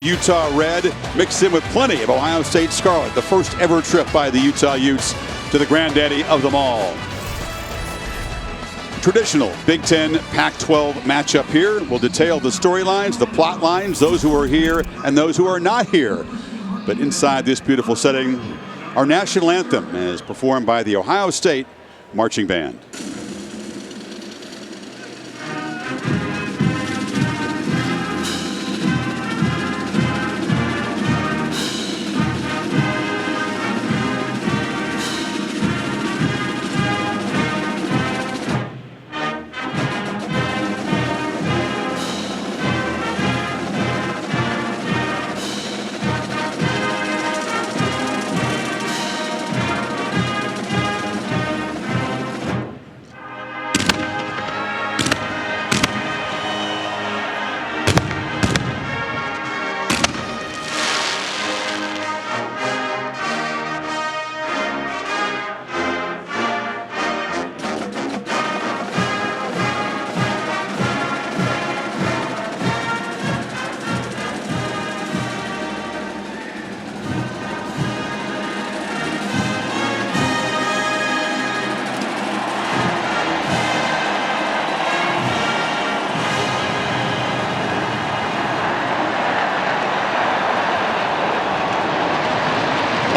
Utah red mixed in with plenty of Ohio State scarlet. The first ever trip by the Utah Utes to the granddaddy of them all. Traditional Big Ten Pac-12 matchup here. We'll detail the storylines, the plot lines, those who are here and those who are not here. But inside this beautiful setting, our national anthem is performed by the Ohio State Marching Band.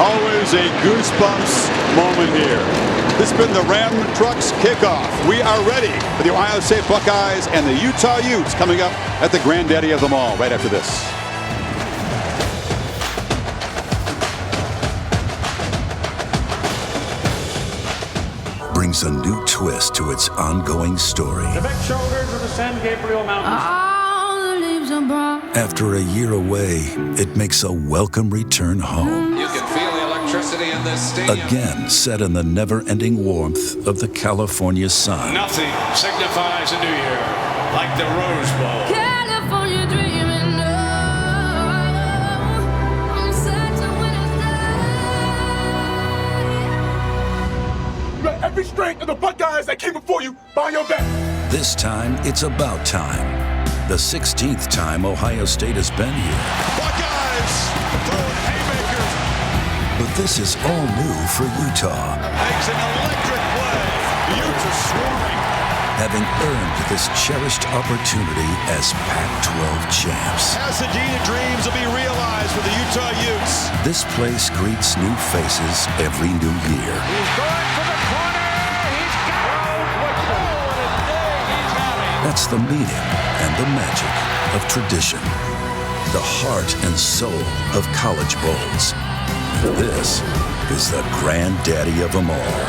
Always a goosebumps moment here. This has been the Ram Trucks kickoff. We are ready for the Ohio State Buckeyes and the Utah Utes coming up at the granddaddy of them all right after this. Brings a new twist to its ongoing story. The big shoulders of the San Gabriel Mountains. After a year away, it makes a welcome return home. You can feel the electricity in this stadium. Again, set in the never-ending warmth of the California sun. Nothing signifies a new year like the Rose Bowl. California dreaming, I'm such a winner's You got every strength of the Buckeyes that came before you by your back. This time, it's about time. The 16th time Ohio State has been here. Buckeyes throwing haymakers. But this is all new for Utah. Makes an electric play. Utes are swarming. Having earned this cherished opportunity as Pac-12 champs. Pasadena dreams will be realized for the Utah Utes. This place greets new faces every new year. He's going for the corner. He's got it. What a day he's having. That's the meaning and the magic of tradition. The heart and soul of college bowls. This is the granddaddy of them all.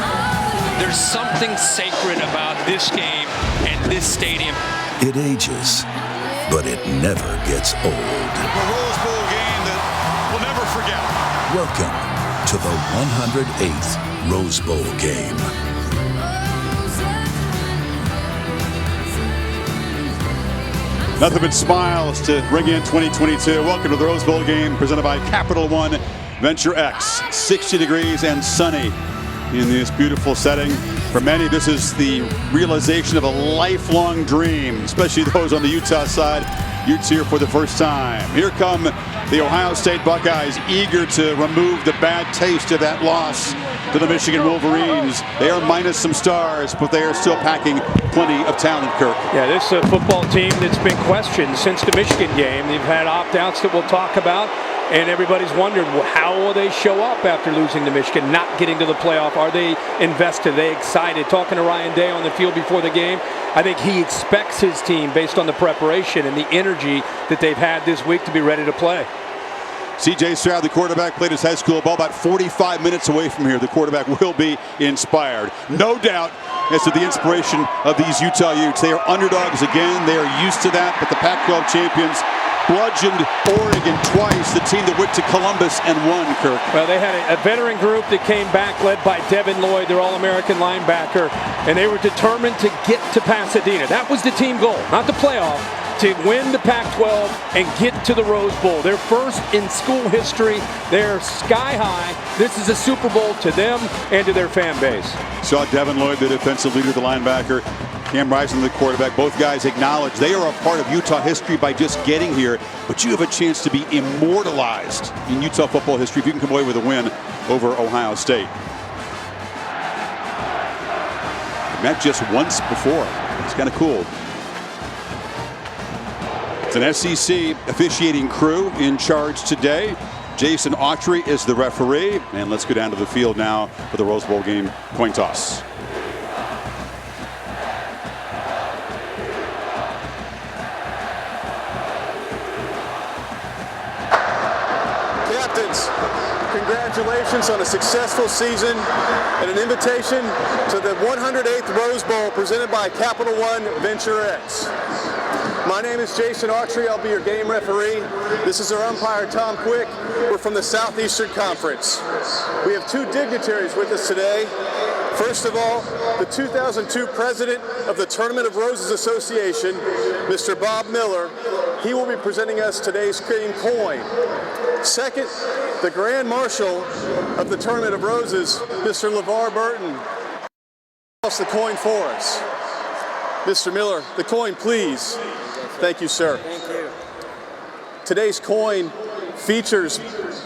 There's something sacred about this game and this stadium. It ages, but it never gets old. A Rose Bowl game that we'll never forget. Welcome to the 108th Rose Bowl game. Nothing but smiles to bring in 2022. Welcome to the Rose Bowl game presented by Capital One Venture X. 60 degrees and sunny in this beautiful setting. For many, this is the realization of a lifelong dream, especially those on the Utah side. Utes here for the first time. Here come the Ohio State Buckeyes, eager to remove the bad taste of that loss to the Michigan Wolverines. They are minus some stars, but they are still packing plenty of talent, Kirk. Yeah, this is a football team that's been questioned since the Michigan game. They've had opt-outs that we'll talk about, and everybody's wondered, well, how will they show up after losing to Michigan, not getting to the playoff? Are they invested? Are they excited? Talking to Ryan Day on the field before the game, I think he expects his team, based on the preparation and the energy that they've had this week, to be ready to play. C.J. Stroud, the quarterback, played his high school ball about 45 minutes away from here. The quarterback will be inspired. No doubt as to the inspiration of these Utah Utes. They are underdogs again. They are used to that, but the Pac-12 champions bludgeoned Oregon twice, the team that went to Columbus and won, Kirk. Well, they had a veteran group that came back, led by Devin Lloyd, their All-American linebacker, and they were determined to get to Pasadena. That was the team goal, not the playoff, to win the Pac-12 and get to the Rose Bowl. Their first in school history. They're sky high. This is a Super Bowl to them and to their fan base. Saw Devin Lloyd, the defensive leader, the linebacker, Cam Rising, the quarterback. Both guys acknowledge they are a part of Utah history by just getting here, but you have a chance to be immortalized in Utah football history if you can come away with a win over Ohio State. Met just once before. It's kind of cool. It's an SEC officiating crew in charge today. Jason Autry is the referee. And let's go down to the field now for the Rose Bowl game coin toss. Captains, congratulations on a successful season and an invitation to the 108th Rose Bowl presented by Capital One Venture X. My name is Jason Autry. I'll be your game referee. This is our umpire, Tom Quick. We're from the Southeastern Conference. We have two dignitaries with us today. First of all, the 2002 president of the Tournament of Roses Association, Mr. Bob Miller. He will be presenting us today's game coin. Second, the Grand Marshal of the Tournament of Roses, Mr. LeVar Burton. Toss the coin for us. Mr. Miller, the coin, please. Thank you, sir. Thank you. Today's coin features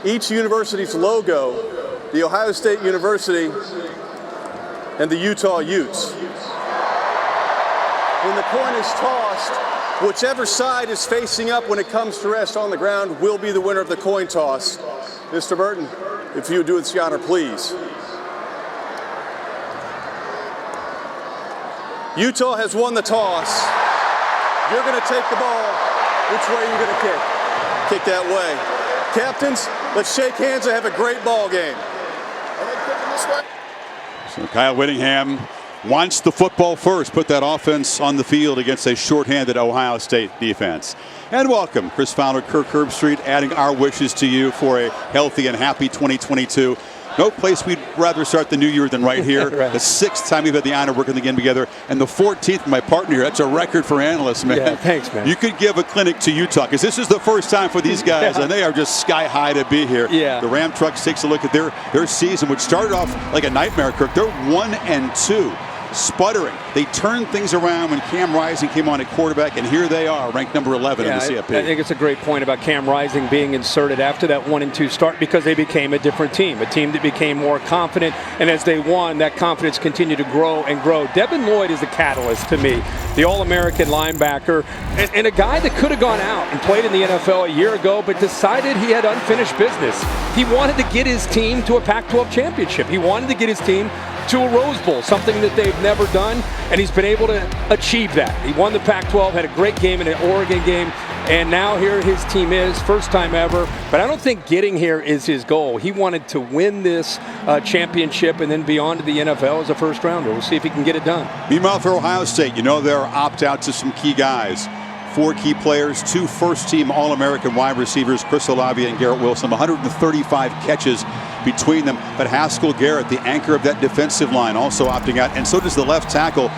each university's logo, the Ohio State University and the Utah Utes. When the coin is tossed, whichever side is facing up when it comes to rest on the ground will be the winner of the coin toss. Mr. Burton, if you would do us the honor, please. Utah has won the toss. You're going to take the ball. Which way are you going to kick? Kick that way. Captains, let's shake hands and have a great ball game. So Kyle Whittingham wants the football first. Put that offense on the field against a shorthanded Ohio State defense. And welcome, Chris Fowler, Kirk Herbstreit, adding our wishes to you for a healthy and happy 2022. No place we'd rather start the new year than right here. Right. The 6th time we've had the honor of working the game together, and the 14th, my partner here. That's a record for analysts, man. Yeah, thanks, man. You could give a clinic to Utah, because this is the first time for these guys, and they are just sky high to be here. Yeah. The Ram Trucks takes a look at their season, which started off like a nightmare, Kirk. They're 1-2. Sputtering. They turned things around when Cam Rising came on at quarterback, and here they are, ranked number 11 in the CFP. I think it's a great point about Cam Rising being inserted after that 1-2 start, because they became a different team, a team that became more confident, and as they won, that confidence continued to grow and grow. Devin Lloyd is the catalyst to me, the All-American linebacker, and a guy that could have gone out and played in the NFL a year ago, but decided he had unfinished business. He wanted to get his team to a Pac-12 championship. He wanted to get his team to a Rose Bowl, something that they've never done, and he's been able to achieve that. He won the Pac-12, had a great game in an Oregon game, and now here his team is, first time ever. But I don't think getting here is his goal. He wanted to win this championship and then be on to the NFL as a first rounder. We'll see if he can get it done. Meanwhile, for Ohio State, you know they're opt-outs to some key guys. 4 key players, 2 first-team All-American wide receivers, Chris Olave and Garrett Wilson, 135 catches between them. But Haskell Garrett, the anchor of that defensive line, also opting out. And so does the left tackle,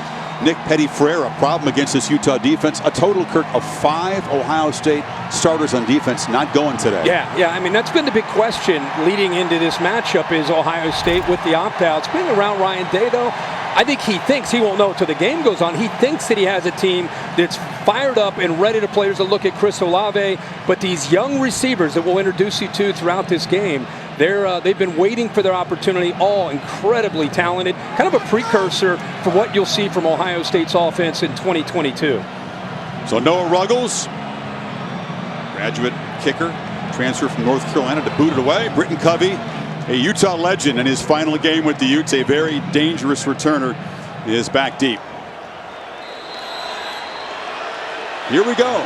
Nick Petty-Frere, a problem against this Utah defense. A total, Kirk, of 5 Ohio State starters on defense not going today. Yeah. I mean, that's been the big question leading into this matchup is Ohio State with the opt-outs. Being around Ryan Day, though, I think he thinks, he won't know till the game goes on, he thinks that he has a team that's fired up and ready to players to look at Chris Olave. But these young receivers that we'll introduce you to throughout this game, they've been waiting for their opportunity, all incredibly talented, kind of a precursor for what you'll see from Ohio State's offense in 2022. So Noah Ruggles, graduate kicker, transfer from North Carolina to boot it away. Britton Covey, a Utah legend in his final game with the Utes, a very dangerous returner, is back deep. Here we go.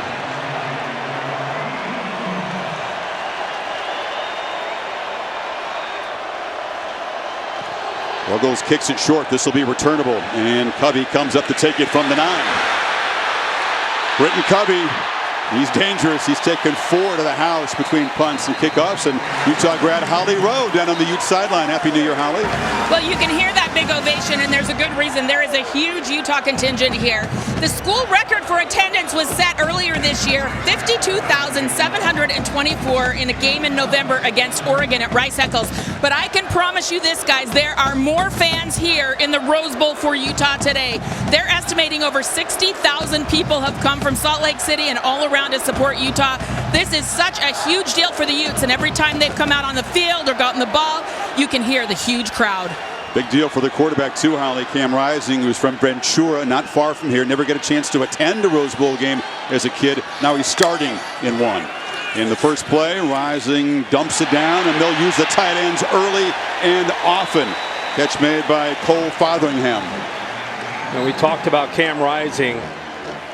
Ruggles kicks it short. This will be returnable, and Covey comes up to take it from the 9. Britton Covey He's dangerous. He's taken 4 to the house between punts and kickoffs. And Utah grad Holly Rowe down on the Ute sideline. Happy New Year, Holly. Well, you can hear that big ovation, and there's a good reason. There is a huge Utah contingent here. The school record for attendance was set earlier this year, 52,724 in a game in November against Oregon at Rice Eccles. But I can promise you this, guys, there are more fans here in the Rose Bowl for Utah today. They're estimating over 60,000 people have come from Salt Lake City and all around to support Utah. This is such a huge deal for the Utes, and every time they've come out on the field or gotten the ball, you can hear the huge crowd. Big deal for the quarterback too, Holly. Cam Rising, who's from Ventura, not far from here. Never get a chance to attend a Rose Bowl game as a kid. Now he's starting in one. In the first play, Rising dumps it down, and they'll use the tight ends early and often. Catch made by Cole Fotheringham. And we talked about Cam Rising.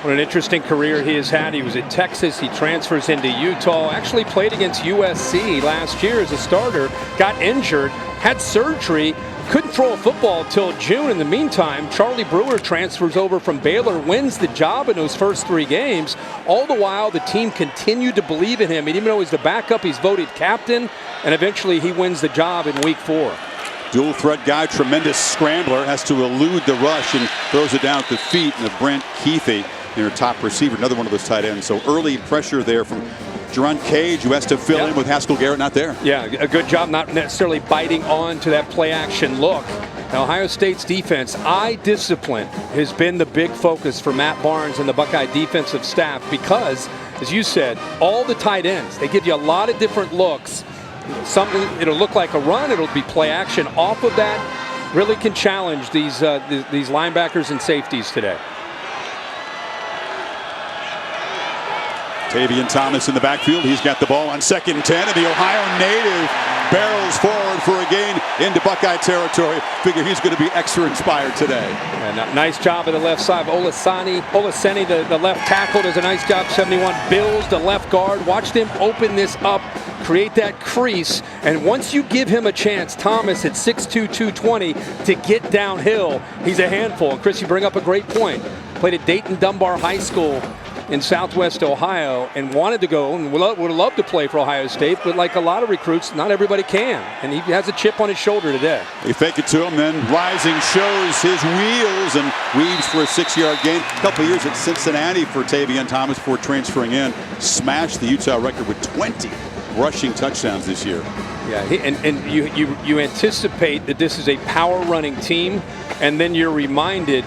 What an interesting career he has had. He was at Texas. He transfers into Utah. Actually played against USC last year as a starter. Got injured. Had surgery. Couldn't throw a football till June. In the meantime, Charlie Brewer transfers over from Baylor, wins the job in those first 3 games. All the while, the team continued to believe in him. And even though he's the backup, he's voted captain. And eventually, he wins the job in week 4. Dual threat guy, tremendous scrambler, has to elude the rush and throws it down at the feet of Brent Keithy, their top receiver, another one of those tight ends. So early pressure there from Jerron Cage, who has to fill in with Haskell Garrett not there. Yeah, a good job not necessarily biting on to that play action look. Now, Ohio State's defense, eye discipline has been the big focus for Matt Barnes and the Buckeye defensive staff because, as you said, all the tight ends, they give you a lot of different looks. Something, it'll look like a run, it'll be play action. Off of that, really can challenge these linebackers and safeties today. Tavian Thomas in the backfield. He's got the ball on 2nd and 10, and the Ohio native barrels forward for a gain into Buckeye territory. Figure he's going to be extra inspired today. And nice job at the left side. Olaseni, the left tackle, does a nice job. 71 Bills, the left guard. Watched him open this up, create that crease, and once you give him a chance, Thomas at 6'2", 220, to get downhill, he's a handful. And Chris, you bring up a great point. Played at Dayton Dunbar High School in Southwest Ohio and wanted to go and would love to play for Ohio State, but like a lot of recruits, not everybody can. And he has a chip on his shoulder today. They fake it to him, then Rising shows his wheels and weaves for a 6-yard gain. A couple years at Cincinnati for Tavian Thomas before transferring in. Smashed the Utah record with 20 rushing touchdowns this year. Yeah, and you anticipate that this is a power running team, and then you're reminded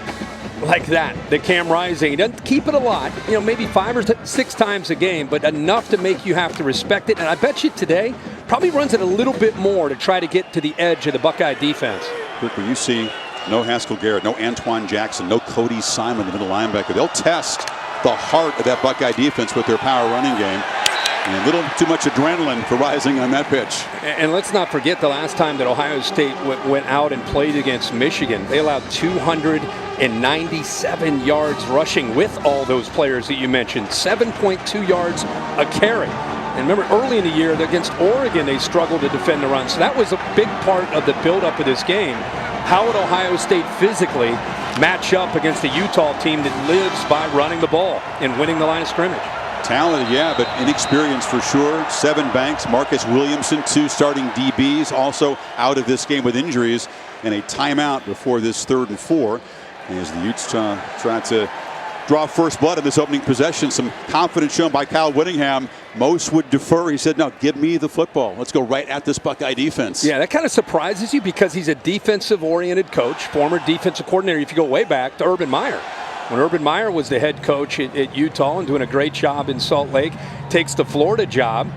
like that Cam Rising, he doesn't keep it a lot, maybe 5 or 6 times a game, but enough to make you have to respect it. And I bet you today probably runs it a little bit more to try to get to the edge of the Buckeye defense. When you see no Haskell Garrett, no Antoine Jackson, no Cody Simon, the middle linebacker, they'll test the heart of that Buckeye defense with their power running game. And a little too much adrenaline for Rising on that pitch. And let's not forget the last time that Ohio State went out and played against Michigan. They allowed 297 yards rushing with all those players that you mentioned. 7.2 yards a carry. And remember, early in the year against Oregon, they struggled to defend the run. So that was a big part of the buildup of this game. How would Ohio State physically match up against a Utah team that lives by running the ball and winning the line of scrimmage? Talented, yeah, but inexperienced for sure. Sevyn Banks, Marcus Williamson, 2 starting DBs, also out of this game with injuries, and a timeout before this 3rd and 4. As the Utes try to draw first blood in this opening possession. Some confidence shown by Kyle Whittingham. Most would defer. He said, no, give me the football. Let's go right at this Buckeye defense. Yeah, that kind of surprises you because he's a defensive-oriented coach, former defensive coordinator, if you go way back to Urban Meyer. When Urban Meyer was the head coach at Utah and doing a great job in Salt Lake, takes the Florida job,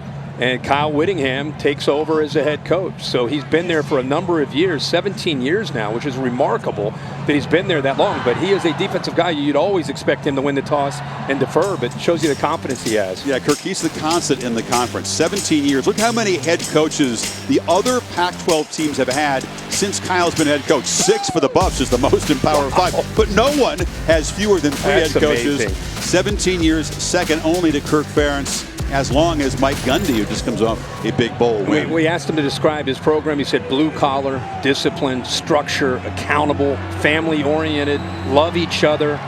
and Kyle Whittingham takes over as a head coach. So he's been there for a number of years, 17 years now, which is remarkable that he's been there that long. But he is a defensive guy. You'd always expect him to win the toss and defer, but it shows you the confidence he has. Yeah, Kirk, he's the constant in the conference. 17 years. Look how many head coaches the other Pac-12 teams have had since Kyle's been head coach. 6 for the Buffs is the most in Power 5. But no one has fewer than 3 head coaches. Amazing. 17 years, second only to Kirk Ferentz. As long as Mike Gundy, who just comes off a big bowl win. We asked him to describe his program. He said blue collar, disciplined, structure, accountable, family oriented, love each other.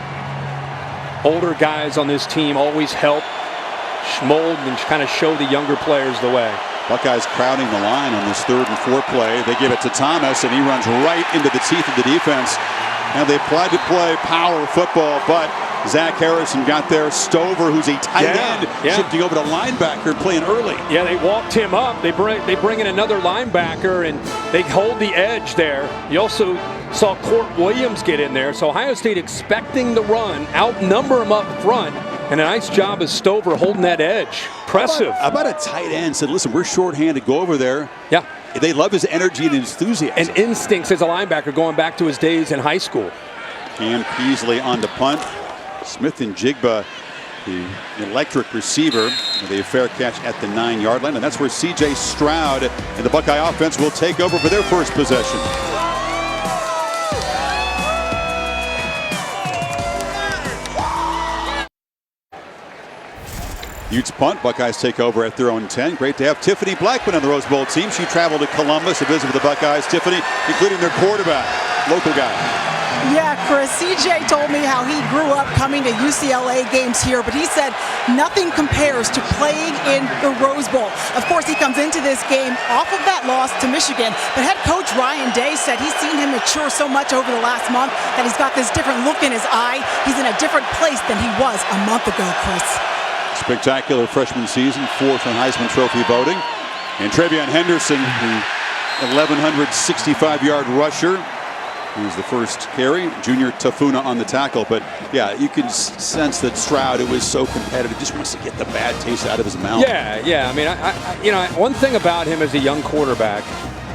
Older guys on this team always help mold and kind of show the younger players the way. Buckeyes crowding the line on this 3rd and 4 play. They give it to Thomas, and he runs right into the teeth of the defense. Now they applied to play power football, but Zach Harrison got there. Stover, who's a tight end, shifting over to linebacker and playing early. Yeah, they walked him up. They bring in another linebacker, and they hold the edge there. You also saw Court Williams get in there. So Ohio State expecting the run, outnumber him up front, and a nice job of Stover holding that edge. Impressive. How about a tight end said, listen, we're shorthanded, go over there. Yeah. They love his energy and enthusiasm. And instincts as a linebacker going back to his days in high school. Cam Peasley on the punt. Smith and Jigba, the electric receiver, with a fair catch at the 9-yard line. And that's where C.J. Stroud and the Buckeye offense will take over for their first possession. Utes punt. Buckeyes take over at their own 10. Great to have Tiffany Blackman on the Rose Bowl team. She traveled to Columbus to visit with the Buckeyes. Tiffany, including their quarterback, local guy. Yeah, Chris, CJ told me how he grew up coming to UCLA games here, but he said nothing compares to playing in the Rose Bowl. Of course, he comes into this game off of that loss to Michigan, but head coach Ryan Day said he's seen him mature so much over the last month that he's got this different look in his eye. He's in a different place than he was a month ago, Chris. Spectacular freshman season, 4th in Heisman Trophy voting. And Travion Henderson, the 1,165-yard rusher. He was the first carry. Junior Tafuna on the tackle. But, yeah, you can sense that Stroud, it was so competitive, just wants to get the bad taste out of his mouth. Yeah. I mean, one thing about him as a young quarterback,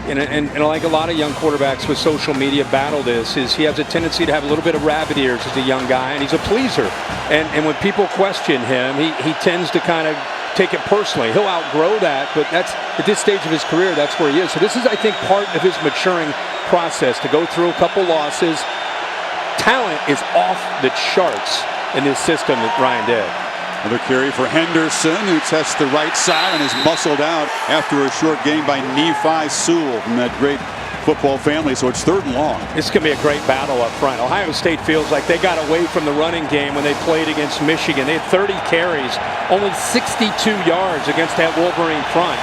and like a lot of young quarterbacks with social media battle this, is he has a tendency to have a little bit of rabbit ears as a young guy, and he's a pleaser. And when people question him, he tends to kind of take it personally. He'll outgrow that, but that's at this stage of his career, that's where he is. So this is, I think, part of his maturing process, to go through a couple losses. Talent is off the charts in this system that Ryan did. Another carry for Henderson, who tests the right side and is muscled out after a short gain by Nephi Sewell from that great football family. So it's 3rd and long. This is going to be a great battle up front. Ohio State feels like they got away from the running game when they played against Michigan. They had 30 carries, only 62 yards against that Wolverine front.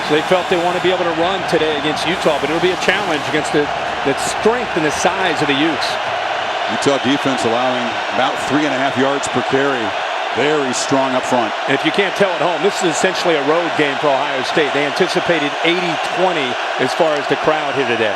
So they felt they want to be able to run today against Utah, but it'll be a challenge against the strength and the size of the Utes. Utah defense allowing about 3.5 yards per carry. Very strong up front. And if you can't tell at home, this is essentially a road game for Ohio State. They anticipated 80-20 as far as the crowd here today.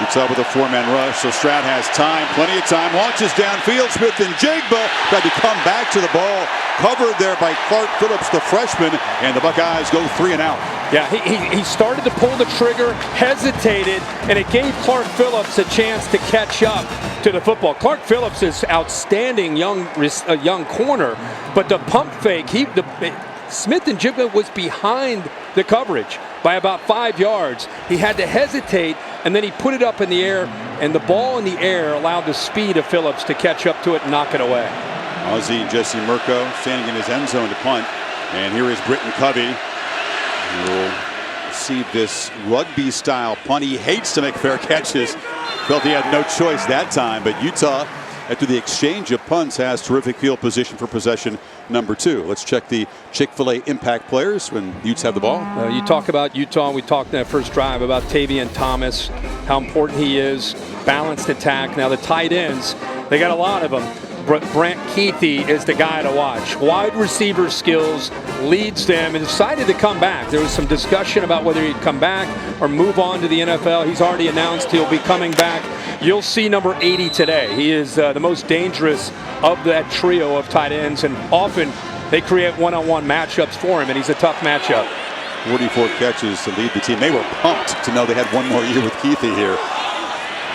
Utah with a 4-man rush, so Stroud has time, plenty of time, launches downfield. Smith and Jigba tried to come back to the ball, covered there by Clark Phillips, the freshman, and the Buckeyes go 3 and out. Yeah, he started to pull the trigger, hesitated, and it gave Clark Phillips a chance to catch up to the football. Clark Phillips is outstanding young corner, but the pump fake, Smith and Jigba was behind the coverage by about 5 yards. He had to hesitate, and then he put it up in the air, and the ball in the air allowed the speed of Phillips to catch up to it and knock it away. Aussie Jesse Mirko standing in his end zone to punt. And here is Britton Covey. He will receive this rugby-style punt. He hates to make fair catches. Felt he had no choice that time, but Utah, after the exchange of punts, has terrific field position for possession number 2. Let's check the Chick-fil-A impact players when Utes have the ball. You talk about Utah. We talked in that first drive about Tavion Thomas, how important he is, balanced attack. Now the tight ends, they got a lot of them. Brant Keithy is the guy to watch. Wide receiver skills, leads them, and decided to come back. There was some discussion about whether he'd come back or move on to the NFL. He's already announced he'll be coming back. You'll see number 80 today. He is the most dangerous of that trio of tight ends, and often they create one-on-one matchups for him, and he's a tough matchup. 44 catches to lead the team. They were pumped to know they had one more year with Keithy here.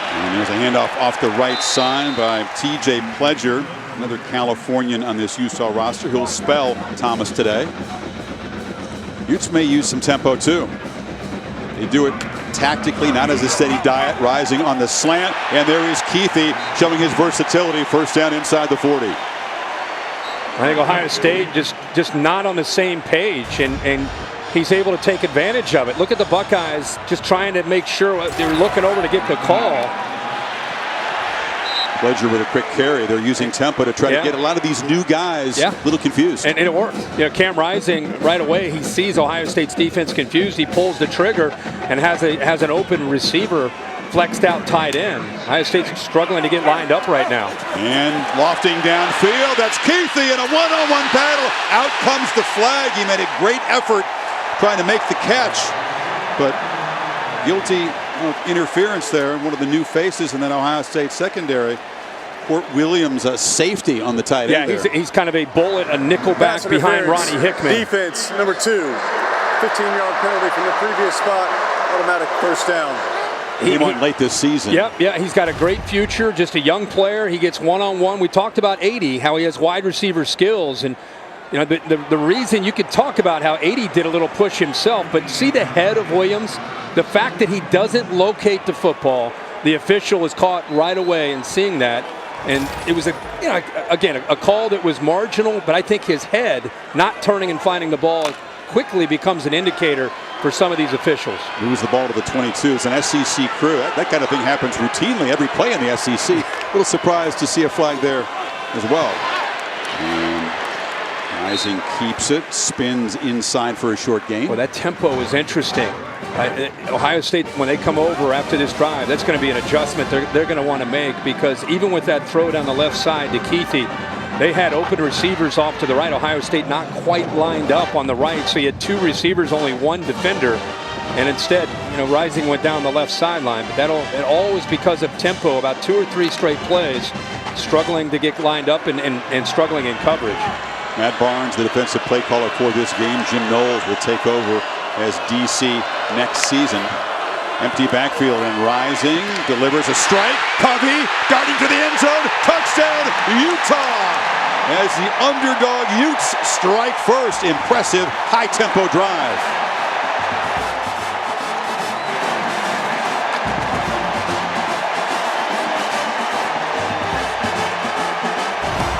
And there's a handoff off the right side by T.J. Pledger, another Californian on this Utah roster. He'll spell Thomas today. Utes may use some tempo too. They do it tactically, not as a steady diet, rising on the slant. And there is Keithy showing his versatility. First down inside the 40. I think Ohio State just not on the same page, and he's able to take advantage of it. Look at the Buckeyes just trying to make sure they're looking over to get the call. Ledger with a quick carry. They're using tempo to try to get a lot of these new guys a little confused. And it worked. Cam Rising, right away, he sees Ohio State's defense confused. He pulls the trigger and has an open receiver flexed out tight end. Ohio State's struggling to get lined up right now. And lofting downfield. That's Keithy in a one-on-one battle. Out comes the flag. He made a great effort trying to make the catch, but guilty of interference there. One of the new faces in that Ohio State secondary. Court Williams, a safety on the tight end. Yeah, he's kind of a bullet, a nickel back behind Ronnie Hickman. Defense, number 2. 15-yard penalty from the previous spot. Automatic first down. He went late this season. Yeah, he's got a great future, just a young player. He gets one-on-one. We talked about 80, how he has wide receiver skills. And the reason you could talk about how 80 did a little push himself, but see the head of Williams? The fact that he doesn't locate the football, the official was caught right away in seeing that. And it was, a call that was marginal, but I think his head not turning and finding the ball quickly becomes an indicator for some of these officials. Moves the ball to the 22. It's an SEC crew. That kind of thing happens routinely every play in the SEC. A little surprised to see a flag there as well. And Rising keeps it, spins inside for a short gain. Well, that tempo is interesting. Ohio State, when they come over after this drive, that's going to be an adjustment they're going to want to make, because even with that throw down the left side to Keithy, they had open receivers off to the right. Ohio State not quite lined up on the right, so you had 2 receivers, only 1 defender, and instead, Rising went down the left sideline. But it all was because of tempo. About 2 or 3 straight plays, struggling to get lined up and struggling in coverage. Matt Barnes, the defensive play caller for this game. Jim Knowles will take over as DC next season. Empty backfield, and Rising delivers a strike. Covey darting to the end zone. Touchdown, Utah! As the underdog Utes strike first. Impressive high-tempo drive.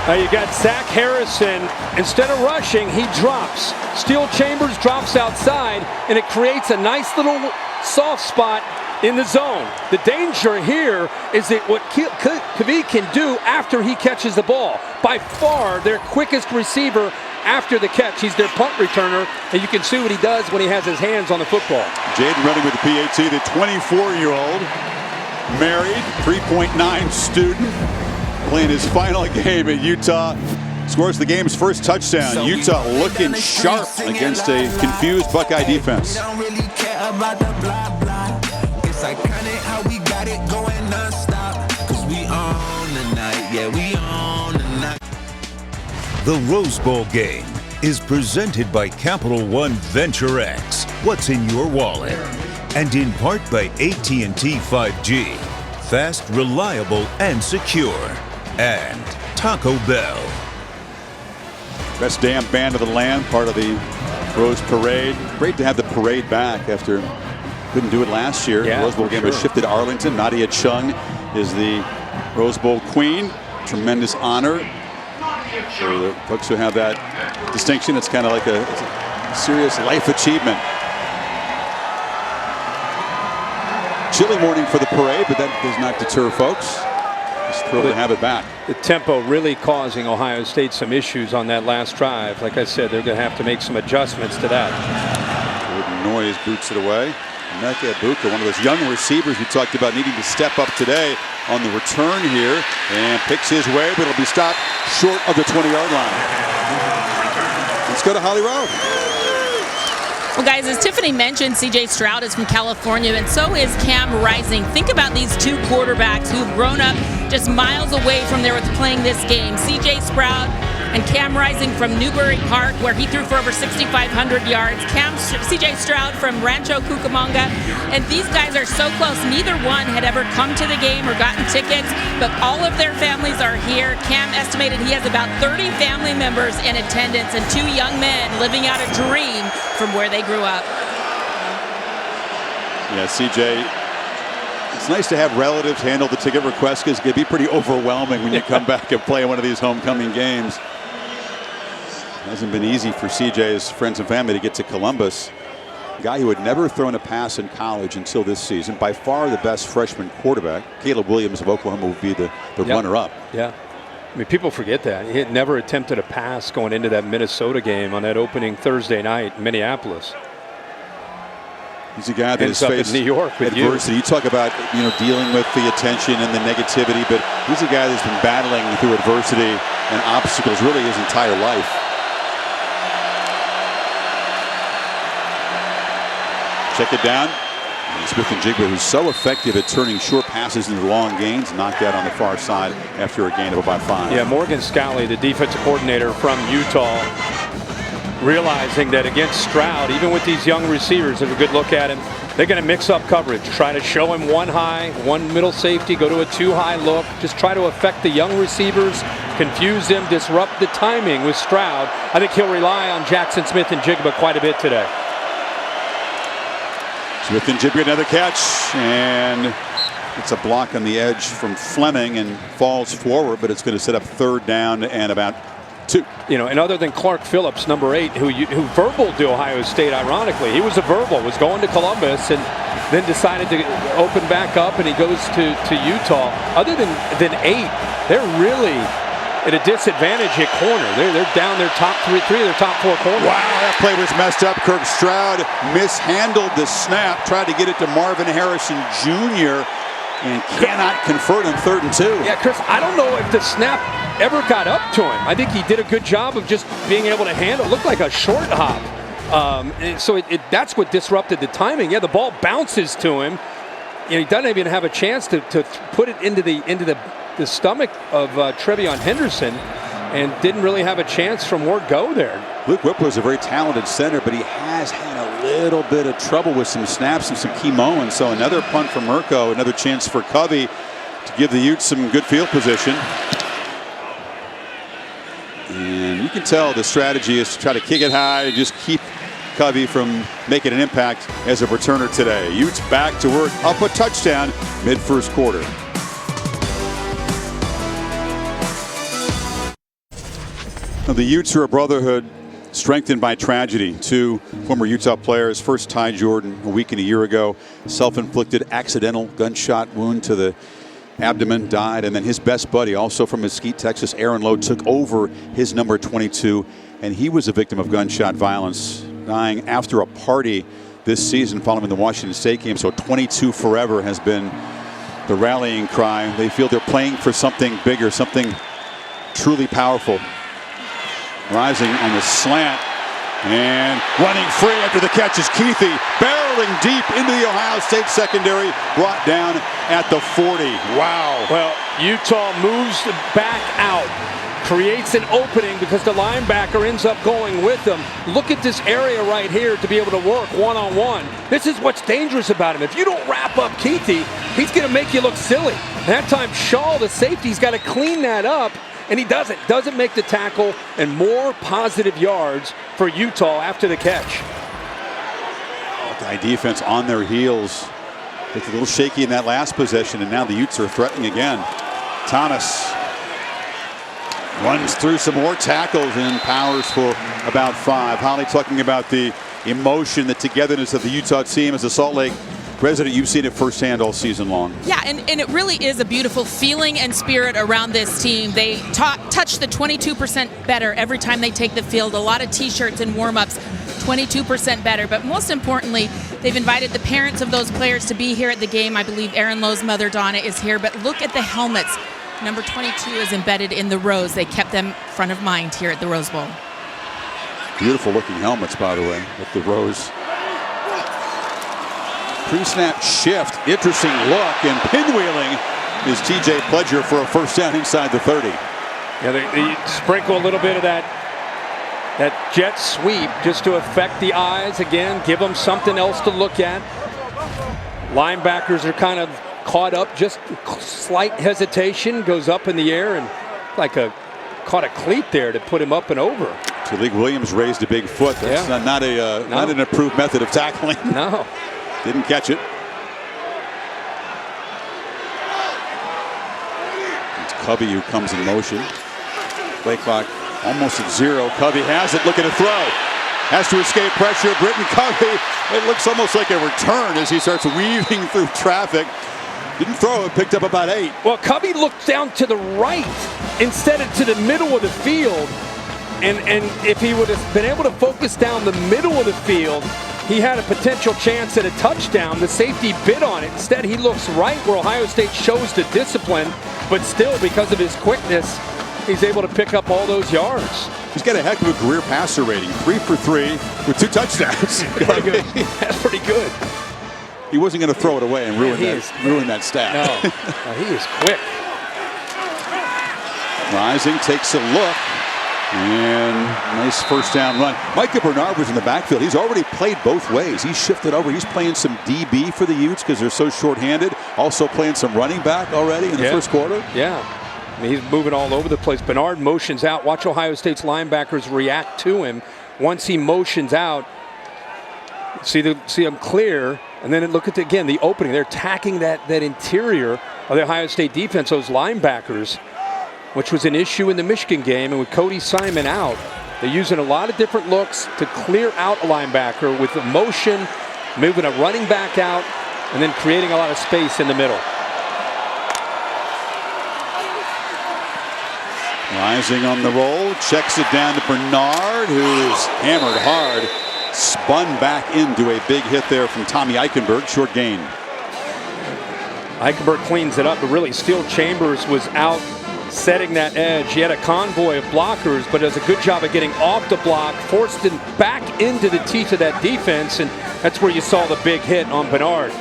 Now you got Zach Harrison. Instead of rushing, he drops. Steel Chambers drops outside, and it creates a nice little soft spot in the zone. The danger here is that what Kavee can do after he catches the ball. By far their quickest receiver after the catch. He's their punt returner, and you can see what he does when he has his hands on the football. Jaden running with the PAT, the 24-year-old, married, 3.9 student, playing his final game at Utah. Scores the game's first touchdown. Utah looking sharp against a confused Buckeye defense. The Rose Bowl game is presented by Capital One Venture X. What's in your wallet? And in part by AT&T 5G. Fast, reliable, and secure. And Taco Bell. Best damn band of the land, part of the Rose Parade. Great to have the parade back after couldn't do it last year. Yeah, the Rose Bowl game was shifted to Arlington. Nadia Chung is the Rose Bowl queen. Tremendous honor for the folks who have that distinction. It's kind of like a serious life achievement. Chilly morning for the parade, but that does not deter folks. Just thrilled to have it back. The tempo really causing Ohio State some issues on that last drive. Like I said, they're going to have to make some adjustments to that. Good noise, boots it away. Emeka Egbuka, one of those young receivers we talked about needing to step up today on the return here, and picks his way, but it'll be stopped short of the 20-yard line. Let's go to Holly Rowe. Well, guys, as Tiffany mentioned, C.J. Stroud is from California, and so is Cam Rising. Think about these 2 quarterbacks who've grown up just miles away from there with playing this game. C.J. Stroud and Cam Rising from Newbury Park, where he threw for over 6,500 yards. C.J. Stroud from Rancho Cucamonga. And these guys are so close. Neither one had ever come to the game or gotten tickets, but all of their families are here. Cam estimated he has about 30 family members in attendance and 2 young men living out a dream from where they grew up. Yeah, CJ, it's nice to have relatives handle the ticket request, because it can be pretty overwhelming when you come back and play one of these homecoming games. It hasn't been easy for CJ's friends and family to get to Columbus. a guy who had never thrown a pass in college until this season. By far the best freshman quarterback. Caleb Williams of Oklahoma will be the runner-up. Yeah. I mean, people forget that. He had never attempted a pass going into that Minnesota game on that opening Thursday night in Minneapolis. He's a guy that has faced New York with adversity. You talk about dealing with the attention and the negativity, but he's a guy that's been battling through adversity and obstacles really his entire life. Check it down. And Smith-Njigba, who's so effective at turning short passes into long gains, knocked out on the far side after a gain of about 5. Yeah, Morgan Scalley, the defensive coordinator from Utah, realizing that against Stroud, even with these young receivers, have a good look at him, they're going to mix up coverage, try to show him one high, one middle safety, go to a 2 high look, just try to affect the young receivers, confuse them, disrupt the timing with Stroud. I think he'll rely on Jackson Smith-Njigba quite a bit today. Smith-Njigba, another catch, and it's a block on the edge from Fleming and falls forward, but it's going to set up 3rd down and about 2. And other than Clark Phillips, number 8, who verbaled to Ohio State, ironically, he was a verbal, was going to Columbus and then decided to open back up, and he goes to Utah. Other than 8, they're really at a disadvantage at corner. They're down their top 3 of their top 4 corners. Wow, that play was messed up. Kirk Stroud mishandled the snap, tried to get it to Marvin Harrison Jr. and cannot convert on 3rd and 2. Yeah, Chris, I don't know if the snap ever got up to him. I think he did a good job of just being able to handle it. Looked like a short hop. So that's what disrupted the timing. Yeah, the ball bounces to him. He doesn't even have a chance to put it into the stomach of Trevion Henderson, and didn't really have a chance from where go there. Luke Whipler is a very talented center, but he has had a little bit of trouble with some snaps and some key moments. So another punt from Murko, another chance for Covey to give the Utes some good field position. And you can tell the strategy is to try to kick it high and just keep Covey from making an impact as a returner today. Utes back to work, up a touchdown mid-1st quarter. Now, the Utes are a brotherhood strengthened by tragedy. 2 former Utah players, first Ty Jordan a week and a year ago, self-inflicted accidental gunshot wound to the abdomen, died, and then his best buddy, also from Mesquite, Texas, Aaron Lowe, took over his number 22, and he was a victim of gunshot violence, dying after a party this season following the Washington State game. So 22 forever has been the rallying cry. They feel they're playing for something bigger, something truly powerful. Rising on the slant and running free after the catch is Keithy, barreling deep into the Ohio State secondary, brought down at the 40. Wow. Well, Utah moves back out, creates an opening because the linebacker ends up going with them. Look at this area right here to be able to work one-on-one. This is what's dangerous about him. If you don't wrap up Keithy, he's going to make you look silly. That time Shaw, the safety's got to clean that up. And he doesn't make the tackle, and more positive yards for Utah after the catch. Buckeye defense on their heels. It's a little shaky in that last possession, and now the Utes are threatening again. Thomas runs through some more tackles and powers for about 5. Holly talking about the emotion, the togetherness of the Utah team as a Salt Lake resident. You've seen it firsthand all season long. Yeah, and it really is a beautiful feeling and spirit around this team. They touch the 22% better every time they take the field. A lot of t-shirts and warm-ups, 22% better. But most importantly, they've invited the parents of those players to be here at the game. I believe Aaron Lowe's mother, Donna, is here. But look at the helmets. Number 22 is embedded in the rose. They kept them front of mind here at the Rose Bowl. Beautiful looking helmets, by the way, with the rose. Pre-snap shift, interesting look, and pinwheeling is TJ Pledger for a 1st down inside the 30. Yeah, they sprinkle a little bit of that jet sweep just to affect the eyes again, give them something else to look at. Linebackers are kind of caught up, just slight hesitation, goes up in the air and caught a cleat there to put him up and over. Talik Williams raised a big foot. That's not an approved method of tackling. No. Didn't catch it. It's Covey who comes in motion. Play clock almost at 0. Covey has it, looking to throw. Has to escape pressure. Britton Covey It looks almost like a return as he starts weaving through traffic. Didn't throw it, picked up about 8. Well, Covey looked down to the right instead of to the middle of the field. And if he would have been able to focus down the middle of the field, he had a potential chance at a touchdown. The safety bid on it. Instead, he looks right where Ohio State shows the discipline, but still, because of his quickness, he's able to pick up all those yards. He's got a heck of a career passer rating, 3 for 3 with 2 touchdowns. Pretty good. That's pretty good. He wasn't going to throw it away and ruin that stat. No, he is quick. Rising takes a look. And nice first down run. Micah Bernard was in the backfield. He's already played both ways. He's shifted over. He's playing some DB for the Utes because they're so short-handed. Also playing some running back already in the first quarter. Yeah. I mean, he's moving all over the place. Bernard motions out. Watch Ohio State's linebackers react to him. Once he motions out, see him clear. And then look at, again, the opening. They're attacking that interior of the Ohio State defense, those linebackers, which was an issue in the Michigan game. And with Cody Simon out, they're using a lot of different looks to clear out a linebacker with the motion, moving a running back out, and then creating a lot of space in the middle. Rising on the roll, checks it down to Bernard, who is hammered hard. Spun back into a big hit there from Tommy Eichenberg, short gain. Eichenberg cleans it up, but really Steele Chambers was out setting that edge. He had a convoy of blockers, but does a good job of getting off the block, forced him back into the teeth of that defense, and that's where you saw the big hit on Bernard.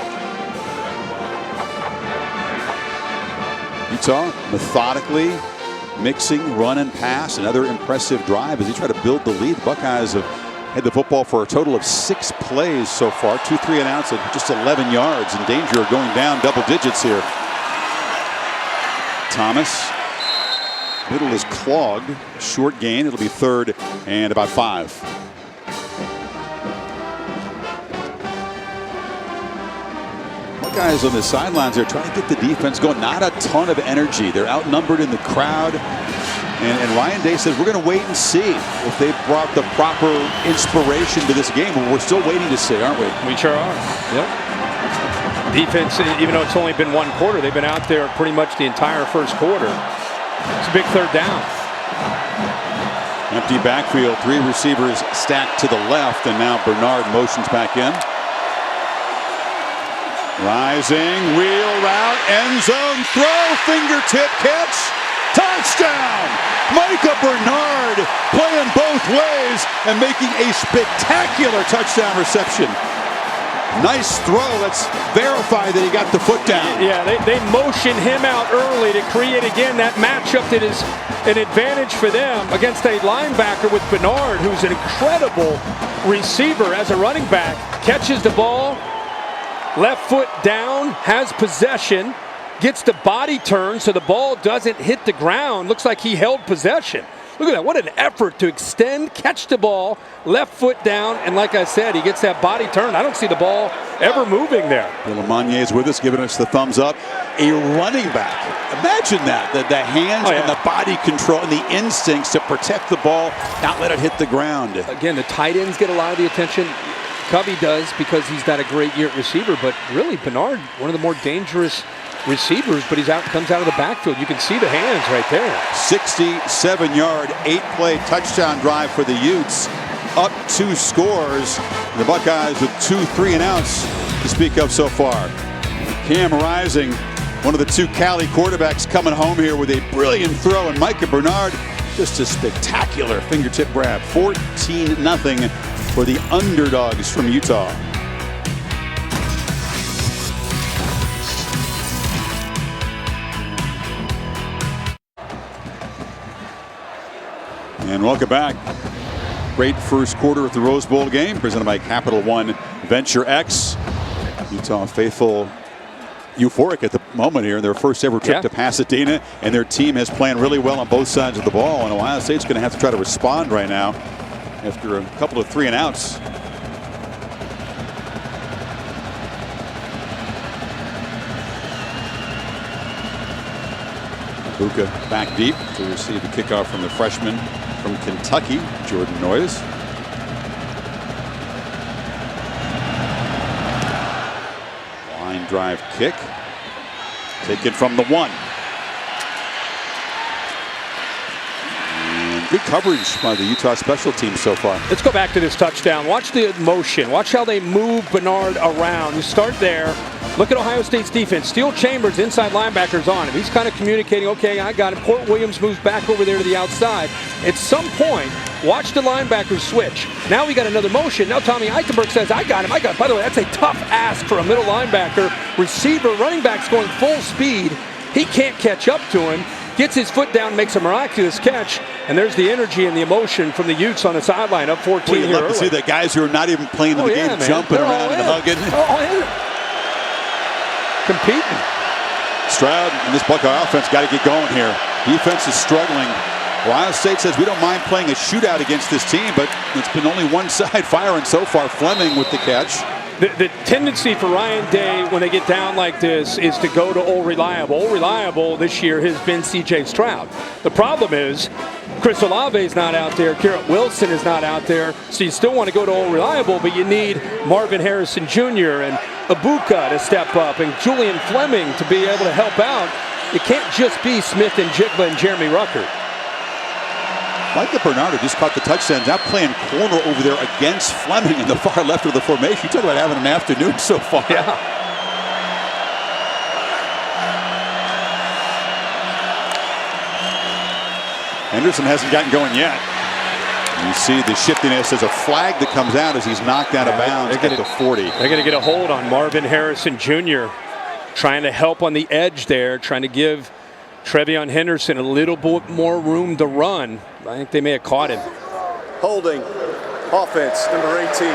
Utah methodically mixing run and pass. Another impressive drive as he tried to build the lead. The Buckeyes have had the football for a total of 6 plays so far. 2 3-and-outs at just 11 yards. In danger of going down double digits here. Thomas. Middle is clogged. Short gain. It'll be 3rd and about 5. Buckeyes on the sidelines are trying to get the defense going. Not a ton of energy. They're outnumbered in the crowd. And Ryan Day says we're going to wait and see if they brought the proper inspiration to this game. But we're still waiting to see, aren't we? We sure are. Yep. Defense, even though it's only been 1 quarter, they've been out there pretty much the entire first quarter. It's a big 3rd down. Empty backfield. 3 receivers stacked to the left. And now Bernard motions back in. Rising, wheel route, end zone, throw, fingertip catch. Touchdown! Micah Bernard playing both ways and making a spectacular touchdown reception. Nice throw. Let's verify that he got the foot down. Yeah, they motion him out early to create, again, that matchup that is an advantage for them against a linebacker with Bernard, who's an incredible receiver as a running back. Catches the ball, left foot down, has possession. Gets the body turn so the ball doesn't hit the ground. Looks like he held possession. Look at that. What an effort to extend, catch the ball, left foot down, and like I said, he gets that body turn. I don't see the ball ever moving there. Bill Amanye is with us, giving us the thumbs up. A running back. Imagine that. The hands and the body control and the instincts to protect the ball, not let it hit the ground. Again, the tight ends get a lot of the attention. Covey does because he's got a great year at receiver, but really Bernard, one of the more dangerous receivers, but comes out of the backfield. You can see the hands right there. 67-yard, 8-play touchdown drive for the Utes. Up 2 scores. The Buckeyes with 2 3-and-outs to speak of so far. Cam Rising, one of the 2 Cali quarterbacks, coming home here with a brilliant throw, and Micah Bernard, just a spectacular fingertip grab. 14-0 for the underdogs from Utah. And welcome back. Great first quarter at the Rose Bowl game presented by Capital One Venture X. Utah faithful euphoric at the moment here in their first ever trip to Pasadena, and their team has played really well on both sides of the ball, and Ohio State's going to have to try to respond right now after a couple of 3-and-outs. Buka back deep to receive the kickoff from the freshman from Kentucky, Jordan Noyes. Long drive kick. Taken from the 1. And good coverage by the Utah special teams so far. Let's go back to this touchdown. Watch the motion. Watch how they move Bernard around. You start there. Look at Ohio State's defense. Steele Chambers, inside linebackers on him. He's kind of communicating, okay, I got it. Port Williams moves back over there to the outside. At some point, watch the linebackers switch. Now we got another motion. Now Tommy Eichenberg says, I got him. By the way, that's a tough ask for a middle linebacker. Receiver, running back's going full speed. He can't catch up to him. Gets his foot down, makes a miraculous catch. And there's the energy and the emotion from the Utes on the sideline, up 14 well, you'd here love early. to see the guys who are not even playing in the game jumping around and hugging. Competing. Stroud and this Buckeye offense got to get going here. Defense is struggling. Ohio State says we don't mind playing a shootout against this team, but it's been only one side firing so far. Fleming with the catch. The tendency for Ryan Day when they get down like this is to go to Old Reliable. Old Reliable this year has been C.J. Stroud. The problem is Chris Olave is not out there. Garrett Wilson is not out there. So you still want to go to Old Reliable, but you need Marvin Harrison Jr. and Ibuka to step up and Julian Fleming to be able to help out. It can't just be Smith and Jigba and Jeremy Ruckert. Micah Bernardo just caught the touchdown. Now playing corner over there against Fleming in the far left of the formation. You talk about having an afternoon so far. Yeah. Henderson hasn't gotten going yet. You see the shiftiness as a flag that comes out as he's knocked out of bounds at the 40. They're going to get a hold on Marvin Harrison Jr. Trying to help on the edge there, trying to give Trevion Henderson a little bit more room to run. I think they may have caught him. Holding. Offense, number 18.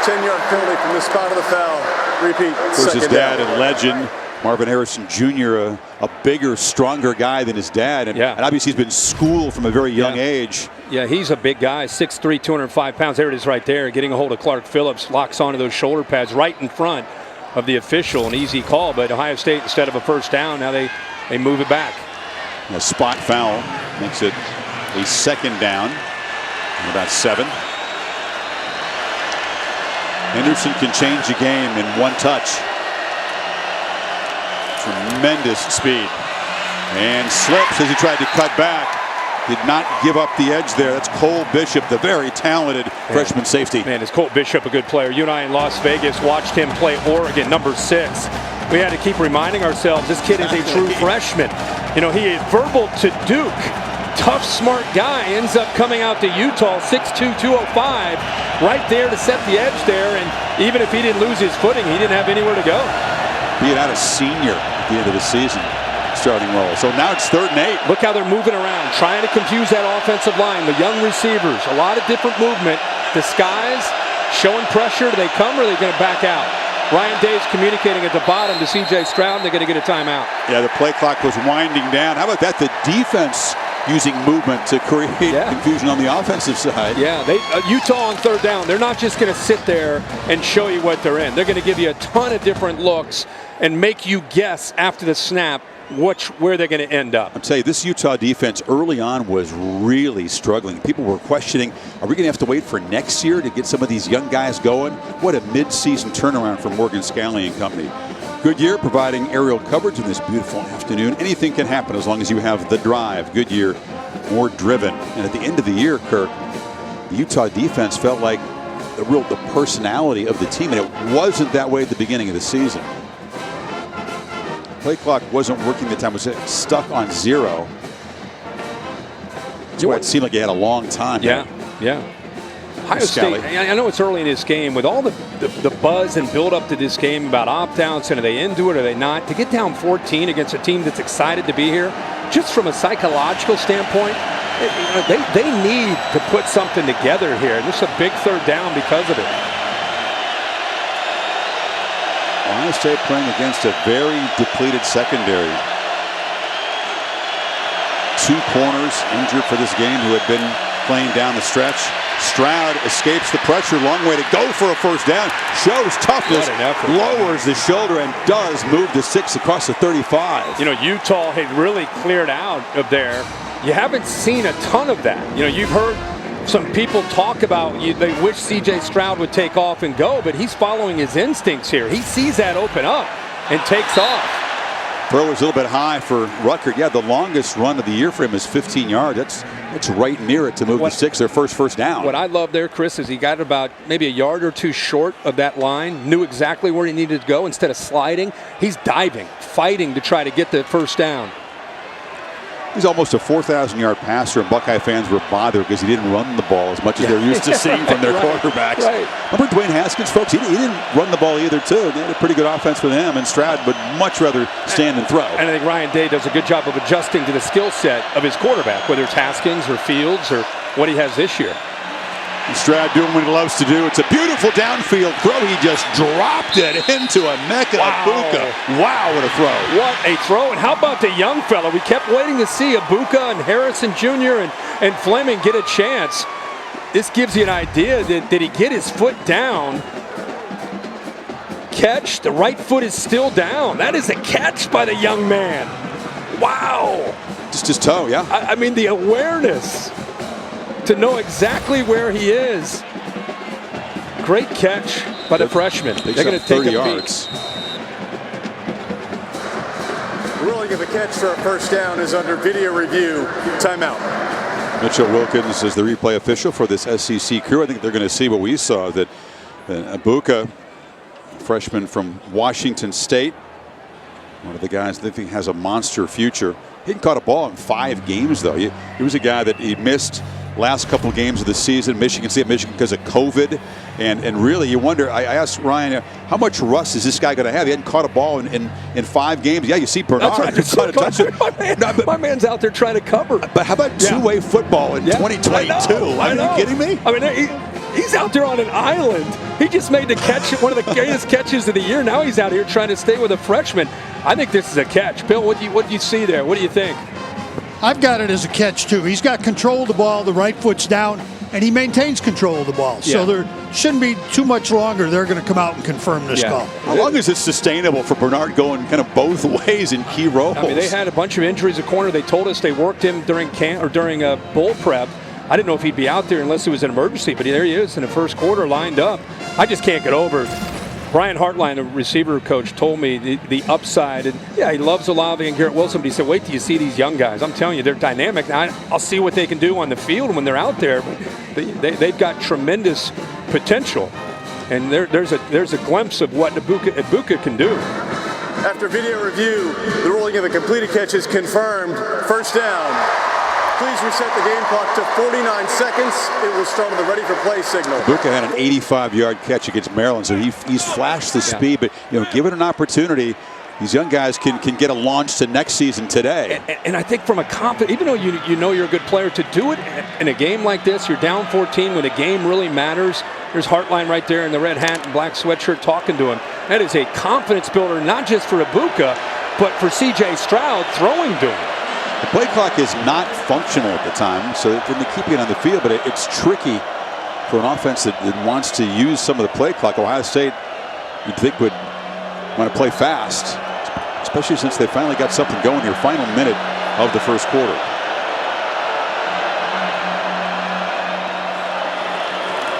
10-yard penalty from the spot of the foul. Repeat. Of course, his dad down. and legend, Marvin Harrison Jr., a bigger, stronger guy than his dad. And obviously he's been schooled from a very young age. Yeah, he's a big guy, 6'3", 205 pounds. There it is right there. Getting a hold of Clark Phillips, locks onto those shoulder pads right in front of the official. An easy call, but Ohio State, instead of a first down, now they move it back. A spot foul makes it a second down. And about 7. Henderson can change the game in one touch. Tremendous speed. And slips as he tried to cut back. Did not give up the edge there. That's Cole Bishop, the very talented freshman safety. Man, is Cole Bishop a good player? You and I in Las Vegas watched him play Oregon, number 6. We had to keep reminding ourselves this kid is a true freshman. You know, he is verbal to Duke. Tough, smart guy. Ends up coming out to Utah, 6'2", 205. Right there to set the edge there. And even if he didn't lose his footing, he didn't have anywhere to go. Being out a senior at the end of the season. Starting role. So now it's 3rd and 8. Look how they're moving around, trying to confuse that offensive line. The young receivers, a lot of different movement. Disguise, showing pressure. Do they come or are they going to back out? Ryan Day's communicating at the bottom to C.J. Stroud. They're going to get a timeout. Yeah, the play clock was winding down. How about that? The defense using movement to create confusion on the offensive side. Yeah, Utah on 3rd down. They're not just going to sit there and show you what they're in. They're going to give you a ton of different looks and make you guess after the snap where they're going to end up. I'm telling you, this Utah defense early on was really struggling. People were questioning, are we going to have to wait for next year to get some of these young guys going? What a mid-season turnaround for Morgan Scalley and company. Goodyear providing aerial coverage in this beautiful afternoon. Anything can happen as long as you have the drive. Goodyear, more driven. And at the end of the year, Kirk, the Utah defense felt like the personality of the team, and it wasn't that way at the beginning of the season. Play clock wasn't working the time. It was stuck on 0. That's why it seemed like he had a long time. Yeah. Ohio State, I know it's early in this game. With all the buzz and build up to this game about opt-outs and are they into it or are they not, to get down 14 against a team that's excited to be here, just from a psychological standpoint, they need to put something together here. This is a big 3rd down because of it. Ohio State playing against a very depleted secondary. 2 corners injured for this game who had been playing down the stretch. Stroud escapes the pressure. Long way to go for a first down. Shows toughness. Lowers the shoulder and does move to 6 across the 35. You know, Utah had really cleared out of there. You haven't seen a ton of that. You know, you've heard some people talk about they wish C.J. Stroud would take off and go, but he's following his instincts here. He sees that open up and takes off. Throw was a little bit high for Rucker. Yeah, the longest run of the year for him is 15 yards. That's right near it to move the sticks, their first down. What I love there, Chris, is he got about maybe a yard or two short of that line, knew exactly where he needed to go. Instead of sliding, he's diving, fighting to try to get the first down. He's almost a 4,000-yard passer, and Buckeye fans were bothered because he didn't run the ball as much as they're used to seeing from their quarterbacks. Right. Remember Dwayne Haskins, folks? He didn't run the ball either, too. They had a pretty good offense with him, and Stroud would much rather stand and throw. And I think Ryan Day does a good job of adjusting to the skill set of his quarterback, whether it's Haskins or Fields or what he has this year. And Stroud doing what he loves to do. It's a beautiful downfield throw. He just dropped it into a Mecca Ibuka. Wow, what a throw. What a throw. And how about the young fella? We kept waiting to see Ibuka and Harrison Jr. and Fleming get a chance. This gives you an idea. Did he get his foot down? Catch. The right foot is still down. That is a catch by the young man. Wow. Just his toe, yeah. I mean, the awareness to know exactly where he is. Great catch by the freshman. They're going to take 30 a yards. The ruling of a catch for a first down is under video review. Timeout. Mitchell Wilkins is the replay official for this SEC crew. I think they're going to see what we saw, that Ibuka, freshman from Washington State, one of the guys that I think has a monster future. He hadn't caught a ball in 5 games, though. He was a guy that he missed last couple of games of the season, Michigan State, Michigan, because of COVID. And really, you wonder, I asked Ryan, how much rust is this guy going to have? He hadn't caught a ball in 5 games. Yeah, you see Bernard. That's right. My man's out there trying to cover. But how about two-way football in 2022? Are you kidding me? I mean, he's out there on an island. He just made the catch, one of the greatest catches of the year. Now he's out here trying to stay with a freshman. I think this is a catch. Bill, what do you see there? What do you think? I've got it as a catch, too. He's got control of the ball. The right foot's down, and he maintains control of the ball. Yeah. So there shouldn't be too much longer. They're going to come out and confirm this call. How long is it sustainable for Bernard going kind of both ways in key roles? I mean, they had a bunch of injuries at corner. They told us they worked him during camp or during bowl prep. I didn't know if he'd be out there unless it was an emergency, but there he is in the first quarter lined up. I just can't get over it. Brian Hartline, the receiver coach, told me the upside. And yeah, he loves Olave and Garrett Wilson, but he said, wait till you see these young guys. I'm telling you, they're dynamic. Now, I'll see what they can do on the field when they're out there. But they've got tremendous potential. And there's a glimpse of what Ibuka can do. After video review, the ruling of a completed catch is confirmed. First down. Please reset the game clock to 49 seconds. It will start on the ready for play signal. Ibuka had an 85-yard catch against Maryland, so he's flashed the speed, but give it an opportunity. These young guys can get a launch to next season today. And I think from a confidence, even though you know you're a good player, to do it in a game like this, you're down 14 when the game really matters. There's Hartline right there in the red hat and black sweatshirt talking to him. That is a confidence builder, not just for Ibuka, but for C.J. Stroud throwing to him. The play clock is not functional at the time, so they're keeping it on the field, but it's tricky for an offense that wants to use some of the play clock. Ohio State, you'd think, would want to play fast, especially since they finally got something going here, final minute of the first quarter.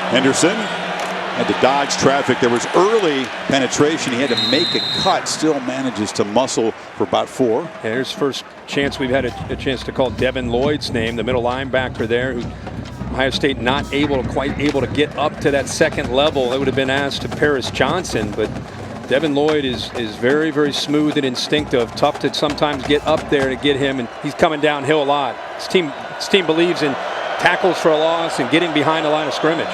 Henderson had to dodge traffic. There was early penetration. He had to make a cut. Still manages to muscle for about 4. And here's first chance we've had a chance to call Devin Lloyd's name, the middle linebacker there, who Ohio State not quite able to get up to that second level. It would have been asked to Paris Johnson, but Devin Lloyd is very, very smooth and instinctive. Tough to sometimes get up there to get him, and he's coming downhill a lot. His team believes in tackles for a loss and getting behind the line of scrimmage.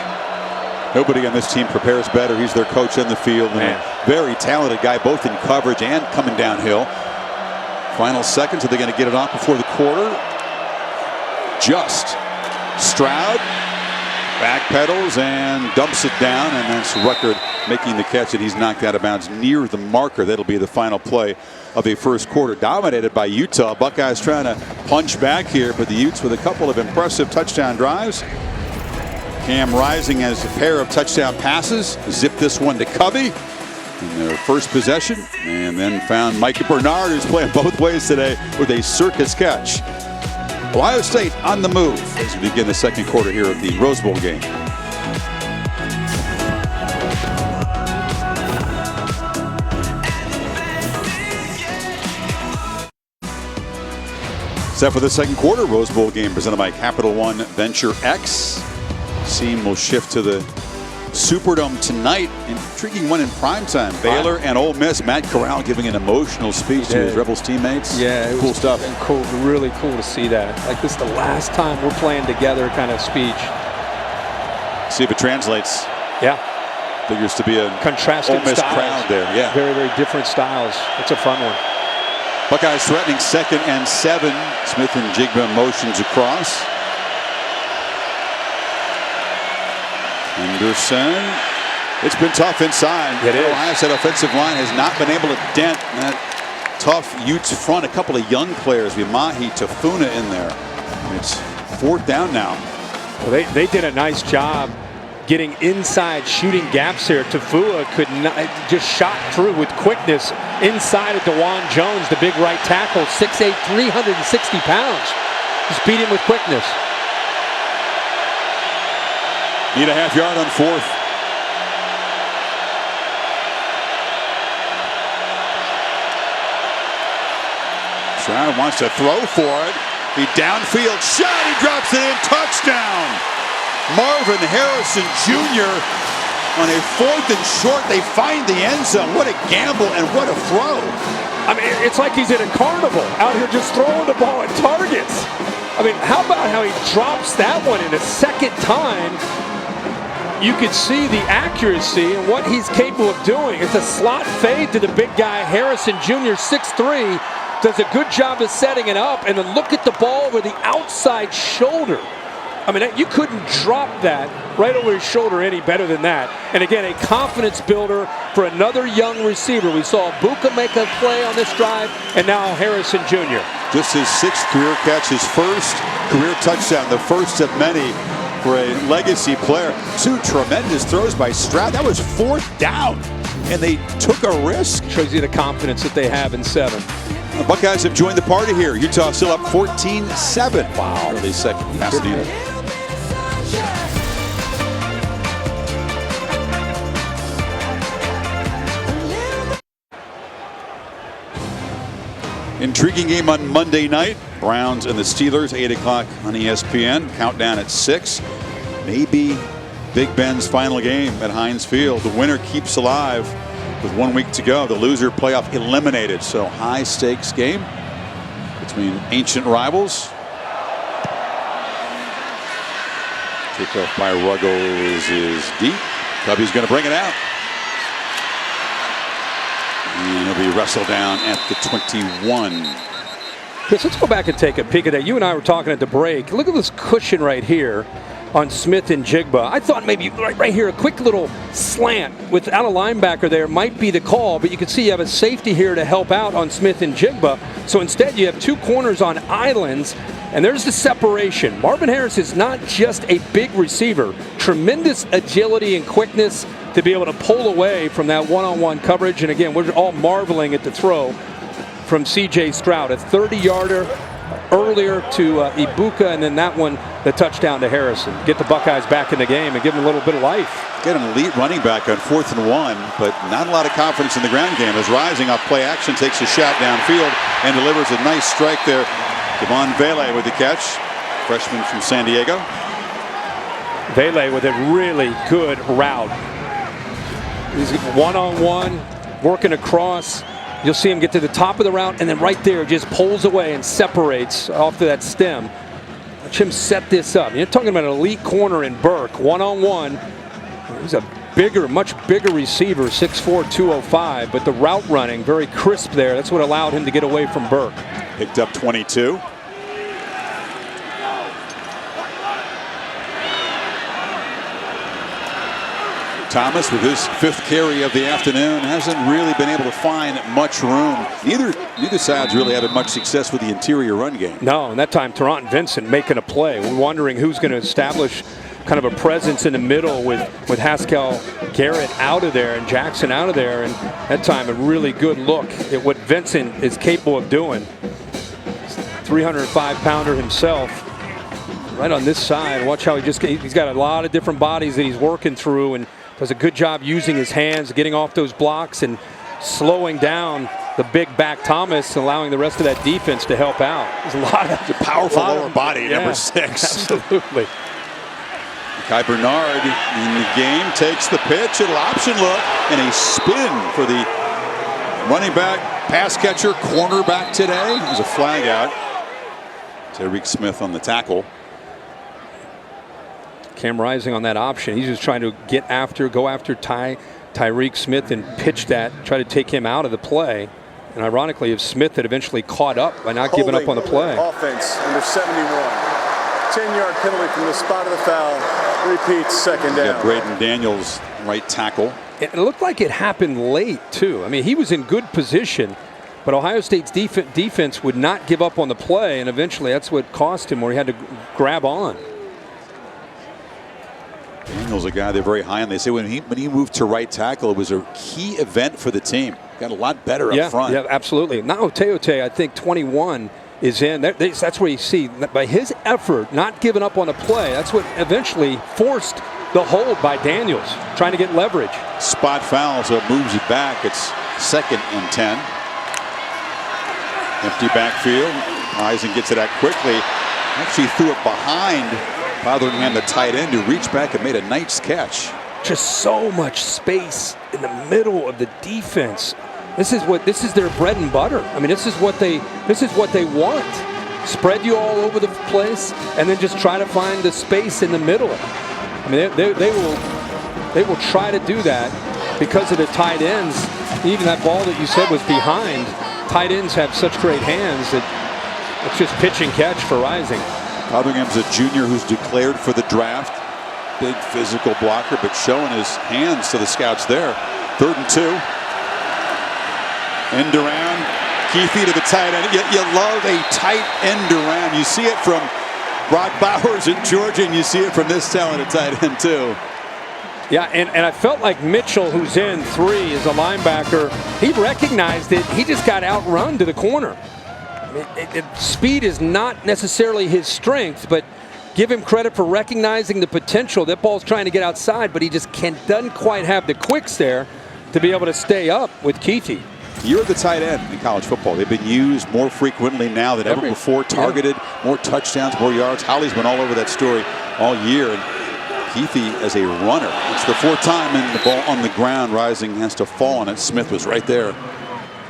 Nobody on this team prepares better. He's their coach on the field, and a very talented guy, both in coverage and coming downhill. Final seconds, are they going to get it off before the quarter? Just Stroud backpedals and dumps it down, and that's Rucker making the catch, and he's knocked out of bounds near the marker. That'll be the final play of a first quarter, dominated by Utah. Buckeyes trying to punch back here, but the Utes with a couple of impressive touchdown drives. Cam Rising has a pair of touchdown passes. Zip this one to Covey in their first possession, and then found Micah Bernard, who's playing both ways today, with a circus catch. Ohio State on the move as we begin the second quarter here of the Rose Bowl game. Set for the second quarter, Rose Bowl game presented by Capital One Venture X. Team will shift to the Superdome tonight. Intriguing one in primetime. Baylor and Ole Miss. Matt Corral giving an emotional speech to his Rebels teammates. Yeah, cool stuff. Cool, really cool to see that. Like, this is the last time we're playing together kind of speech. See if it translates. Yeah. Figures to be a contrasting Ole Miss styles. crowd there. Yeah. Very, very different styles. It's a fun one. Buckeyes threatening 2nd and 7. Smith and Jigba motions across. Anderson. It's been tough inside. It is. Ohio State offensive line has not been able to dent that tough Utes front. A couple of young players, Mahi, Tafuna in there. It's 4th down now. Well, they did a nice job getting inside, shooting gaps here. Tafua could not, just shot through with quickness inside of DeJuan Jones, the big right tackle, 6'8", 360 pounds. Just beat him with quickness. Need a half yard on 4th. Stroud wants to throw for it. He downfield shot. He drops it in. Touchdown. Marvin Harrison Jr. on a 4th and short. They find the end zone. What a gamble and what a throw. I mean, it's like he's in a carnival out here just throwing the ball at targets. I mean, how about how he drops that one in a second time? You could see the accuracy and what he's capable of doing. It's a slot fade to the big guy, Harrison Jr., 6'3", does a good job of setting it up, and then look at the ball over the outside shoulder. I mean, you couldn't drop that right over his shoulder any better than that. And again, a confidence builder for another young receiver. We saw Buka make a play on this drive, and now Harrison Jr. Just his 6th career catch, his first career touchdown, the first of many for a legacy player. 2 tremendous throws by Stroud. That was 4th down, and they took a risk. Shows you the confidence that they have in 7. The Buckeyes have joined the party here. Utah still up 14-7. Wow. Early second. Pasadena. Intriguing game on Monday night. Browns and the Steelers, 8 o'clock on ESPN. Countdown at 6. Maybe Big Ben's final game at Heinz Field. The winner keeps alive with 1 week to go. The loser playoff eliminated. So high stakes game between ancient rivals. Kickoff by Ruggles is deep. Cubby's going to bring it out. And he'll be wrestled down at the 21. Chris, let's go back and take a peek at that. You and I were talking at the break. Look at this cushion right here on Smith and Jigba. I thought maybe right here, a quick little slant without a linebacker there might be the call, but you can see you have a safety here to help out on Smith and Jigba. So instead, you have 2 corners on islands, and there's the separation. Marvin Harris is not just a big receiver, tremendous agility and quickness to be able to pull away from that one-on-one coverage. And again, we're all marveling at the throw from C.J. Stroud, a 30-yarder earlier to Ibuka, and then that one, the touchdown to Harrison. Get the Buckeyes back in the game and give them a little bit of life. Get an elite running back on 4th and 1, but not a lot of confidence in the ground game as Rising off play action takes a shot downfield and delivers a nice strike there. Devon Vele with the catch, freshman from San Diego. Vele with a really good route. He's one-on-one, working across. You'll see him get to the top of the route, and then right there just pulls away and separates off to that stem. Watch him set this up. You're talking about an elite corner in Burke, one-on-one. He's a bigger, much bigger receiver, 6'4", 205, but the route running, very crisp there. That's what allowed him to get away from Burke. Picked up 22. Thomas with his 5th carry of the afternoon hasn't really been able to find much room. Neither side's really having much success with the interior run game. No, and that time Teron Vincent making a play. We're wondering who's going to establish kind of a presence in the middle with Haskell Garrett out of there and Jackson out of there. And that time a really good look at what Vincent is capable of doing. 305-pounder himself. Right on this side. Watch how he's got a lot of different bodies that he's working through, and does a good job using his hands, getting off those blocks and slowing down the big back Thomas, allowing the rest of that defense to help out. There's a lot of powerful lower body, number 6. Absolutely. Kai Bernard in the game takes the pitch, an option look, and a spin for the running back, pass catcher, cornerback today. There's a flag out. Tyreek Smith on the tackle. Cam Rising on that option. He's just trying to go after Tyreek Smith and pitch that, try to take him out of the play. And ironically, if Smith had eventually caught up by not giving up on the play. Offense, number 71. 10-yard penalty from the spot of the foul. Repeats, second down. Got Braden Daniels, right tackle. It looked like it happened late, too. I mean, he was in good position, but Ohio State's defense would not give up on the play, and eventually that's what cost him, where he had to grab on. Daniels, a guy they're very high on. They say when he moved to right tackle, it was a key event for the team. Got a lot better up front. Yeah, absolutely. Now Teote, I think 21 is in. That's where you see that by his effort, not giving up on the play, that's what eventually forced the hold by Daniels, trying to get leverage. Spot foul, so it moves it back. It's 2nd and 10. Empty backfield. Rising gets it out quickly. Actually threw it behind Fotheringham, the tight end, who reached back and made a nice catch. Just so much space in the middle of the defense. This is their bread and butter. I mean, this is what they want. Spread you all over the place, and then just try to find the space in the middle. I mean, they will try to do that because of the tight ends. Even that ball that you said was behind. Tight ends have such great hands that it's just pitch and catch for Rising. Fotheringham's a junior who's declared for the draft. Big physical blocker, but showing his hands to the scouts there. 3rd and 2. End around. Keithy to the tight end. You love a tight end around. You see it from Brock Bowers at Georgia, and you see it from this talented tight end too. Yeah, and I felt like Mitchell, who's in 3 as a linebacker, he recognized it. He just got outrun to the corner. Speed is not necessarily his strength, but give him credit for recognizing the potential. That ball's trying to get outside, but he just doesn't quite have the quicks there to be able to stay up with Keithy. You're the tight end in college football. They've been used more frequently now than ever before, targeted, more touchdowns, more yards. Holly's been all over that story all year. And Keithy as a runner. It's the 4th time in the ball on the ground. Rising has to fall on it. Smith was right there.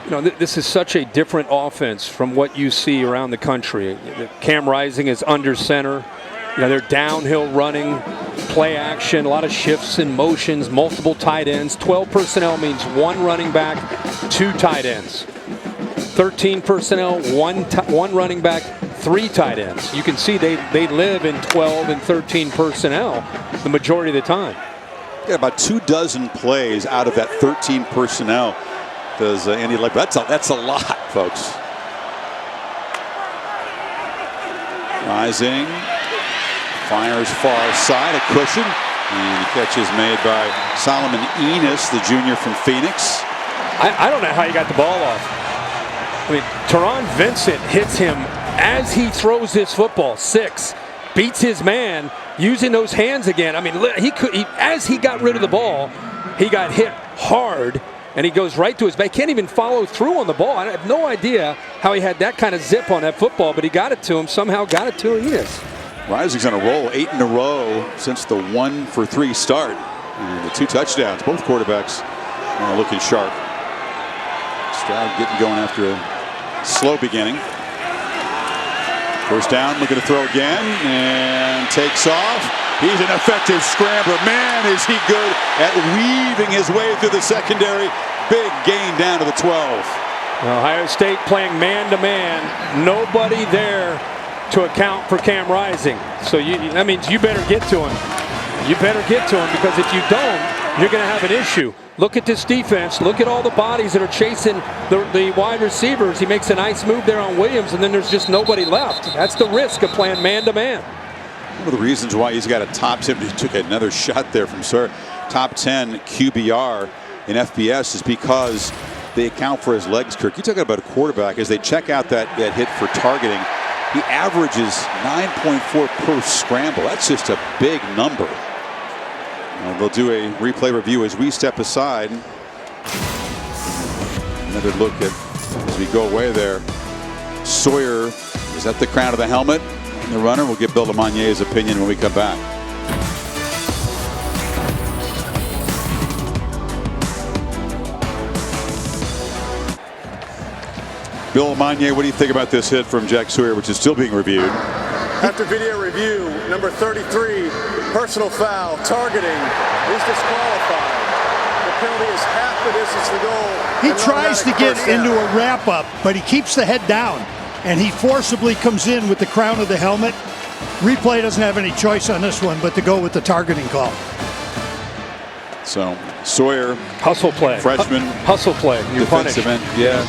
You know, this is such a different offense from what you see around the country. Cam Rising is under center. You know, they're downhill running, play action, a lot of shifts and motions, multiple tight ends. 12 personnel means 1 running back, 2 tight ends. 13 personnel, one running back, 3 tight ends. You can see they live in 12 and 13 personnel the majority of the time. Yeah, about 2 dozen plays out of that 13 personnel. Does Andy like that's a lot, folks. Rising, fires far side, a cushion, and the catch is made by Solomon Enos, the junior from Phoenix. I don't know how he got the ball off. I mean, Teron Vincent hits him as he throws this football. 6, beats his man using those hands again. I mean, as he got rid of the ball, he got hit hard. And he goes right to his back. Can't even follow through on the ball. I have no idea how he had that kind of zip on that football, but he got it to him. Somehow got it to Enos. Rising's on a roll, 8 in a row since the 1-for-3 start. And the 2 touchdowns. Both quarterbacks looking sharp. Stroud getting going after a slow beginning. 1st down, looking to throw again, and takes off. He's an effective scrambler. Man, is he good at weaving his way through the secondary. Big gain down to the 12. Ohio State playing man-to-man. Nobody there to account for Cam Rising. So that means you better get to him. You better get to him, because if you don't, you're going to have an issue. Look at this defense. Look at all the bodies that are chasing the wide receivers. He makes a nice move there on Williams, and then there's just nobody left. That's the risk of playing man-to-man. One of the reasons why he's got a top 10, he took another shot there from top 10 QBR in FBS, is because they account for his legs, Kirk. You're talking about a quarterback, as they check out that hit for targeting. He averages 9.4 per scramble. That's just a big number. They'll do a replay review as we step aside. Another look at, as we go away there, Sawyer is at the crown of the helmet. And the runner will get Bill LeMonnier's opinion when we come back. Bill LeMonnier, what do you think about this hit from Jack Sawyer, which is still being reviewed? After video review, number 33, personal foul, targeting, is disqualified. The penalty is half the distance to the goal. He tries to get into a wrap-up, but he keeps the head down, and he forcibly comes in with the crown of the helmet. Replay doesn't have any choice on this one but to go with the targeting call. So Sawyer, hustle play, freshman, hustle play. You're defensive end. Yeah,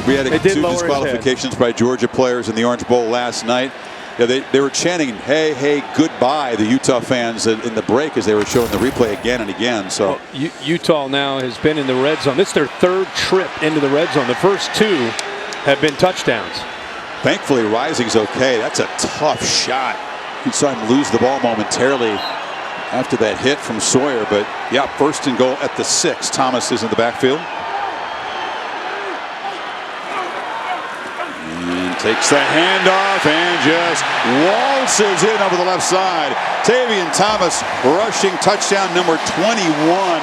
we had two disqualifications by Georgia players in the Orange Bowl last night. Yeah, they were chanting, "Hey, hey, goodbye," the Utah fans in the break as they were showing the replay again and again. So Utah now has been in the red zone. This is their third trip into the red zone. The first two have been touchdowns. Thankfully, Rising's okay. That's a tough shot. You saw him lose the ball momentarily after that hit from Sawyer. But yeah, first and goal at the 6. Thomas is in the backfield. And takes the handoff and just waltzes in over the left side. Tavion Thomas rushing touchdown number 21.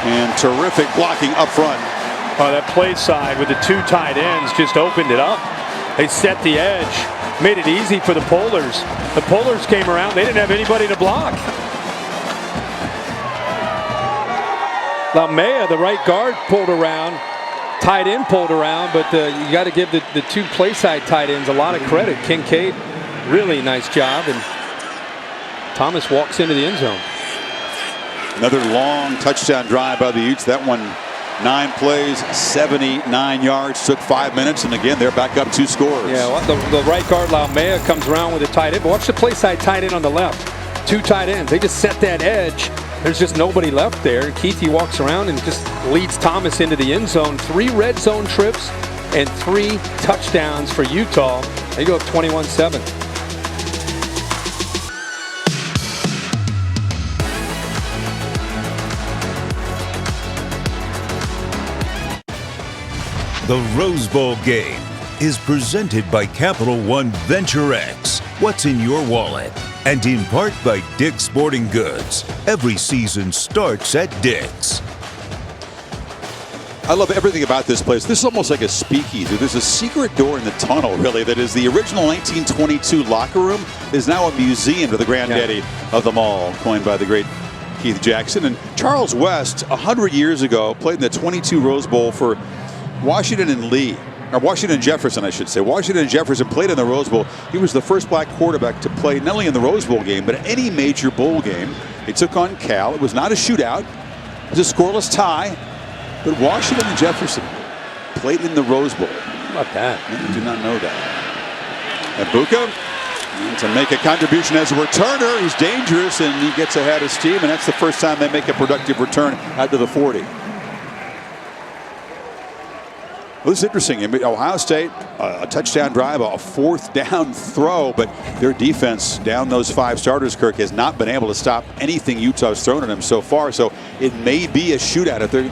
And terrific blocking up front. That play side with the two tight ends just opened it up. They set the edge, made it easy for the Polars. The Polars came around. They didn't have anybody to block. Laumea, the right guard, pulled around. Tight end pulled around, but you got to give the two play side tight ends a lot of credit. Kincaid, really nice job, and Thomas walks into the end zone. Another long touchdown drive by the Utes. That one, 9 plays, 79 yards, took 5 minutes, and again, they're back up 2 scores. Yeah, well, the right guard, Laumea, comes around with a tight end. But watch the play side tight end on the left. 2 tight ends. They just set that edge. There's just nobody left there. Keithy walks around and just leads Thomas into the end zone. 3 red zone trips and 3 touchdowns for Utah. They go up 21-7. The Rose Bowl game is presented by Capital One Venture X. What's in your wallet? And in part by Dick's Sporting Goods. Every season starts at Dick's. I love everything about this place. This is almost like a speakeasy. There's a secret door in the tunnel, really, that is the original 1922 locker room. Is now a museum to the granddaddy of them all, coined by the great Keith Jackson. And Charles West, 100 years ago, played in the 22 Rose Bowl for Washington and Lee. Or Washington and Jefferson, I should say. Washington and Jefferson played in the Rose Bowl. He was the first black quarterback to play not only in the Rose Bowl game, but any major bowl game. They took on Cal. It was not a shootout. It was a scoreless tie. But Washington and Jefferson played in the Rose Bowl. How about that? I do not know that. Abuka to make a contribution as a returner. He's dangerous, and he gets ahead of steam, and that's the first time they make a productive return out to the 40. Well, this is interesting. Ohio State, a touchdown drive, a 4th down throw, but their defense down those 5 starters, Kirk, has not been able to stop anything Utah's thrown at them so far. So it may be a shootout if they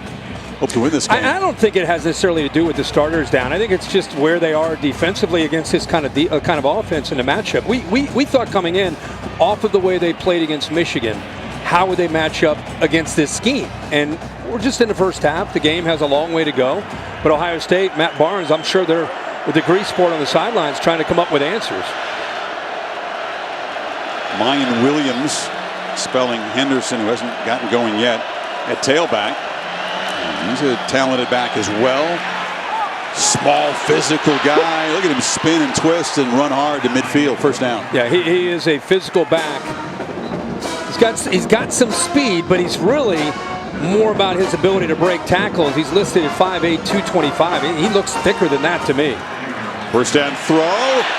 hope to win this game. I don't think it has necessarily to do with the starters down. I think it's just where they are defensively against this kind of offense in the matchup. We thought coming in, off of the way they played against Michigan, how would they match up against this scheme? And we're just in the first half. The game has a long way to go. But Ohio State, Matt Barnes, I'm sure they're with the grease sport on the sidelines trying to come up with answers. Mayan Williams spelling Henderson, who hasn't gotten going yet, at tailback. And he's a talented back as well. Small, physical guy. Look at him spin and twist and run hard to midfield. First down. Yeah, he is a physical back. He's got some speed, but he's really more about his ability to break tackles. He's listed at 5'8", 225. He looks thicker than that to me. First down throw.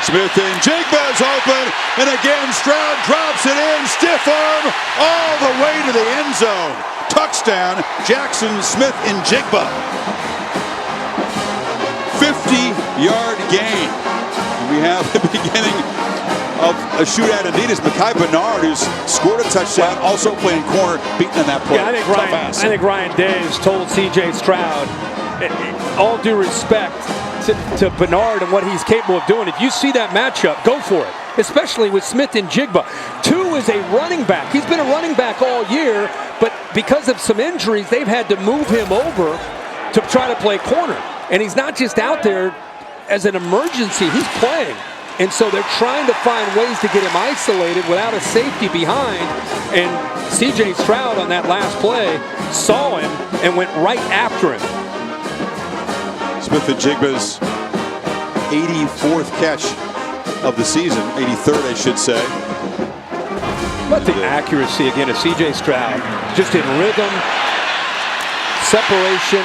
Smith and Jigba's open. And again, Stroud drops it in. Stiff arm all the way to the end zone. Touchdown, Jackson Smith and Jigba. 50-yard gain. And we have the beginning of a shootout indeed. It's Mekhi Bernard, who's scored a touchdown, also playing corner, beaten in that play. Yeah, I think Ryan Days told C.J. Stroud, all due respect to Bernard and what he's capable of doing, if you see that matchup, go for it, especially with Smith and Jigba. 2 is a running back. He's been a running back all year, but because of some injuries, they've had to move him over to try to play corner. And he's not just out there as an emergency, he's playing. And so they're trying to find ways to get him isolated without a safety behind. And C.J. Stroud on that last play saw him and went right after him. Smith and Jigba's 84th catch of the season, 83rd, I should say. But the accuracy again of C.J. Stroud, just in rhythm, separation,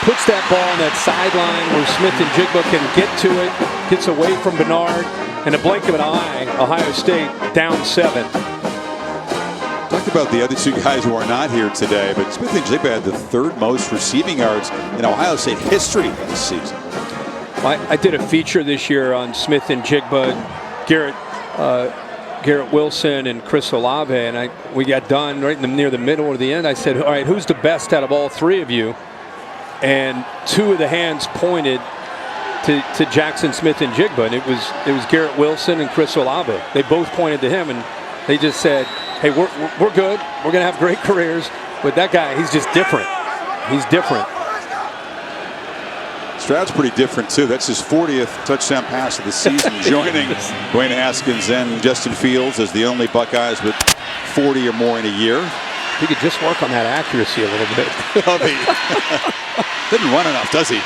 puts that ball on that sideline where Smith and Jigba can get to it, gets away from Bernard, and a blink of an eye, Ohio State down 7. Talked about the other 2 guys who are not here today, but Smith and Jigba had the 3rd most receiving yards in Ohio State history this season. I did a feature this year on Smith and Jigba, Garrett Wilson and Chris Olave, and we got done right near the middle or the end. I said, all right, who's the best out of all 3 of you? And 2 of the hands pointed to Jackson Smith and Jigba, and it was Garrett Wilson and Chris Olave. They both pointed to him, and they just said, hey, we're good. We're going to have great careers, but that guy, he's just different. He's different. Stroud's pretty different, too. That's his 40th touchdown pass of the season, joining Dwayne Haskins and Justin Fields as the only Buckeyes with 40 or more in a year. He could just work on that accuracy a little bit. Covey didn't run enough, does he?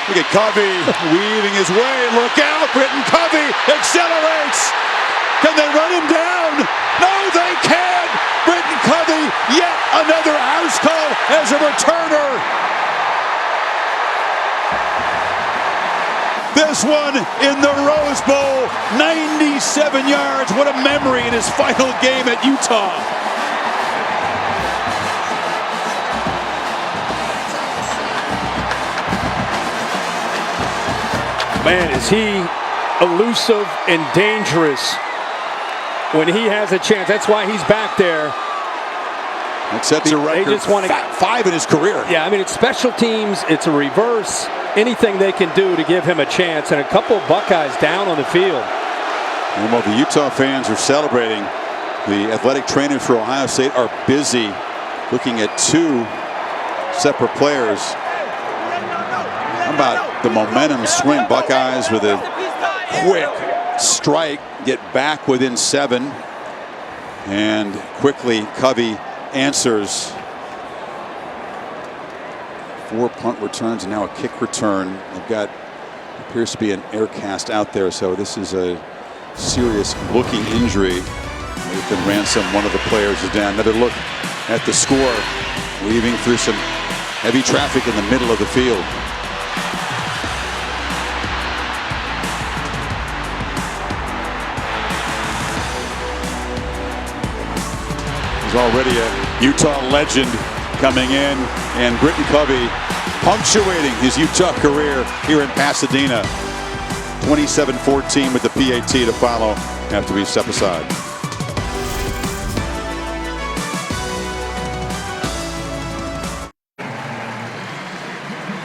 Look at Covey weaving his way. Look out, Britton Covey accelerates. Can they run him down? No, they can't. Britton Covey, yet another house call as a returner. This one in the Rose Bowl, 97 yards. What a memory in his final game at Utah. Man, is he elusive and dangerous when he has a chance. That's why he's back there. That sets a record. They just want to 5 in his career. Yeah, I mean, it's special teams. It's a reverse. Anything they can do to give him a chance. And a couple of Buckeyes down on the field. And while the Utah fans are celebrating, the athletic trainers for Ohio State are busy looking at 2 separate players. How about the momentum swing? Buckeyes with a quick strike, get back within 7. And quickly, Covey answers. 4 punt returns and now a kick return. They've got, appears to be an air cast out there, so this is a serious looking injury. Nathan Ransom, one of the players, is down. Another look at the score, weaving through some heavy traffic in the middle of the field. There's already a Utah legend coming in, and Britton Covey punctuating his Utah career here in Pasadena. 27-14 with the PAT to follow after we step aside.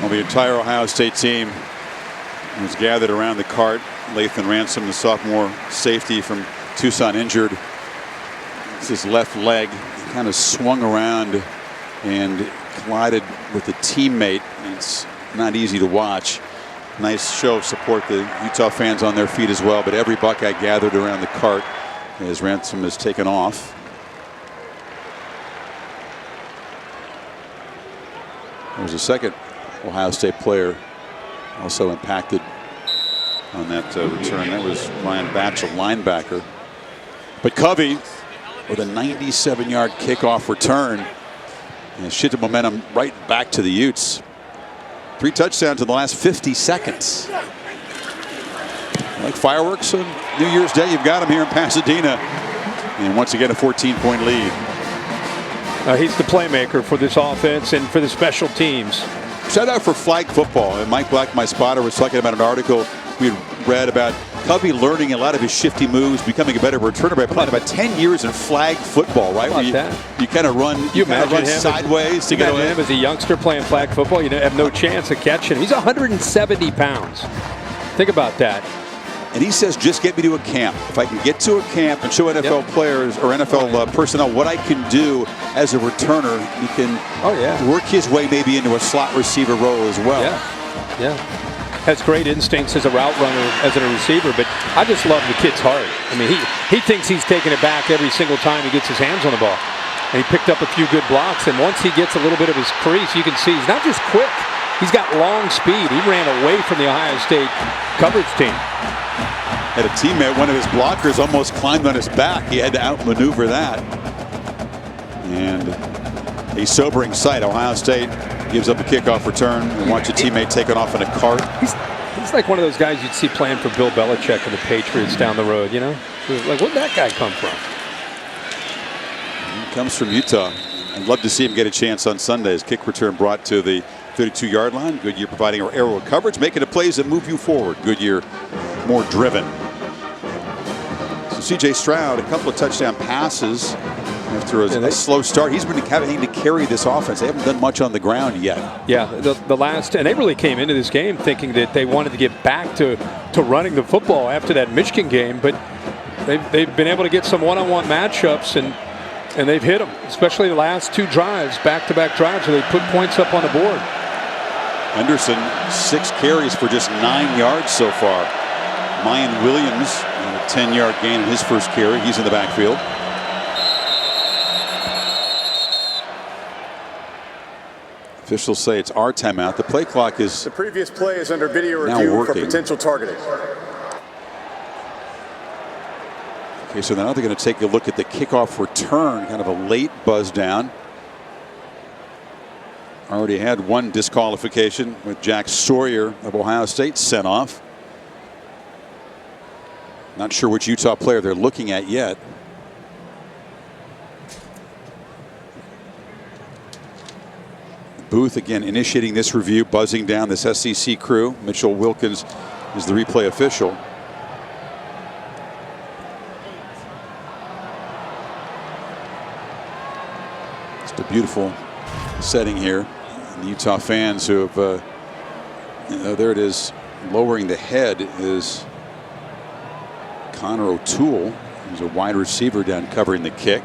Well, the entire Ohio State team was gathered around the cart. Lathan Ransom, the sophomore safety from Tucson, injured. It's his left leg. He kind of swung around and collided with a teammate. It's not easy to watch. Nice show of support. The Utah fans on their feet as well, but every Buckeye gathered around the cart as Ransom is taken off. There's a second Ohio State player also impacted on that return. That was Ryan Batchel, linebacker. But Covey with a 97-yard kickoff return and shifted momentum right back to the Utes. 3 touchdowns in the last 50 seconds. Like fireworks on New Year's Day, you've got them here in Pasadena. And once again, a 14-point lead. He's the playmaker for this offense and for the special teams. Shout out for flag football. And Mike Black, my spotter, was talking about an article we read about Covey learning a lot of his shifty moves, becoming a better returner by playing about 10 years in flag football, right? Where you kind of run, you kind of run sideways to get away. Him as a youngster playing flag football, you have no chance of catching him. He's 170 pounds. Think about that. And he says, just get me to a camp. If I can get to a camp and show NFL players or NFL personnel what I can do as a returner, he can work his way maybe into a slot receiver role as well. Yeah. Has great instincts as a route runner, as a receiver, but I just love the kid's heart. I mean, he thinks he's taking it back every single time he gets his hands on the ball. And he picked up a few good blocks, and once he gets a little bit of his crease, you can see he's not just quick, he's got long speed. He ran away from the Ohio State coverage team. Had a teammate, one of his blockers almost climbed on his back. He had to outmaneuver that. And a sobering sight. Ohio State gives up a kickoff return and watch a teammate take it off in a cart. He's like one of those guys you'd see playing for Bill Belichick and the Patriots down the road, you know? Like, where'd that guy come from? He comes from Utah. I'd love to see him get a chance on Sundays. Kick return brought to the 32-yard line. Goodyear providing our aerial coverage, making the plays that move you forward. Goodyear more driven. So C.J. Stroud, a couple of touchdown passes after a slow start. He's been having to carry this offense. They haven't done much on the ground yet. Yeah, the last, and they really came into this game thinking that they wanted to get back to running the football after that Michigan game, but they've been able to get some one-on-one matchups, and they've hit them, especially the last two drives, back-to-back drives, where they put points up on the board. Henderson, 6 carries for just 9 yards so far. Mayan Williams, a 10-yard gain in his first carry. He's in the backfield. Officials say it's our timeout. The play clock is the previous play is under video review for potential targeting. Okay, so now they're going to take a look at the kickoff return, kind of a late buzz down. Already had one disqualification with Jack Sawyer of Ohio State sent off. Not sure which Utah player they're looking at yet. Booth again initiating this review, buzzing down this SEC crew. Mitchell Wilkins is the replay official. Just a beautiful setting here. And the Utah fans who have, there it is, lowering the head is Connor O'Toole, who's a wide receiver down covering the kick.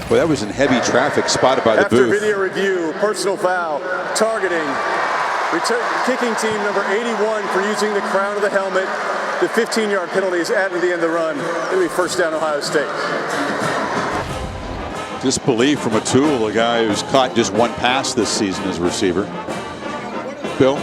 Well, that was in heavy traffic, spotted by the booth. After video review, personal foul, targeting, kicking team number 81 for using the crown of the helmet. The 15-yard penalty is added to the end of the run. It'll be first down, Ohio State. Disbelief from O'Toole, a guy who's caught just one pass this season as a receiver. Bill?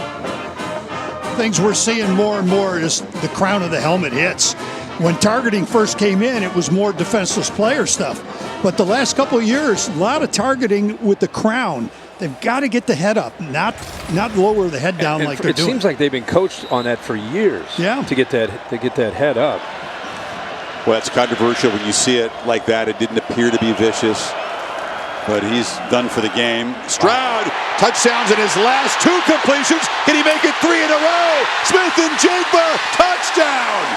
Things we're seeing more and more is the crown of the helmet hits. When targeting first came in, it was more defenseless player stuff. But the last couple of years, a lot of targeting with the crown. They've got to get the head up, not lower the head down like they're doing. It seems like they've been coached on that for years. Yeah. To get that head up. Well, that's controversial when you see it like that. It didn't appear to be vicious, but he's done for the game. Stroud, touchdowns in his last 2 completions. Can he make it 3 in a row? Smith and Jigba, touchdown!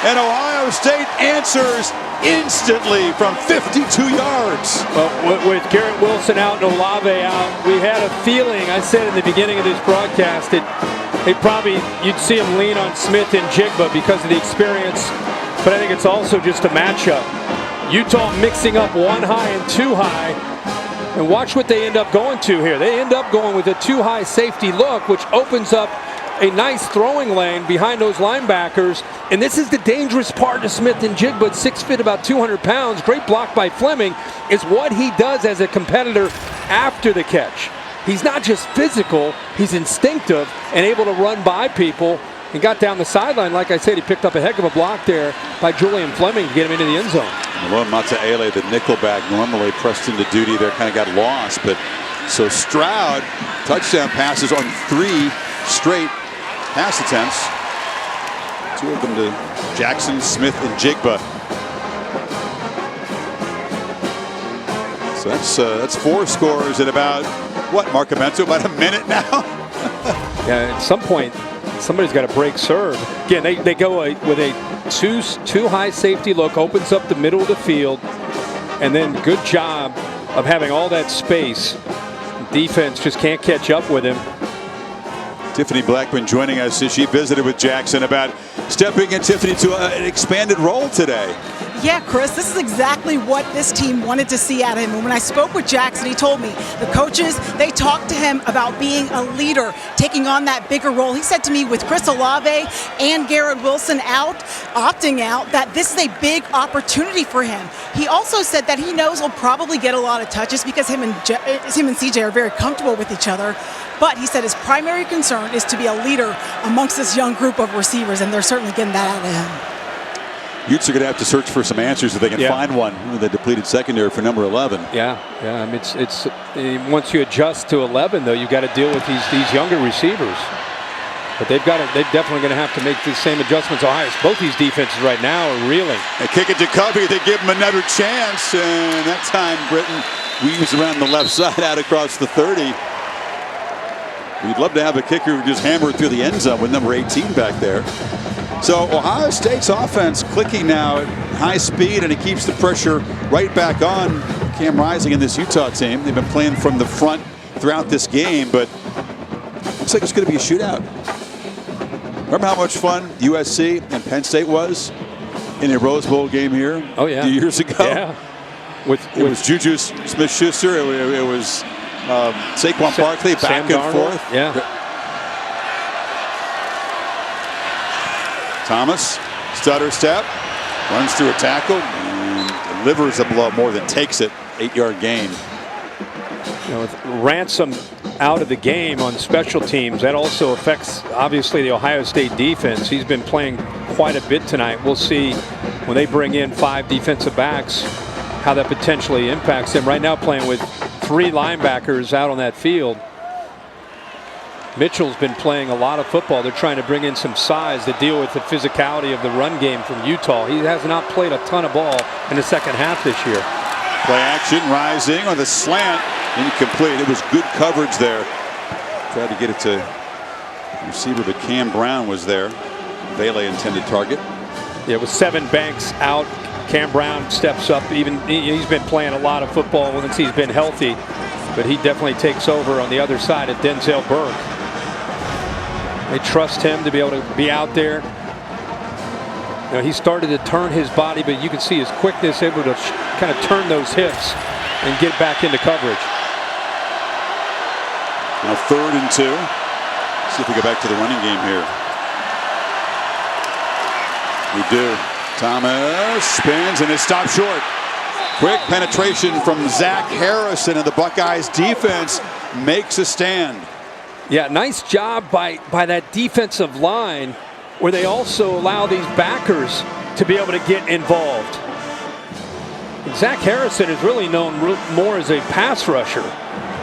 And Ohio State answers instantly from 52 yards. Well, with Garrett Wilson out and Olave out, we had a feeling, I said in the beginning of this broadcast, that you'd see him lean on Smith and Jigba because of the experience, but I think it's also just a matchup. Utah mixing up 1 high and 2 high, and watch what they end up going to here. They end up going with a 2 high safety look, which opens up a nice throwing lane behind those linebackers. And this is the dangerous part to Smith and Jigba, 6 feet, about 200 pounds. Great block by Fleming is what he does as a competitor after the catch. He's not just physical, he's instinctive and able to run by people, and got down the sideline. Like I said, he picked up a heck of a block there by Julian Fleming to get him into the end zone. Malone Mataele, the nickelback, normally pressed into duty there, kind of got lost. But so Stroud, touchdown passes on 3 straight pass attempts. 2 of them to Jackson, Smith, and Jigba. So that's 4 scores in about, what, Mark Amento, about a minute now? Yeah, at some point somebody's got to break serve. Again, they go with a two high safety look, opens up the middle of the field, and then good job of having all that space. Defense just can't catch up with him. Tiffany Blackman joining us as she visited with Jackson about stepping in, Tiffany, to an expanded role today. Yeah, Chris, this is exactly what this team wanted to see out of him. And when I spoke with Jackson, he told me the coaches, they talked to him about being a leader, taking on that bigger role. He said to me, with Chris Olave and Garrett Wilson opting out, that this is a big opportunity for him. He also said that he knows he'll probably get a lot of touches because him and CJ are very comfortable with each other. But he said his primary concern is to be a leader amongst this young group of receivers, and they're certainly getting that out of him. Utes are going to have to search for some answers if they can find one with the depleted secondary for number 11. Yeah. I mean, it's once you adjust to 11, though, you got to deal with these younger receivers. But they're definitely going to have to make the same adjustments. Both these defenses right now are reeling. They kick it to Covey. They give him another chance, and that time Britton weaves around the left side out across the 30. We'd love to have a kicker who just hammer it through the end zone with number 18 back there. So Ohio State's offense clicking now at high speed, and it keeps the pressure right back on Cam Rising and this Utah team. They've been playing from the front throughout this game, but looks like it's going to be a shootout. Remember how much fun USC and Penn State was in a Rose Bowl game here? Oh, yeah. A few years ago? Yeah. It was Juju Smith-Schuster. It was Saquon Barkley back and forth. Yeah. Thomas, stutter step, runs through a tackle, and delivers a blow more than takes it. 8-yard gain. With Ransom out of the game on special teams, that also affects, obviously, the Ohio State defense. He's been playing quite a bit tonight. We'll see when they bring in 5 defensive backs how that potentially impacts them. Right now playing with 3 linebackers out on that field. Mitchell's been playing a lot of football. They're trying to bring in some size to deal with the physicality of the run game from Utah. He has not played a ton of ball in the second half this year. Play action, Rising on the slant, incomplete. It was good coverage there. Tried to get it to receiver, but Cam Brown was there. Bailey intended target. Yeah, with 7 banks out, Cam Brown steps up. He's been playing a lot of football once he's been healthy, but he definitely takes over on the other side at Denzel Burke. They trust him to be able to be out there. You know, he started to turn his body, but you can see his quickness, able to kind of turn those hips and get back into coverage. Now 3rd and 2. See if we go back to the running game here. We do. Thomas spins and is stopped short. Quick penetration from Zach Harrison, and the Buckeyes defense makes a stand. Yeah, nice job by that defensive line, where they also allow these backers to be able to get involved. Zach Harrison is really known more as a pass rusher,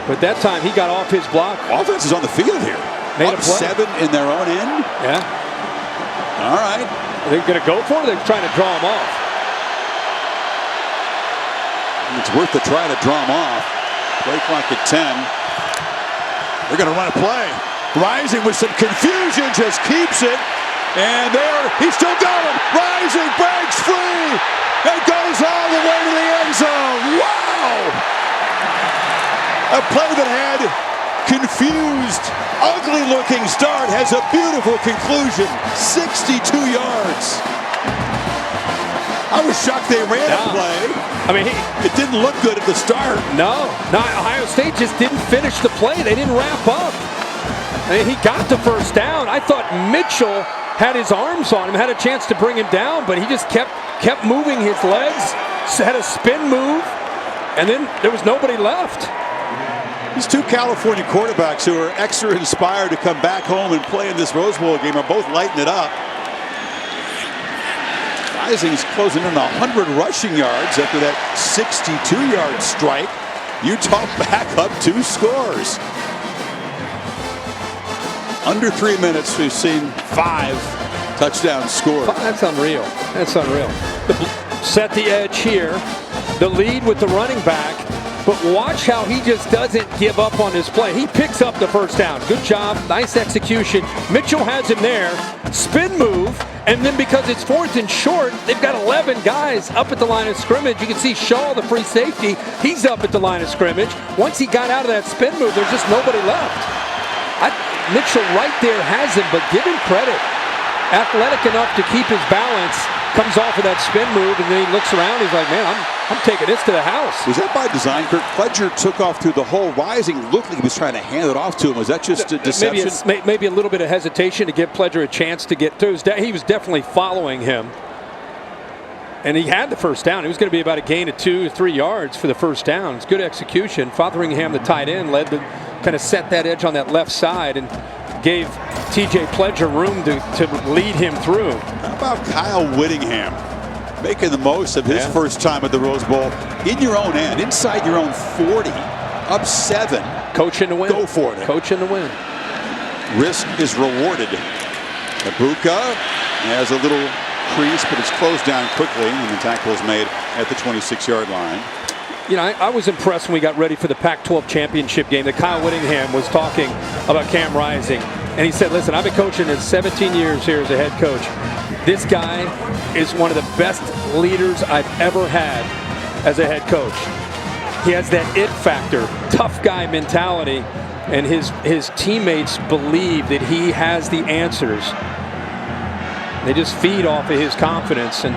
but that time he got off his block. Offense is on the field here. Made up a play. 7 in their own end. Yeah. All right. Are they going to go for it, or they're trying to draw him off? It's worth the try to draw him off. Play clock at 10. They're going to run a play. Rising with some confusion, just keeps it. And there, he's still going. Rising breaks free. And goes all the way to the end zone. Wow! A play that had confused, ugly-looking start has a beautiful conclusion. 62 yards. I was shocked they ran a play. I mean, it didn't look good at the start. No, Ohio State just didn't finish the play. They didn't wrap up. I mean, he got the first down. I thought Mitchell had his arms on him, had a chance to bring him down, but he just kept moving his legs, had a spin move, and then there was nobody left. These 2 California quarterbacks who are extra inspired to come back home and play in this Rose Bowl game are both lighting it up. Rising's closing in 100 rushing yards after that 62-yard strike. Utah back up 2 scores. Under 3 minutes, we've seen 5 touchdowns scored. That's unreal. That's unreal. Set the edge here. The lead with the running back. But watch how he just doesn't give up on his play. He picks up the first down. Good job, nice execution. Mitchell has him there, spin move, and then because it's 4th and short, they've got 11 guys up at the line of scrimmage. You can see Shaw, the free safety, he's up at the line of scrimmage. Once he got out of that spin move, there's just nobody left. Mitchell right there has him, but give him credit. Athletic enough to keep his balance, comes off of that spin move, and then he looks around, he's like, man, I'm taking this to the house. Was that by design, Kirk? Pledger took off through the hole. Rising looked like he was trying to hand it off to him. Was that just a deception? Maybe a little bit of hesitation to give Pledger a chance to get through. He was definitely following him. And he had the first down. It was going to be about a gain of 2 or 3 yards for the first down. It's good execution. Fotheringham, the tight end, led to kind of set that edge on that left side and gave TJ Pledger room to lead him through. How about Kyle Whittingham making the most of his first time at the Rose Bowl in your own end, inside your own 40, up 7. Coaching to win. Go for it. Coaching to win. Risk is rewarded. Ibuka has a little crease, but it's closed down quickly when the tackle is made at the 26-yard line. You know, I was impressed when we got ready for the Pac-12 championship game that Kyle Whittingham was talking about Cam Rising. And he said, listen, I've been coaching in 17 years here as a head coach. This guy is one of the best leaders I've ever had as a head coach. He has that it factor, tough guy mentality, and his teammates believe that he has the answers. They just feed off of his confidence, and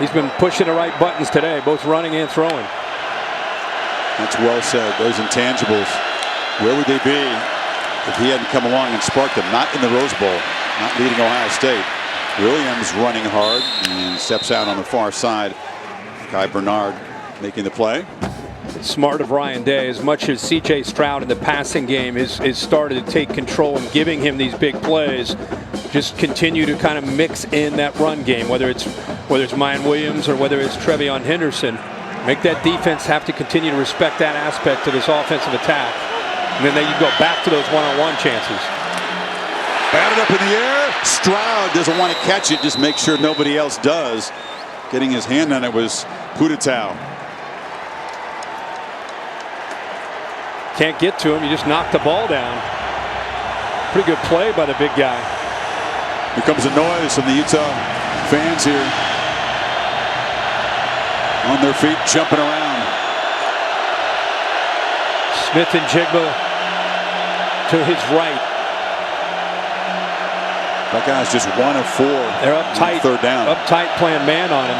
he's been pushing the right buttons today, both running and throwing. That's well said. Those intangibles, where would they be if he hadn't come along and sparked them? Not in the Rose Bowl, not leading Ohio State. Williams running hard and steps out on the far side. Kai Bernard making the play. Smart of Ryan Day, as much as C.J. Stroud in the passing game is started to take control and giving him these big plays, just continue to kind of mix in that run game, whether it's Mayan Williams or whether it's Trevion Henderson. Make that defense have to continue to respect that aspect of this offensive attack. And then you go back to those one-on-one chances. Batted up in the air. Stroud doesn't want to catch it, just make sure nobody else does. Getting his hand on it was Puditau. Can't get to him, you just knock the ball down. Pretty good play by the big guy. Here comes a noise from the Utah fans here. On their feet, jumping around. Smith and Jigba to his right. Buckeyes just 1 of 4. They're up tight. Third down. Up tight, playing man on him.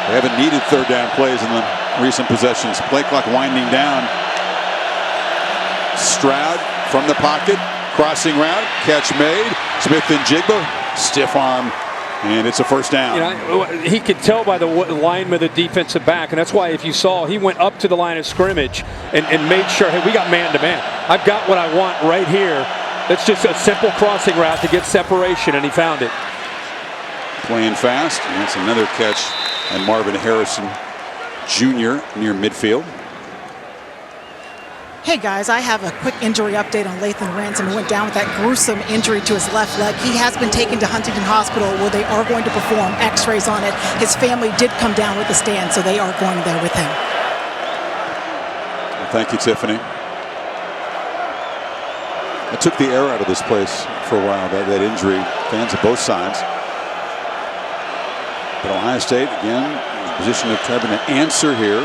They haven't needed third down plays in the recent possessions. Play clock winding down. Stroud from the pocket, crossing route, catch made. Smith and Jigba, stiff arm. And it's a first down. You know, he could tell by the alignment of the defensive back, and that's why if you saw, he went up to the line of scrimmage and made sure, hey, we got man-to-man. I've got what I want right here. That's just a simple crossing route to get separation, and he found it. Playing fast, and that's another catch. And Marvin Harrison Jr. near midfield. Hey guys, I have a quick injury update on Lathan Ransom, who went down with that gruesome injury to his left leg. He has been taken to Huntington Hospital where they are going to perform x-rays on it. His family did come down with the stand, so they are going there with him. Well, thank you, Tiffany. I took the air out of this place for a while, that injury. Fans of both sides. But Ohio State, again, in the position of having an answer here.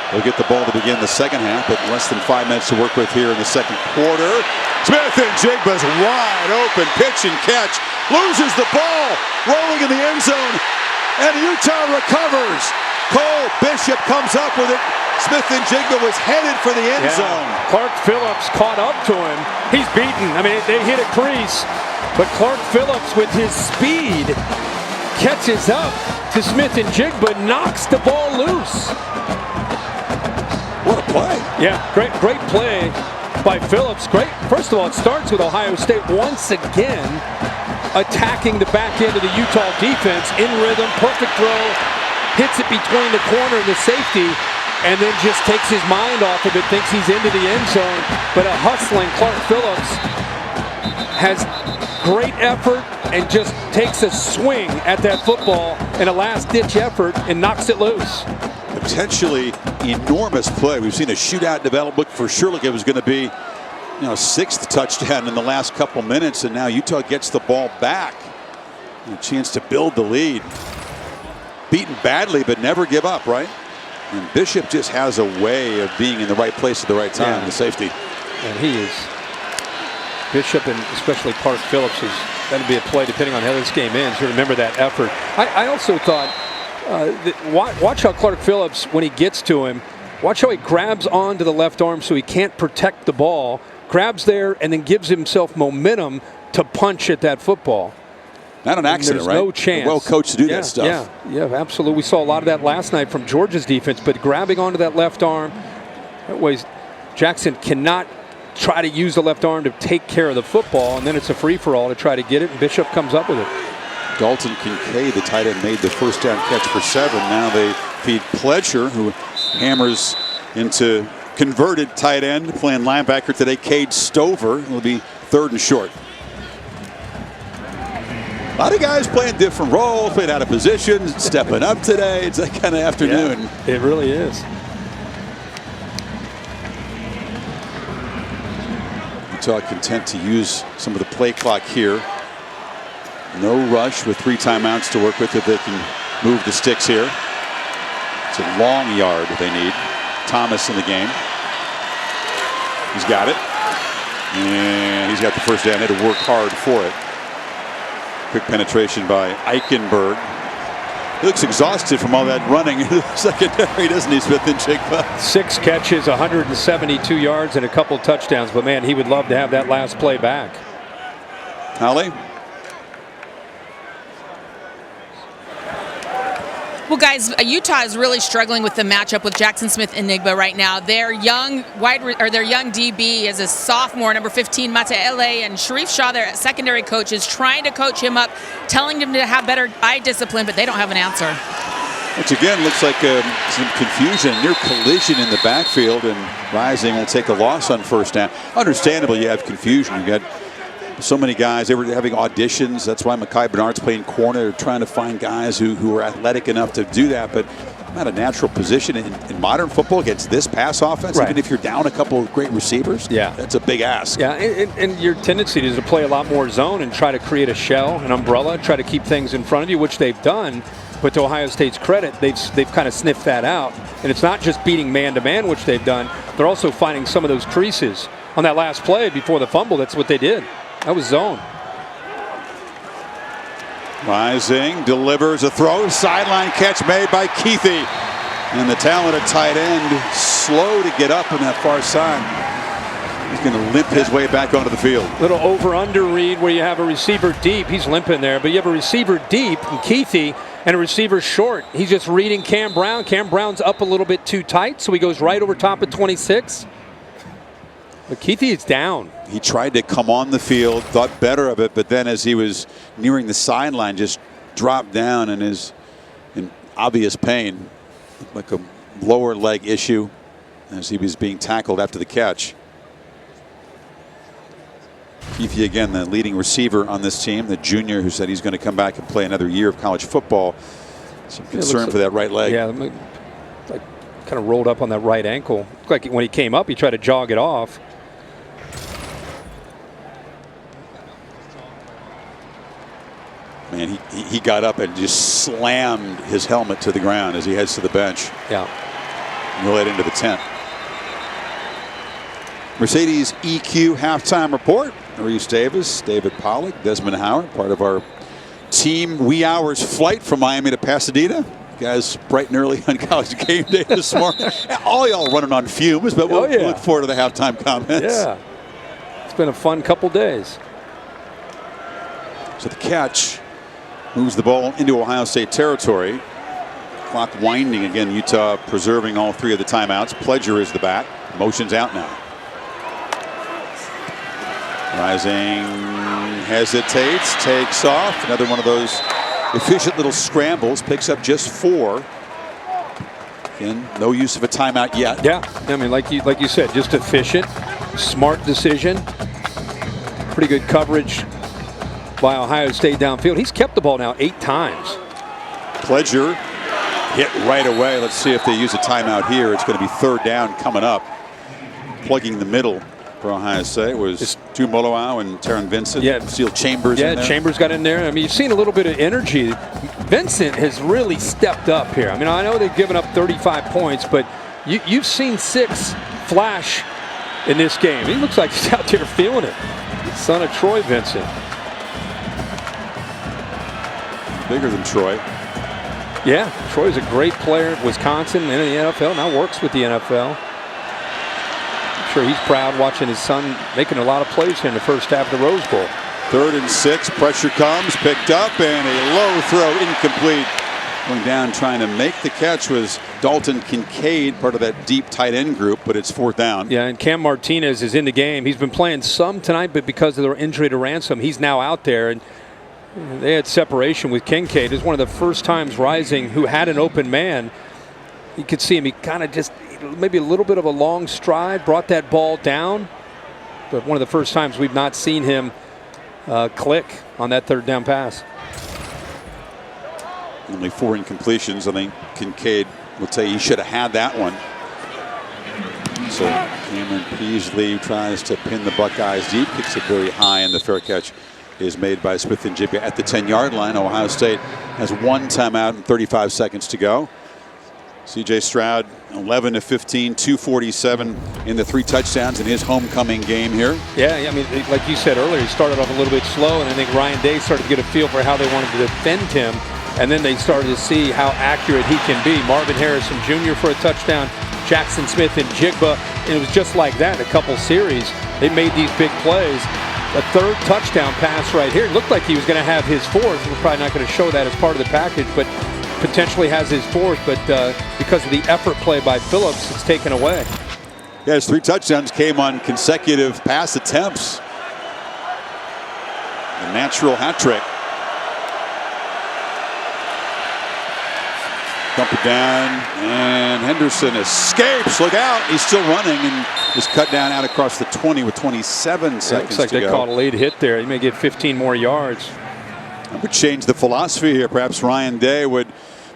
They'll get the ball to begin the second half, but less than 5 minutes to work with here in the second quarter. Smith and Jigba's wide open, pitch and catch. Loses the ball, rolling in the end zone, and Utah recovers. Cole Bishop comes up with it. Smith and Jigba was headed for the end zone. Clark Phillips caught up to him. He's beaten. I mean, they hit a crease, but Clark Phillips with his speed catches up to Smith and Jigba, knocks the ball loose. What a play. Yeah, great play by Phillips. Great. First of all, it starts with Ohio State once again attacking the back end of the Utah defense in rhythm. Perfect throw. Hits it between the corner and the safety, and then just takes his mind off of it, thinks he's into the end zone. But a hustling Clark Phillips has great effort and just takes a swing at that football in a last-ditch effort and knocks it loose. Potentially enormous play. We've seen a shootout develop. Look for sure like it was going to be, 6th touchdown in the last couple minutes, and now Utah gets the ball back. And a chance to build the lead. Beaten badly, but never give up, right? And Bishop just has a way of being in the right place at the right time, the safety. And he is. Bishop and especially Park Phillips is going to be a play depending on how this game ends. You remember that effort. I also thought, watch how Clark Phillips, when he gets to him, watch how he grabs onto the left arm so he can't protect the ball, grabs there, and then gives himself momentum to punch at that football. Not an accident, right? There's no chance. Well coached to do that stuff. Yeah, absolutely. We saw a lot of that last night from Georgia's defense, but grabbing onto that left arm, that way Jackson cannot try to use the left arm to take care of the football, and then it's a free-for-all to try to get it, and Bishop comes up with it. Dalton Kincaid, the tight end, made the first down catch for 7. Now they feed Pledger, who hammers into converted tight end, playing linebacker today, Cade Stover. It'll be 3rd and short. A lot of guys playing different roles, playing out of position, stepping up today. It's that kind of afternoon. Yeah, it really is. Utah content to use some of the play clock here. No rush with 3 timeouts to work with if they can move the sticks here. It's a long yard they need. Thomas in the game. He's got it. And he's got the first down. Had to work hard for it. Quick penetration by Eichenberg. He looks exhausted from all that running in the secondary, doesn't he, Smith and Jigba? 6 catches, 172 yards, and a couple touchdowns. But, man, he would love to have that last play back. Holly? Well, guys, Utah is really struggling with the matchup with Jackson Smith-Njigba right now. Their young DB is a sophomore, number 15, Mate Ele, and Sharif Shaw, their secondary coach, is trying to coach him up, telling him to have better eye discipline, but they don't have an answer. Which again looks like some confusion, near collision in the backfield, and Rising will take a loss on first down. Understandable, you have confusion. You got so many guys. They were having auditions. That's why Mekhi Bernard's playing corner. They're trying to find guys who are athletic enough to do that, but not a natural position in modern football against this pass offense. Right. Even if you're down a couple of great receivers, that's a big ask. Yeah, and your tendency is to play a lot more zone and try to create a shell, an umbrella, try to keep things in front of you, which they've done. But to Ohio State's credit, they've kind of sniffed that out. And it's not just beating man-to-man, which they've done. They're also finding some of those creases. On that last play before the fumble, that's what they did. That was zone. Rising delivers a throw. Sideline catch made by Keithy. And the talented tight end, slow to get up on that far side. He's going to limp his way back onto the field. Little over-under read where you have a receiver deep. He's limping there, but you have a receiver deep in Keithy and a receiver short. He's just reading Cam Brown. Cam Brown's up a little bit too tight, so he goes right over top of 26. But Keithy is down. He tried to come on the field, thought better of it, but then as he was nearing the sideline, just dropped down and is in obvious pain, like a lower leg issue as he was being tackled after the catch. Keithy, again, the leading receiver on this team, the junior who said he's going to come back and play another year of college football. Some concern for that right leg. Yeah, like kind of rolled up on that right ankle. Like when he came up, he tried to jog it off. Man, he got up and just slammed his helmet to the ground as he heads to the bench. Yeah. And he'll head into the tent. Mercedes EQ halftime report. Reese Davis, David Pollack, Desmond Howard, part of our team wee hours flight from Miami to Pasadena. Guys, bright and early on College game day this morning. All y'all running on fumes, but we'll look forward to the halftime comments. Yeah. It's been a fun couple days. So the catch moves the ball into Ohio State territory. Clock winding again. Utah preserving all 3 of the timeouts. Pledger is the back. Motion's out now. Rising hesitates, takes off. Another one of those efficient little scrambles. Picks up just 4. Again, no use of a timeout yet. Yeah, I mean, like you said, just efficient, smart decision. Pretty good coverage by Ohio State downfield. He's kept the ball now 8 times. Pledger hit right away. Let's see if they use a timeout here. It's going to be third down coming up. Plugging the middle for Ohio State was Stu Moloau and Taron Vincent. Yeah. Seal Chambers in there. Chambers got in there. I mean, you've seen a little bit of energy. Vincent has really stepped up here. I mean, I know they've given up 35 points, but you've seen 6 flash in this game. He looks like he's out there feeling it. Son of Troy Vincent. Bigger than Troy. Yeah, Troy's a great player at Wisconsin and in the NFL. Now works with the NFL. I'm sure he's proud watching his son making a lot of plays here in the first half of the Rose Bowl. 3rd and 6. Pressure comes. Picked up and a low throw incomplete. Going down trying to make the catch was Dalton Kincaid, part of that deep tight end group, but it's 4th down. Yeah, and Cam Martinez is in the game. He's been playing some tonight, but because of their injury to Ransom, he's now out there. And they had separation with Kincaid. It's one of the first times Rising who had an open man. You could see him. He kind of just maybe a little bit of a long stride, brought that ball down. But one of the first times we've not seen him click on that 3rd down pass. Only 4 incompletions. I think Kincaid would say he should have had that one. So Cameron Peasley tries to pin the Buckeyes deep, kicks it very high, and the fair catch is made by Smith and Jigba at the 10-yard line. Ohio State has 1 timeout and 35 seconds to go. C.J. Stroud, 11 of 15, 247 in the 3 touchdowns in his homecoming game here. Yeah, I mean, like you said earlier, he started off a little bit slow, and I think Ryan Day started to get a feel for how they wanted to defend him, and then they started to see how accurate he can be. Marvin Harrison Jr. for a touchdown, Jackson Smith and Jigba, and it was just like that. A couple series, they made these big plays. A 3rd touchdown pass right here. It looked like he was going to have his 4th. We're probably not going to show that as part of the package, but potentially has his 4th. But because of the effort play by Phillips, it's taken away. Yeah, his 3 touchdowns came on consecutive pass attempts. A natural hat trick. Dump it down, and Henderson escapes. Look out, he's still running and is cut down out across the 20 with 27 seconds to go. Looks like they caught a late hit there. He may get 15 more yards. That would change the philosophy here. Perhaps Ryan Day would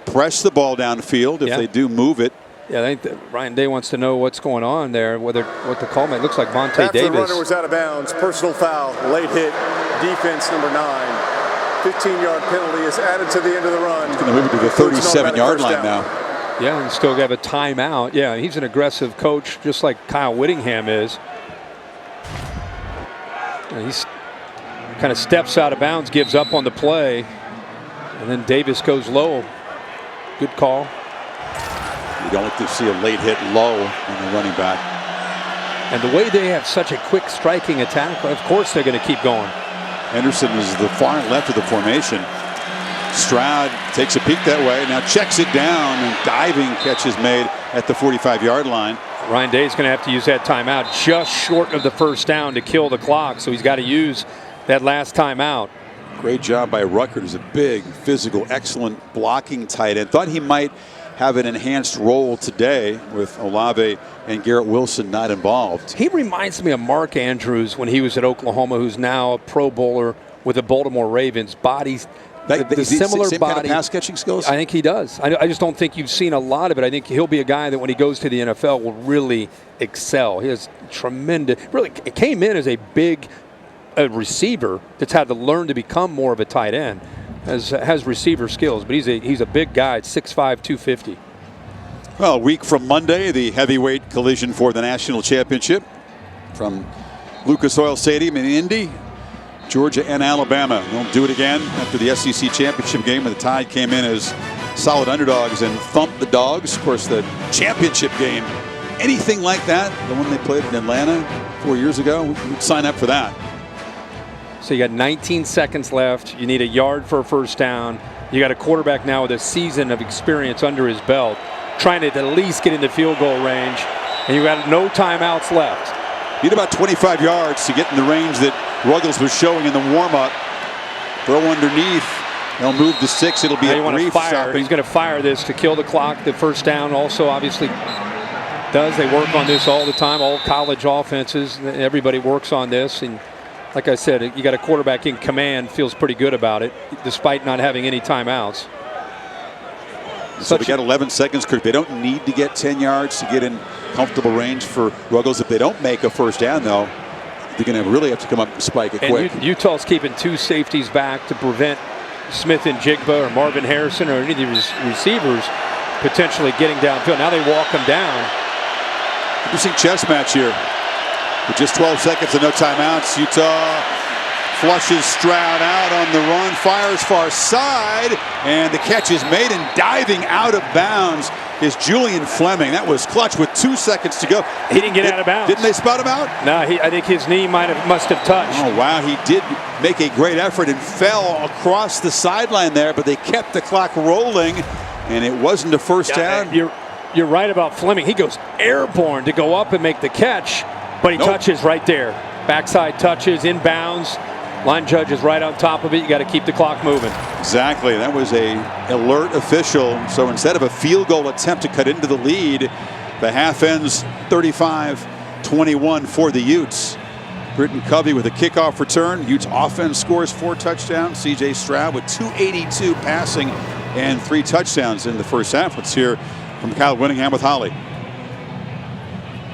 press the ball downfield if they do move it. Yeah, I think that Ryan Day wants to know what's going on there, what the call might. Looks like Vontae After Davis. the runner was out of bounds, personal foul, late hit, defense number 9. 15-yard penalty is added to the end of the run. He's going to move it to the 37-yard line now. Yeah, and still have a timeout. Yeah, he's an aggressive coach, just like Kyle Whittingham is. And he's kind of steps out of bounds, gives up on the play, and then Davis goes low. Good call. You don't like to see a late hit low on the running back. And the way they have such a quick striking attack, of course they're going to keep going. Henderson is the far left of the formation. Stroud takes a peek that way, now checks it down, and diving catch is made at the 45-yard line. Ryan Day is going to have to use that timeout just short of the 1st down to kill the clock, so he's got to use that last timeout. Great job by Rutgers, a big, physical, excellent blocking tight end. Thought he might have an enhanced role today with Olave and Garrett Wilson not involved. He reminds me of Mark Andrews when he was at Oklahoma, who's now a Pro Bowler with the Baltimore Ravens. Bodies, the similar same body. Kind of pass catching skills? I think he does. I just don't think you've seen a lot of it. I think he'll be a guy that when he goes to the NFL will really excel. He has tremendous, really came in as a big receiver that's had to learn to become more of a tight end. Has receiver skills, but he's a big guy at 6'5", 250. Well, a week from Monday, the heavyweight collision for the national championship from Lucas Oil Stadium in Indy. Georgia and Alabama. They'll do it again after the SEC championship game where the Tide came in as solid underdogs and thumped the Dogs. Of course, the championship game, anything like that, the one they played in Atlanta 4 years ago, we'd sign up for that. So you got 19 seconds left. You need a yard for a 1st down. You got a quarterback now with a season of experience under his belt, trying to at least get into field goal range, and you got no timeouts left. Need about 25 yards to get in the range that Ruggles was showing in the warm-up. Throw underneath. They'll move to 6. It'll be a brief stopping. He's going to fire this to kill the clock. The 1st down also obviously does. They work on this all the time. All college offenses, everybody works on this. And like I said, you got a quarterback in command, feels pretty good about it, despite not having any timeouts. So they got 11 seconds, Kirk. They don't need to get 10 yards to get in comfortable range for Ruggles. If they don't make a first down, though, they're going to really have to come up and spike it quick. And Utah's keeping 2 safeties back to prevent Smith and Jigba or Marvin Harrison or any of these receivers potentially getting downfield. Now they walk them down. Interesting chess match here. With just 12 seconds and no timeouts, Utah flushes Stroud out on the run, fires far side, and the catch is made, and diving out of bounds is Julian Fleming. That was clutch with 2 seconds to go. He didn't get out of bounds. Didn't they spot him out? No, I think his knee must have touched. Oh, wow. He did make a great effort and fell across the sideline there, but they kept the clock rolling, and it wasn't a first down. You're right about Fleming. He goes airborne to go up and make the catch, but he touches right there. Backside touches, inbounds. Line judge is right on top of it. You got to keep the clock moving. Exactly. That was a alert official. So instead of a field goal attempt to cut into the lead, the half ends 35-21 for the Utes. Britton Covey with a kickoff return. Utes offense scores 4 touchdowns. C.J. Stroud with 282 passing and 3 touchdowns in the first half. Let's hear from Kyle Winningham with Holly.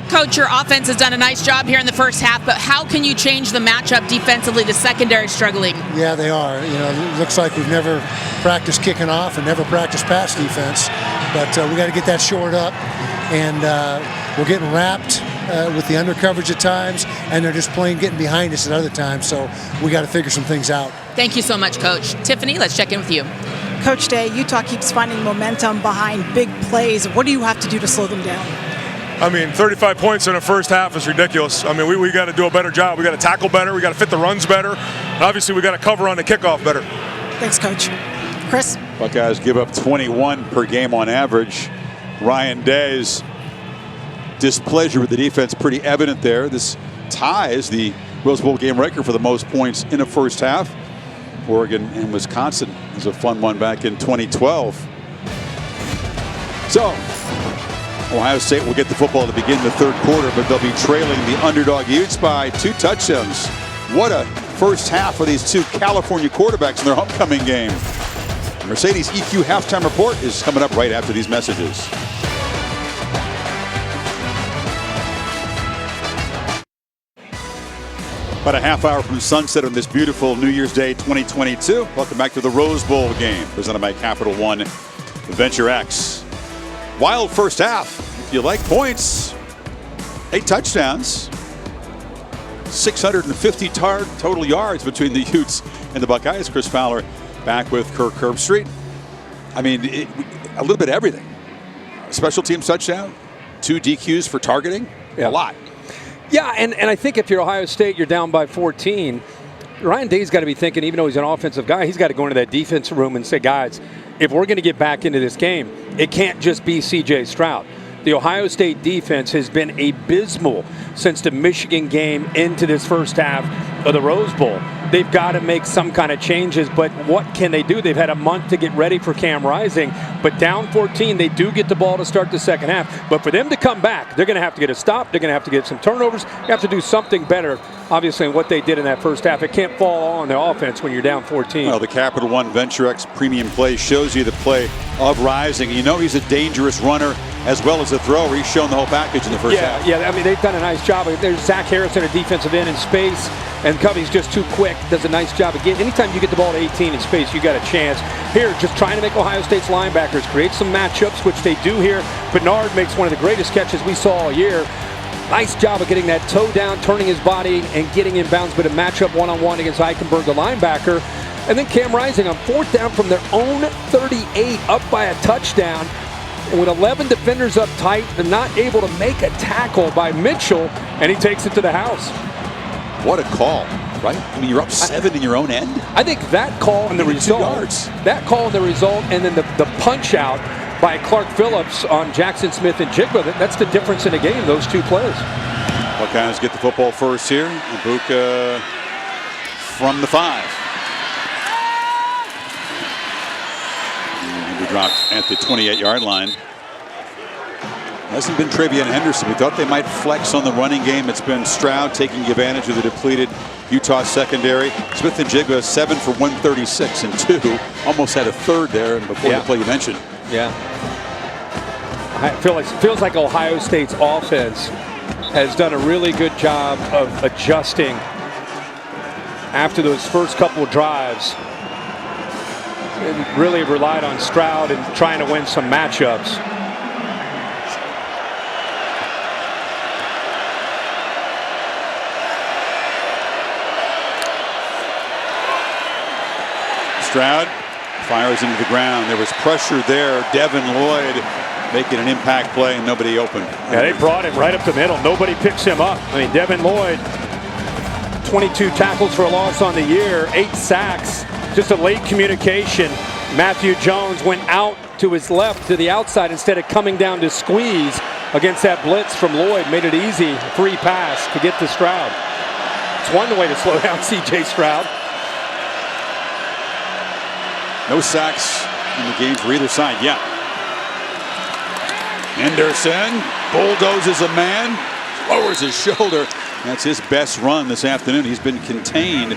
Coach, your offense has done a nice job here in the first half, but how can you change the matchup defensively? The secondary struggling. Yeah, they are. It looks like we've never practiced kicking off and never practiced pass defense, but we got to get that shored up. And we're getting wrapped with the under coverage at times, and they're just getting behind us at other times. So we got to figure some things out. Thank you so much, Coach. Tiffany, let's check in with you. Coach Day, Utah keeps finding momentum behind big plays. What do you have to do to slow them down? 35 points in the first half is ridiculous. We got to do a better job. We got to tackle better. We got to fit the runs better. And obviously, we got to cover on the kickoff better. Thanks, Coach. Chris? Buckeyes give up 21 per game on average. Ryan Day's displeasure with the defense pretty evident there. This ties the Rose Bowl game record for the most points in a first half. Oregon and Wisconsin was a fun one back in 2012. So, Ohio State will get the football to begin the third quarter, but they'll be trailing the underdog Utes by 2 touchdowns. What a first half for these 2 California quarterbacks in their homecoming game. The Mercedes EQ halftime report is coming up right after these messages. About a half hour from sunset on this beautiful New Year's Day 2022. Welcome back to the Rose Bowl game presented by Capital One Venture X. Wild first half. If you like points, 8 touchdowns, 650 total yards between the Utes and the Buckeyes. Chris Fowler back with Kirk Herbstreit. A little bit of everything. A special teams touchdown, 2 DQs for targeting, a lot. Yeah, and I think if you're Ohio State, you're down by 14. Ryan Day's got to be thinking, even though he's an offensive guy, he's got to go into that defensive room and say, guys, if we're going to get back into this game, it can't just be C.J. Stroud. The Ohio State defense has been abysmal since the Michigan game into this first half of the Rose Bowl. They've got to make some kind of changes, but what can they do? They've had a month to get ready for Cam Rising, but down 14, they do get the ball to start the second half. But for them to come back, they're going to have to get a stop. They're going to have to get some turnovers. You have to do something better, obviously, in what they did in that first half. It can't fall all on their offense when you're down 14. Well, the Capital One Venture X premium play shows you the play of Rising. You know he's a dangerous runner as well as a thrower. He's shown the whole package in the first half. Yeah, they've done a nice job. There's Zach Harrison, a defensive end in space, and Covey's just too quick. Does a nice job again. Anytime you get the ball to 18 in space, you got a chance. Here, just trying to make Ohio State's linebackers create some matchups, which they do here. Bernard makes one of the greatest catches we saw all year. Nice job of getting that toe down, turning his body, and getting in bounds, but a matchup one-on-one against Eichenberg, the linebacker. And then Cam Rising on 4th down from their own 38, up by a touchdown. And with 11 defenders up tight, they're not able to make a tackle by Mitchell, and he takes it to the house. What a call, right? You're up 7 in your own end. I think that call and the result, and then the punch out by Clark Phillips on Jackson Smith and Jigba, that's the difference in the game, those 2 plays. Buckeyes get the football first here. Ibuka from the 5. And he dropped at the 28-yard line. Hasn't been Travion Henderson. We thought they might flex on the running game. It's been Stroud taking advantage of the depleted Utah secondary. Smith and Jigba 7 for 136 and 2. Almost had a third there before the play you mentioned. Yeah. Feels like Ohio State's offense has done a really good job of adjusting after those first couple of drives. And really relied on Stroud and trying to win some matchups. Stroud fires into the ground. There was pressure there. Devin Lloyd making an impact play and nobody open. Yeah, they brought him right up the middle. Nobody picks him up. I mean, Devin Lloyd, 22 tackles for a loss on the year, 8 sacks. Just a late communication. Matthew Jones went out to his left to the outside instead of coming down to squeeze against that blitz from Lloyd. Made it easy, free pass to get to Stroud. It's one way to slow down C.J. Stroud. No sacks in the game for either side yet. Henderson bulldozes a man, lowers his shoulder. That's his best run this afternoon. He's been contained.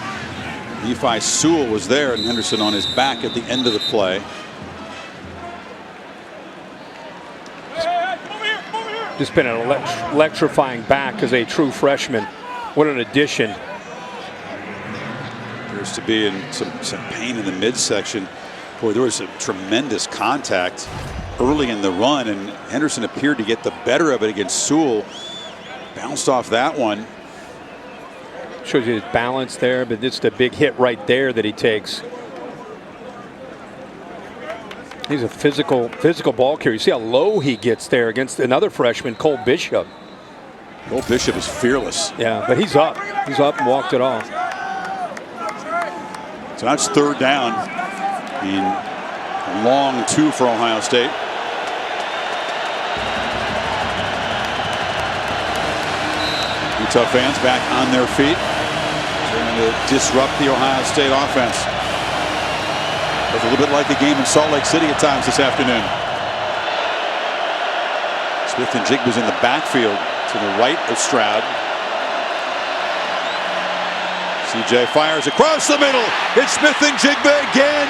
Nephi Sewell was there, and Henderson on his back at the end of the play. Just been an electrifying back as a true freshman. What an addition. Appears to be in some pain in the midsection. Boy, there was some tremendous contact early in the run, and Henderson appeared to get the better of it against Sewell. Bounced off that one. Shows you his balance there, but it's the big hit right there that he takes. He's a physical ball carrier. You see how low he gets there against another freshman, Cole Bishop. Cole Bishop is fearless. Yeah, but he's up. He's up and walked it off. So that's third down. And long 2 for Ohio State. Utah fans back on their feet, trying to disrupt the Ohio State offense. It was a little bit like the game in Salt Lake City at times this afternoon. Smith and Jigba's in the backfield to the right of Stroud. CJ fires across the middle. It's Smith and Jigba again.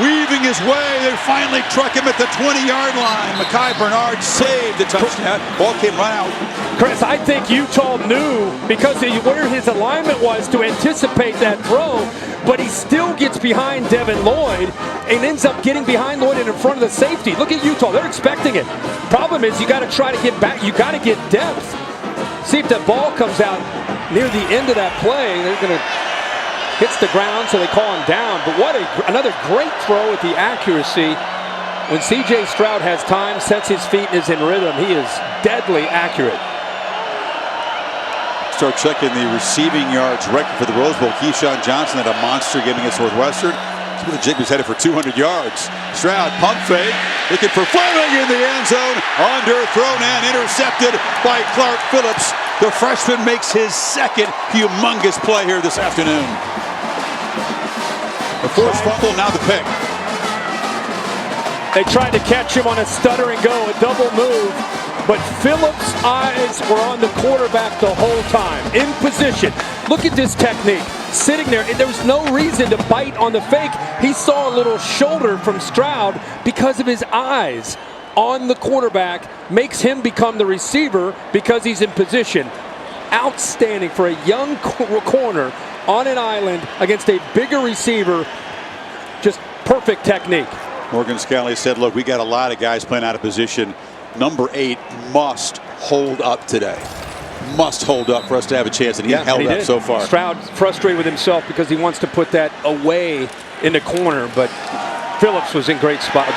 Weaving his way, they finally truck him at the 20-yard line. Mekhi Bernard saved the touchdown. Ball came right out. Chris, I think Utah knew because of where his alignment was to anticipate that throw, but he still gets behind Devin Lloyd and ends up getting behind Lloyd and in front of the safety. Look at Utah, they're expecting it. Problem is you got to try to get back, you got to get depth. See if that ball comes out near the end of that play. They're going to hits the ground, so they call him down. But what another great throw at the accuracy. When C.J. Stroud has time, sets his feet, and is in rhythm, he is deadly accurate. Start checking the receiving yards record for the Rose Bowl. Keyshawn Johnson had a monster game against Northwestern. Smith Jig was headed for 200 yards. Stroud pump fake, looking for Fleming in the end zone. Underthrown and intercepted by Clark Phillips. The freshman makes his second humongous play here this afternoon. The first fumble, now the pick. They tried to catch him on a stutter and go, a double move, but Phillips' eyes were on the quarterback the whole time, in position. Look at this technique, sitting there, and there was no reason to bite on the fake. He saw a little shoulder from Stroud because of his eyes on the quarterback, makes him become the receiver because he's in position. Outstanding for a young corner on an island against a bigger receiver. Just perfect technique. Morgan Scalley said, look, we got a lot of guys playing out of position. Number 8 must hold up today. Must hold up for us to have a chance, and he held up so far. Stroud frustrated with himself because he wants to put that away in the corner, but Phillips was in a great spot.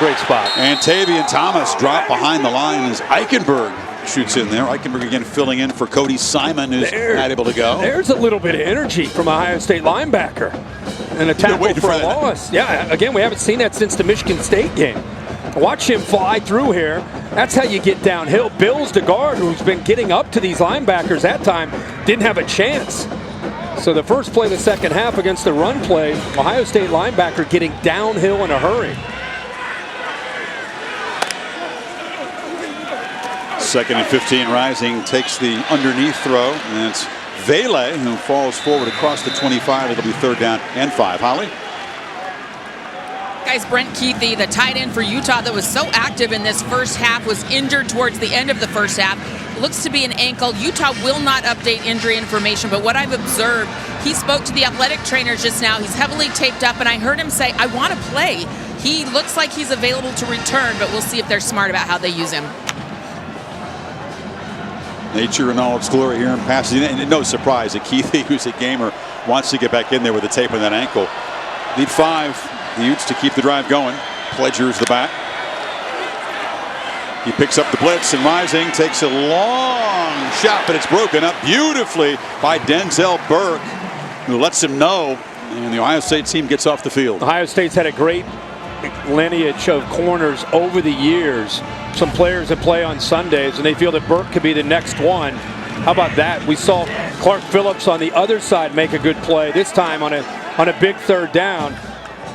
And Tavian Thomas dropped behind the line as Eichenberg shoots in there. Eichenberg again filling in for Cody Simon, who's not able to go. There's a little bit of energy from Ohio State linebacker. And a tackle for a loss. Yeah, again, we haven't seen that since the Michigan State game. Watch him fly through here. That's how you get downhill. Bills, the guard, who's been getting up to these linebackers that time, didn't have a chance. So the first play of the second half against the run play, Ohio State linebacker getting downhill in a hurry. Second and 15 Rising takes the underneath throw, and it's Vele who falls forward across the 25. It'll be third down and 5. Holly? Guys, Brent Keithy, the tight end for Utah that was so active in this first half, was injured towards the end of the first half. Looks to be an ankle. Utah will not update injury information, but what I've observed, he spoke to the athletic trainers just now. He's heavily taped up, and I heard him say, I want to play. He looks like he's available to return, but we'll see if they're smart about how they use him. Nature in all its glory here in Pasadena, and no surprise that Keithy, who's a gamer, wants to get back in there with a tape on that ankle. Need 5, the Utes, to keep the drive going. Pledger's the back. He picks up the blitz, and Rising takes a long shot, but it's broken up beautifully by Denzel Burke, who lets him know, and the Ohio State team gets off the field. Ohio State's had a great lineage of corners over the years. Some players that play on Sundays, and they feel that Burke could be the next one. How about that? We saw Clark Phillips on the other side make a good play, this time on a big third down.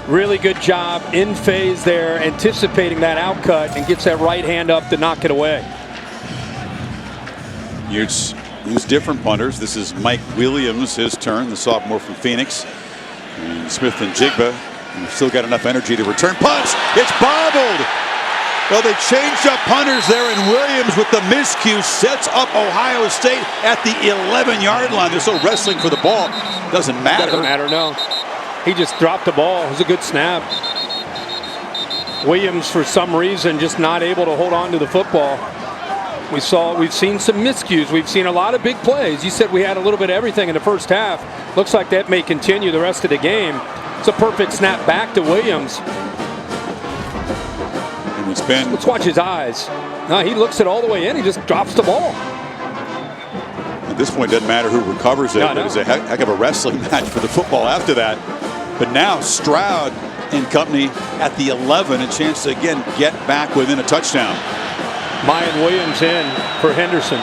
Really good job in phase there, anticipating that outcut, and gets that right hand up to knock it away. Utes use different punters. This is Mike Williams, his turn, the sophomore from Phoenix. And Smith and Jigba, and still got enough energy to return. Punch! It's bobbled! Well, they changed up punters there, and Williams with the miscue sets up Ohio State at the 11-yard line. They're still wrestling for the ball. Doesn't matter. Doesn't matter, no. He just dropped the ball. It was a good snap. Williams, for some reason, just not able to hold on to the football. We've seen some miscues. We've seen a lot of big plays. You said we had a little bit of everything in the first half. Looks like that may continue the rest of the game. It's a perfect snap back to Williams. And it's been. Let's watch his eyes. No, he looks it all the way in. He just drops the ball. At this point, it doesn't matter who recovers it. No. It was a heck of a wrestling match for the football after that. But now Stroud and company at the 11, a chance to again get back within a touchdown. Mayan Williams in for Henderson.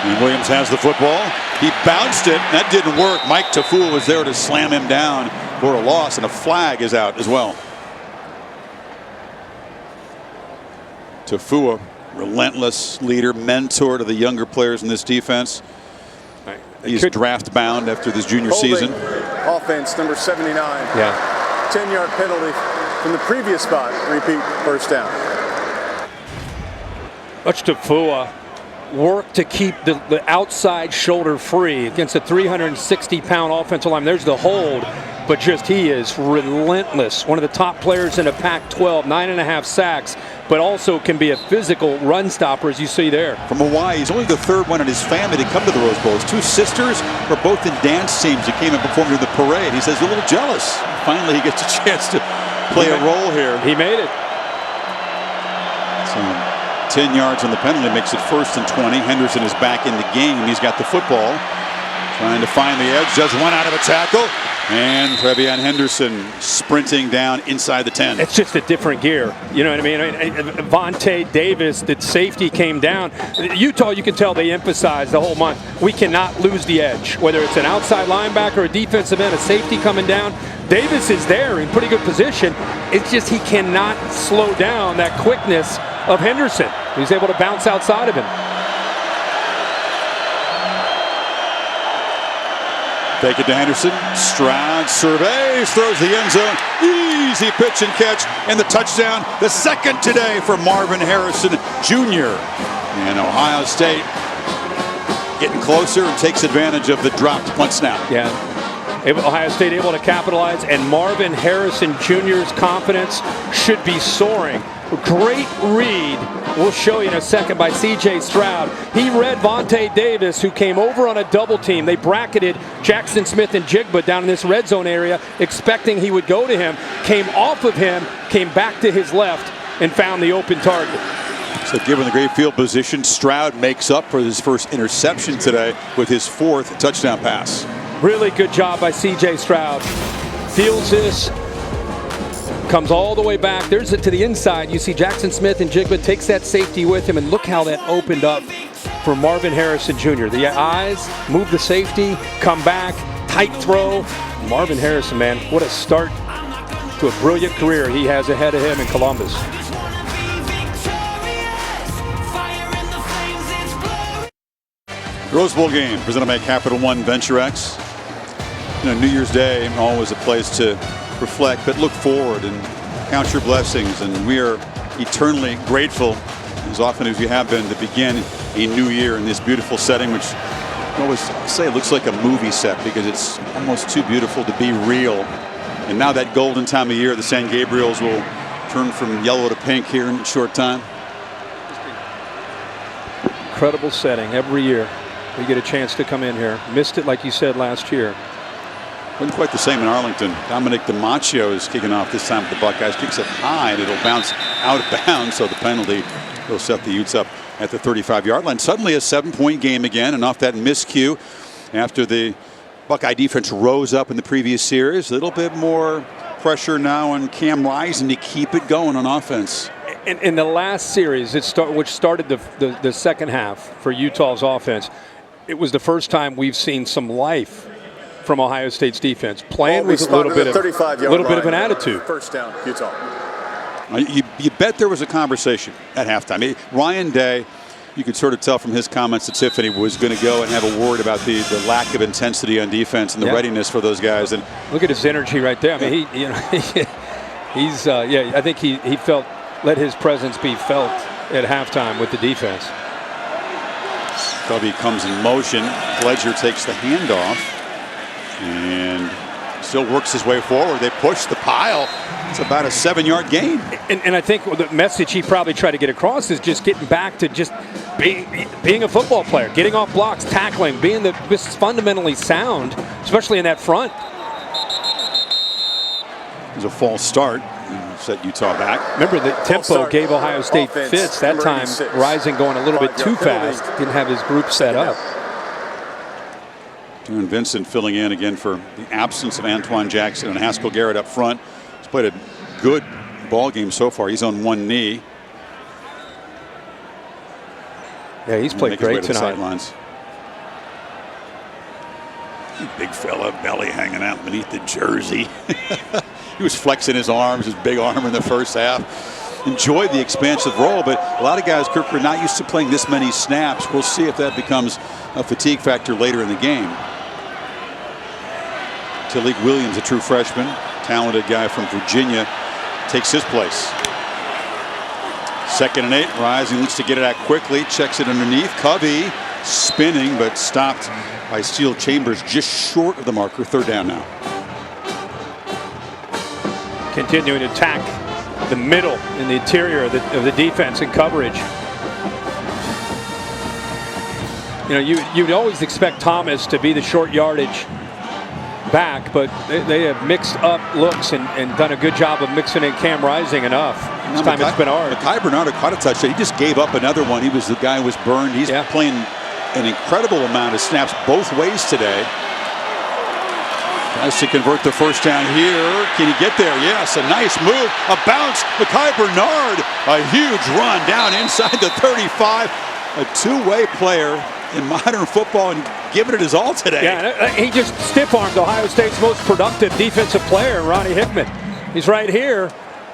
And Williams has the football. He bounced it. That didn't work. Mike Tafua was there to slam him down for a loss, and a flag is out as well. Tafua, relentless leader, mentor to the younger players in this defense. He's draft bound after this junior season. Offense number 79. Yeah. 10-yard penalty from the previous spot. Repeat, first down. Much Tafua work to keep the outside shoulder free against a 360-pound offensive line. There's the hold, but just he is relentless. One of the top players in a Pac-12, 9.5 sacks, but also can be a physical run stopper, as you see there. From Hawaii, he's only the third one in his family to come to the Rose Bowl. His 2 sisters are both in dance teams that came and performed in the parade. He says he's a little jealous. Finally, he gets a chance to play a role here. He made it. So 10 yards on the penalty makes it 1st and 20. Henderson is back in the game. He's got the football. Trying to find the edge. Does one out of a tackle. And Trevion Henderson sprinting down inside the 10. It's just a different gear. You know what I mean? Vontae Davis, the safety, came down. Utah, you can tell they emphasized the whole month, we cannot lose the edge. Whether it's an outside linebacker, a defensive end, a safety coming down, Davis is there in pretty good position. It's just he cannot slow down that quickness of Henderson. He's able to bounce outside of him. Take it to Henderson. Stroud surveys, throws the end zone. Easy pitch and catch, and the touchdown. The second today for Marvin Harrison Jr. And Ohio State getting closer and takes advantage of the dropped punt snap. Yeah. Ohio State able to capitalize, and Marvin Harrison Jr.'s confidence should be soaring. Great read, we'll show you in a second, by C.J. Stroud. He read Vontae Davis, who came over on a double team. They bracketed Jackson Smith and Jigba down in this red zone area, expecting he would go to him. Came off of him, came back to his left, and found the open target. So given the great field position, Stroud makes up for his first interception today with his 4th touchdown pass. Really good job by C.J. Stroud. Feels this. Comes all the way back. There's it to the inside. You see Jackson Smith and Jigba takes that safety with him, and look how that opened up for Marvin Harrison Jr. The eyes, move the safety, come back, tight throw. Marvin Harrison, man, what a start to a brilliant career he has ahead of him in Columbus. Rose Bowl game presented by Capital One Venture X. New Year's Day, always a place to reflect, but look forward and count your blessings. And we are eternally grateful, as often as you have been, to begin a new year in this beautiful setting, which I always say looks like a movie set because it's almost too beautiful to be real. And now that golden time of year, the San Gabriels will turn from yellow to pink here in a short time. Incredible setting every year. We get a chance to come in here. Missed it, like you said, last year. Wasn't quite the same in Arlington. Dominic DiMaccio is kicking off this time for the Buckeyes. Kicks it high and it'll bounce out of bounds. So the penalty will set the Utes up at the 35-yard line. Suddenly a 7-point game again, and off that miscue after the Buckeye defense rose up in the previous series. A little bit more pressure now on Cam Rising to keep it going on offense. In the last series, which started the second half for Utah's offense, it was the first time we've seen some life from Ohio State's defense, playing with a little bit of an attitude. First down, Utah. You bet there was a conversation at halftime. Ryan Day, you could sort of tell from his comments that Tiffany was going to go and have a word about the lack of intensity on defense and the readiness for those guys. And look at his energy right there. I mean, I think he felt, let his presence be felt at halftime with the defense. Covey comes in motion. Pledger takes the handoff and still works his way forward. They push the pile. It's about a 7-yard gain. And I think the message he probably tried to get across is just getting back to just being a football player, getting off blocks, tackling, being just fundamentally sound, especially in that front. It was a false start. Set Utah back. Remember, the tempo gave Ohio State fits that time. Rising going a little bit too fast. Didn't have his group set up. And Vincent filling in again for the absence of Antoine Jackson and Haskell Garrett up front. He's played a good ball game so far. He's on one knee. Yeah, he's played great tonight. Sidelines. Big fella, belly hanging out beneath the jersey. He was flexing his arms, his big arm in the first half. Enjoyed the expansive role, but a lot of guys, Kirk, are not used to playing this many snaps. We'll see if that becomes a fatigue factor later in the game. Talik Williams, a true freshman, talented guy from Virginia, takes his place. 2nd and 8. Rising looks to get it out quickly. Checks it underneath. Covey spinning, but stopped by Steele Chambers just short of the marker. 3rd down now. Continuing to attack the middle in the interior of the defense and coverage. You'd always expect Thomas to be the short yardage back, but they have mixed up looks and done a good job of mixing in Cam Rising enough. This time it's Bernard. Makai Bernard caught a touchdown. He just gave up another one. He was the guy who was burned. He's playing an incredible amount of snaps both ways today. Tries to convert the first down here. Can he get there? Yes, a nice move. A bounce. Makai Bernard, a huge run down inside the 35. A two-way player in modern football and giving it his all today. Yeah, he just stiff-armed Ohio State's most productive defensive player, Ronnie Hickman. He's right here,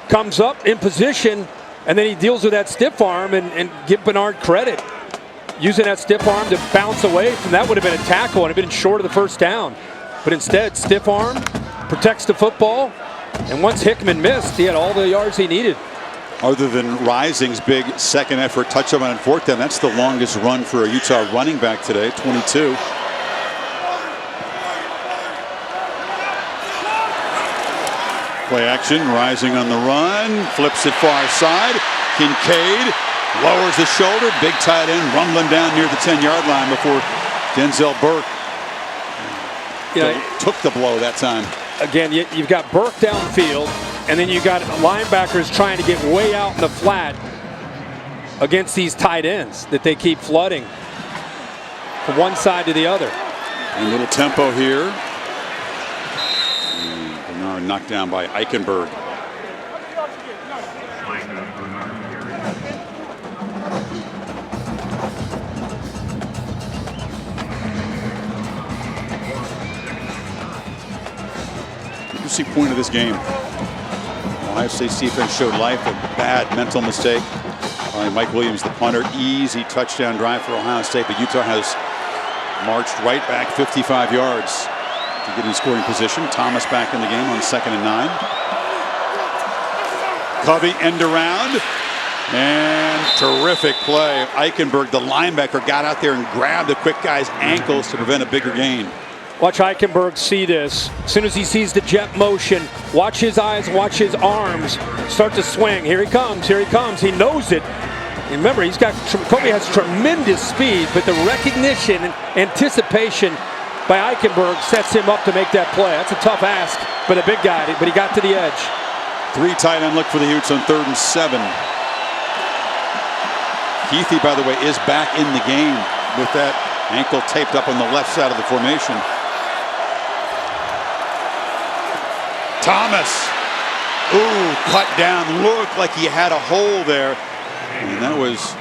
comes up in position, and then he deals with that stiff arm and give Bernard credit. Using that stiff arm to bounce away from that would have been a tackle and have been short of the first down. But instead, stiff arm, protects the football, and once Hickman missed, he had all the yards he needed. Other than Rising's big second effort touchdown on 4th down, that's the longest run for a Utah running back today, 22. Play action, Rising on the run, flips it far side. Kincaid lowers the shoulder, big tight end rumbling down near the 10-yard line before Denzel Burke took the blow that time. Again, you've got Burke downfield, and then you got linebackers trying to get way out in the flat against these tight ends that they keep flooding from one side to the other. And a little tempo here. And Bernard knocked down by Eichenberg. See point of this game. Ohio State's defense showed life. A bad mental mistake by Mike Williams, the punter. Easy touchdown drive for Ohio State, but Utah has marched right back 55 yards to get in scoring position. Thomas back in the game on 2nd and 9. Covey end around. And terrific play. Eichenberg, the linebacker, got out there and grabbed the quick guy's ankles to prevent a bigger gain. Watch Eichenberg see this. As soon as he sees the jet motion, watch his eyes, watch his arms start to swing. Here he comes, here he comes. He knows it. And remember, Covey has tremendous speed, but the recognition and anticipation by Eichenberg sets him up to make that play. That's a tough ask for the big guy, but he got to the edge. 3 tight end look for the Utes on 3rd and 7. Keithy, by the way, is back in the game with that ankle taped up on the left side of the formation. Thomas. Ooh, cut down. Looked like he had a hole there. And that was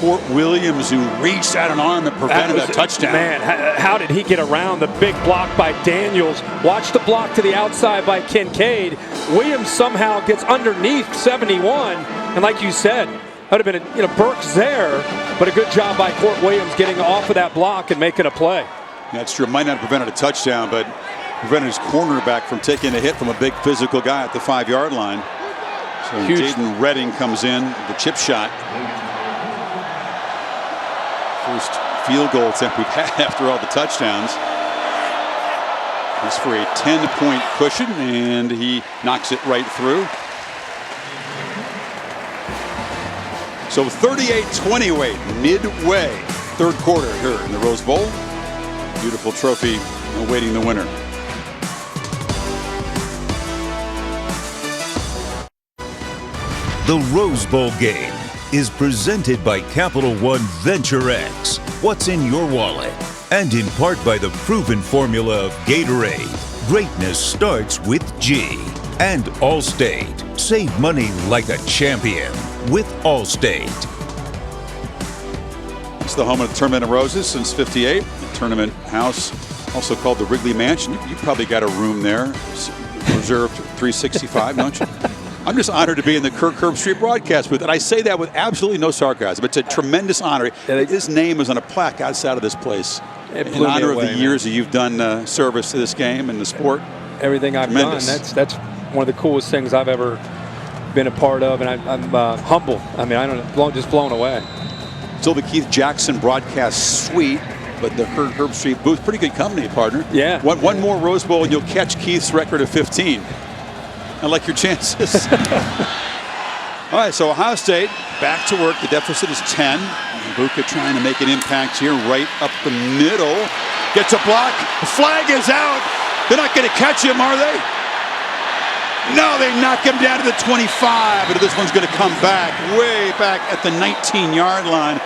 Court Williams who reached out an arm and prevented a touchdown. Man, how did he get around the big block by Daniels? Watch the block to the outside by Kincaid. Williams somehow gets underneath 71. And like you said, that would have been Burke's there, but a good job by Court Williams getting off of that block and making a play. That's true. Might not have prevented a touchdown, but prevented his cornerback from taking a hit from a big physical guy at the 5-yard line. So Jaden Redding comes in, the chip shot. First field goal attempt we've had after all the touchdowns. It's for a 10-point cushion, and he knocks it right through. So 38-28, midway, 3rd quarter here in the Rose Bowl. Beautiful trophy awaiting the winner. The Rose Bowl game is presented by Capital One Venture X. What's in your wallet? And in part by the proven formula of Gatorade. Greatness starts with G. And Allstate. Save money like a champion with Allstate. It's the home of the Tournament of Roses since '58. The tournament house, also called the Wrigley Mansion. You probably got a room there, reserved 365, don't you? I'm just honored to be in the Kirk Herbstreit broadcast booth, and I say that with absolutely no sarcasm. It's a tremendous honor. His name is on a plaque outside of this place in honor of the years that you've done service to this game and the sport. Everything I've done, that's one of the coolest things I've ever been a part of, and I'm humble. I mean, I don't know, just blown away. Still the Keith Jackson broadcast suite, but the Herbstreit booth, pretty good company, partner. Yeah. One more Rose Bowl, and you'll catch Keith's record of 15. I like your chances. All right, so Ohio State back to work. The deficit is 10. Buka trying to make an impact here, right up the middle. Gets a block. The flag is out. They're not going to catch him, are they? No, they knock him down to the 25, but this one's going to come back, way back at the 19-yard line,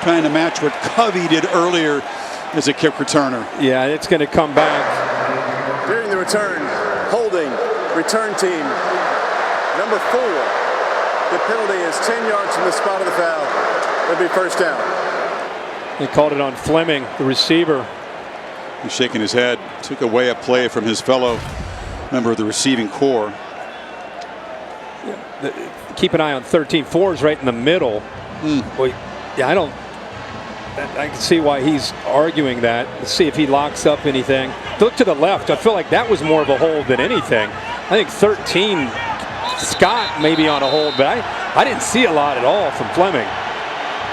trying to match what Covey did earlier as a kick returner. Yeah, it's going to come back. During the return, holding, return team, number 4. The penalty is 10 yards from the spot of the foul. It'll be first down. They called it on Fleming, the receiver. He's shaking his head, took away a play from his fellow member of the receiving corps. Keep an eye on 13-4 is right in the middle. Well, yeah, I can see why he's arguing that. Let's see if he locks up anything. Look to the left. I feel like that was more of a hold than anything. I think 13, Scott may be on a hold, but I didn't see a lot at all from Fleming.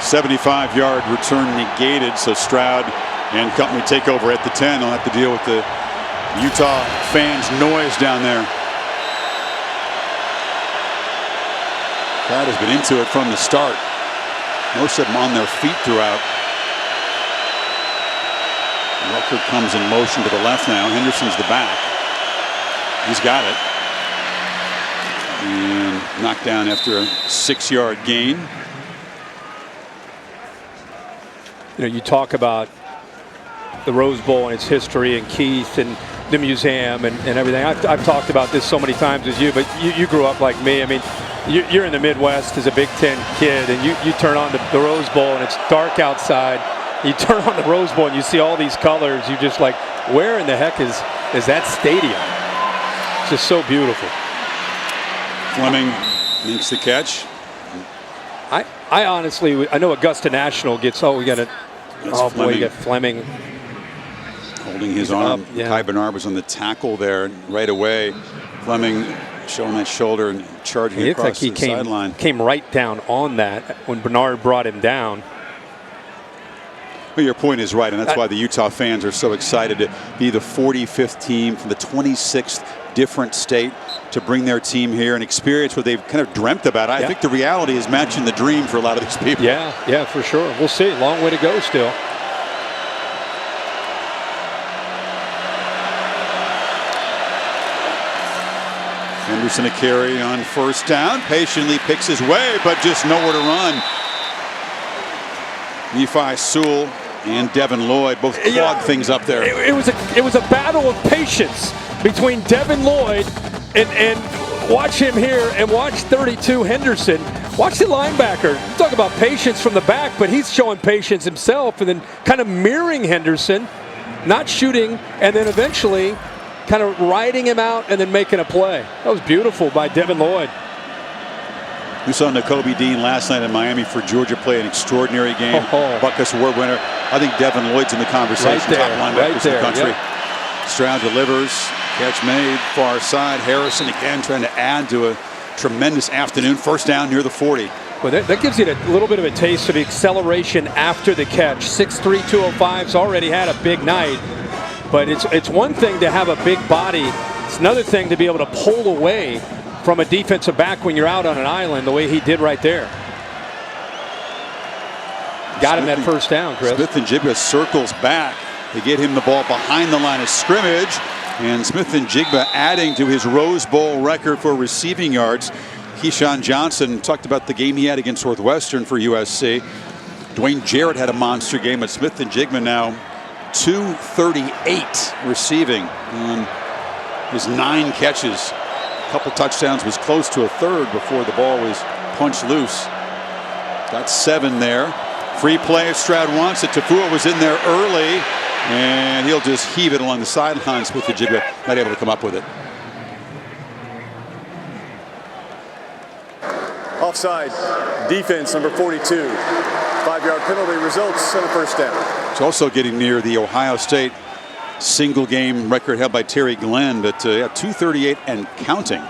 75-yard return negated, so Stroud and company take over at the 10. They'll have to deal with the Utah fans' noise down there. Crowd has been into it from the start. Most of them on their feet throughout. Rucker comes in motion to the left now. Henderson's the back. He's got it. And knocked down after a 6-yard gain. You know, you talk about the Rose Bowl and its history and Keith and the museum and everything. I've talked about this so many times as you, but you grew up like me. I mean, you're in the Midwest as a Big Ten kid, and you turn on the Rose Bowl and it's dark outside. You turn on the Rose Bowl and you see all these colors. You're just like, where in the heck is that stadium? It's just so beautiful. Fleming makes the catch. I honestly, I know Augusta National gets, we got to That's oh, Fleming. boy, you got Fleming. Holding his arm. Yeah. Kai Bernard was on the tackle there right away. Fleming showing that shoulder and charging It looked like across he the sideline. came right down on that when Bernard brought him down. Well, your point is right, and that's why the Utah fans are so excited to be the 45th team from the 26th different state to bring their team here and experience what they've kind of dreamt about. I think the reality is matching the dream for a lot of these people. Yeah, for sure. We'll see. Long way to go still. Henderson a carry on first down. Patiently picks his way, but just nowhere to run. Nephi Sewell and Devin Lloyd both clogged things up there. It was a battle of patience between Devin Lloyd and watch him here and watch 32 Henderson. Watch the linebacker. Talk about patience from the back, but he's showing patience himself and then kind of mirroring Henderson, not shooting, and then eventually kind of riding him out and then making a play. That was beautiful by Devin Lloyd. We saw Nakobe Dean last night in Miami for Georgia play an extraordinary game. Buckeyes award winner. I think Devin Lloyd's in the conversation. Right there, top linebackers in the country. Yep. Stroud delivers. Catch made. Far side. Harrison again trying to add to a tremendous afternoon. First down near the 40. Well, that gives you a little bit of a taste of the acceleration after the catch. 6'3", 205's already had a big night. But it's one thing to have a big body. It's another thing to be able to pull away from a defensive back when you're out on an island the way he did right there. Got him that first down, Chris. Smith-Njigba circles back. They get him the ball behind the line of scrimmage. And Smith-Njigba adding to his Rose Bowl record for receiving yards. Keyshawn Johnson talked about the game he had against Northwestern for USC. Dwayne Jarrett had a monster game, but Smith-Njigba now 238 receiving on his 9 catches. A couple touchdowns, was close to a third before the ball was punched loose. Got 7 there. Free play if Stroud wants it. Tafua was in there early, and he'll just heave it along the sidelines. Smith-Njigba not able to come up with it. Offside. Defense, number 42. 5-yard penalty results in a first down. It's also getting near the Ohio State single game record held by Terry Glenn, but 238 and counting.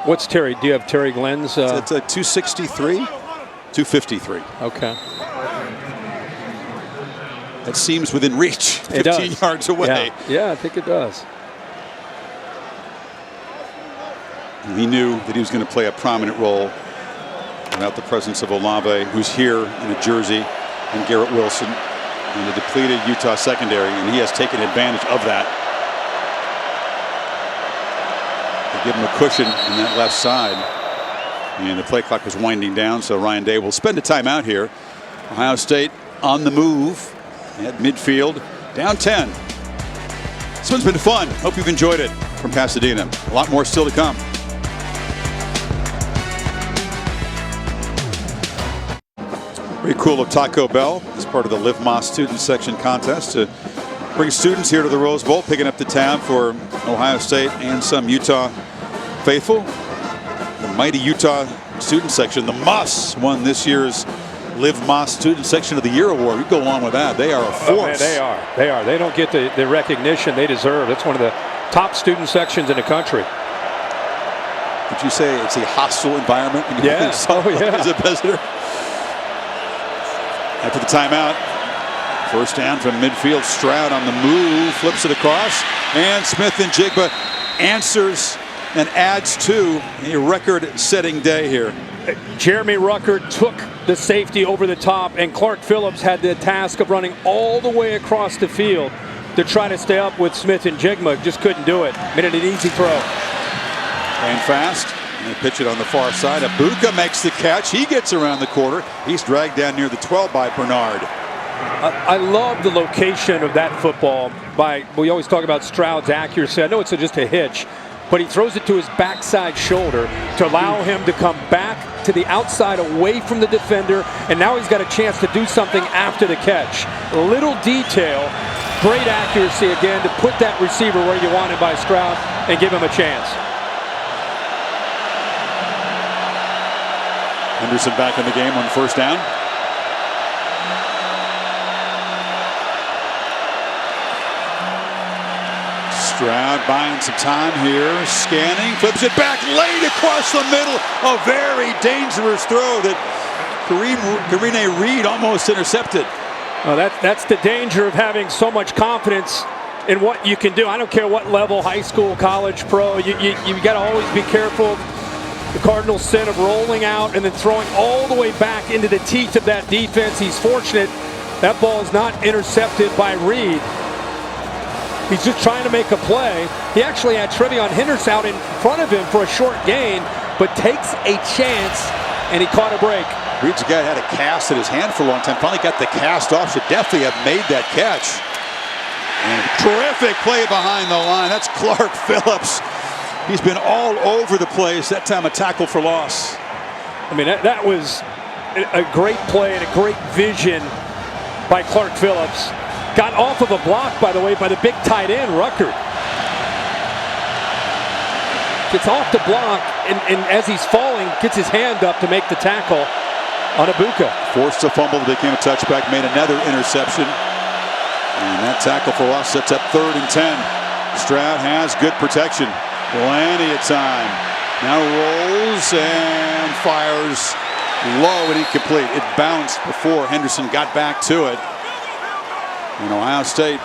What's Terry? Do you have Terry Glenn's? It's a 263, 253. Okay. That seems within reach, 15 yards away. Yeah, I think it does. And he knew that he was going to play a prominent role without the presence of Olave, who's here in a jersey, and Garrett Wilson, and the depleted Utah secondary, and he has taken advantage of that. They give him a cushion on that left side, and the play clock was winding down, so Ryan Day will spend a timeout here. Ohio State on the move at midfield, down 10. This one's been fun. Hope you've enjoyed it from Pasadena. A lot more still to come. Very cool of Taco Bell as part of the Live Moss Student Section contest to bring students here to the Rose Bowl, picking up the tab for Ohio State and some Utah faithful. The mighty Utah Student Section, the Moss, won this year's Live Moss Student Section of the Year award. We go along with that. They are a force. Oh, man, they are. They are. They don't get the recognition they deserve. It's one of the top student sections in the country. Would you say it's a hostile environment when you as a visitor? After the timeout, first down from midfield. Stroud on the move, flips it across, and Smith-Njigba answers and adds to a record-setting day here. Jeremy Rucker took the safety over the top, and Clark Phillips had the task of running all the way across the field to try to stay up with Smith-Njigba. Just couldn't do it. Made it an easy throw. Playing fast. And they pitch it on the far side. Abuka makes the catch. He gets around the quarter. He's dragged down near the 12 by Bernard. I love the location of that football. We always talk about Stroud's accuracy. I know it's just a hitch, but he throws it to his backside shoulder to allow him to come back to the outside away from the defender, and now he's got a chance to do something after the catch. Little detail, great accuracy again to put that receiver where you want him by Stroud and give him a chance. Henderson back in the game on first down. Stroud buying some time here, scanning, flips it back, late across the middle. A very dangerous throw that Karine Reed almost intercepted. Well, that's the danger of having so much confidence in what you can do. I don't care what level, high school, college, pro. You got to always be careful. The Cardinals' sin of rolling out and then throwing all the way back into the teeth of that defense. He's fortunate that ball is not intercepted by Reed. He's just trying to make a play. He actually had Trevion Henderson out in front of him for a short gain, but takes a chance, and he caught a break. Reed's a guy that had a cast in his hand for a long time. Finally got the cast off. Should definitely have made that catch. And terrific play behind the line. That's Clark Phillips. He's been all over the place. That time a tackle for loss. I mean, that was a great play and a great vision by Clark Phillips. Got off of a block, by the way, by the big tight end, Ruckert. Gets off the block, and as he's falling, gets his hand up to make the tackle on Ibuka. Forced a fumble, became a touchback, made another interception. And that tackle for loss sets up 3rd and 10. Stroud has good protection. Plenty of time. Now rolls and fires low and incomplete. It bounced before Henderson got back to it. And Ohio State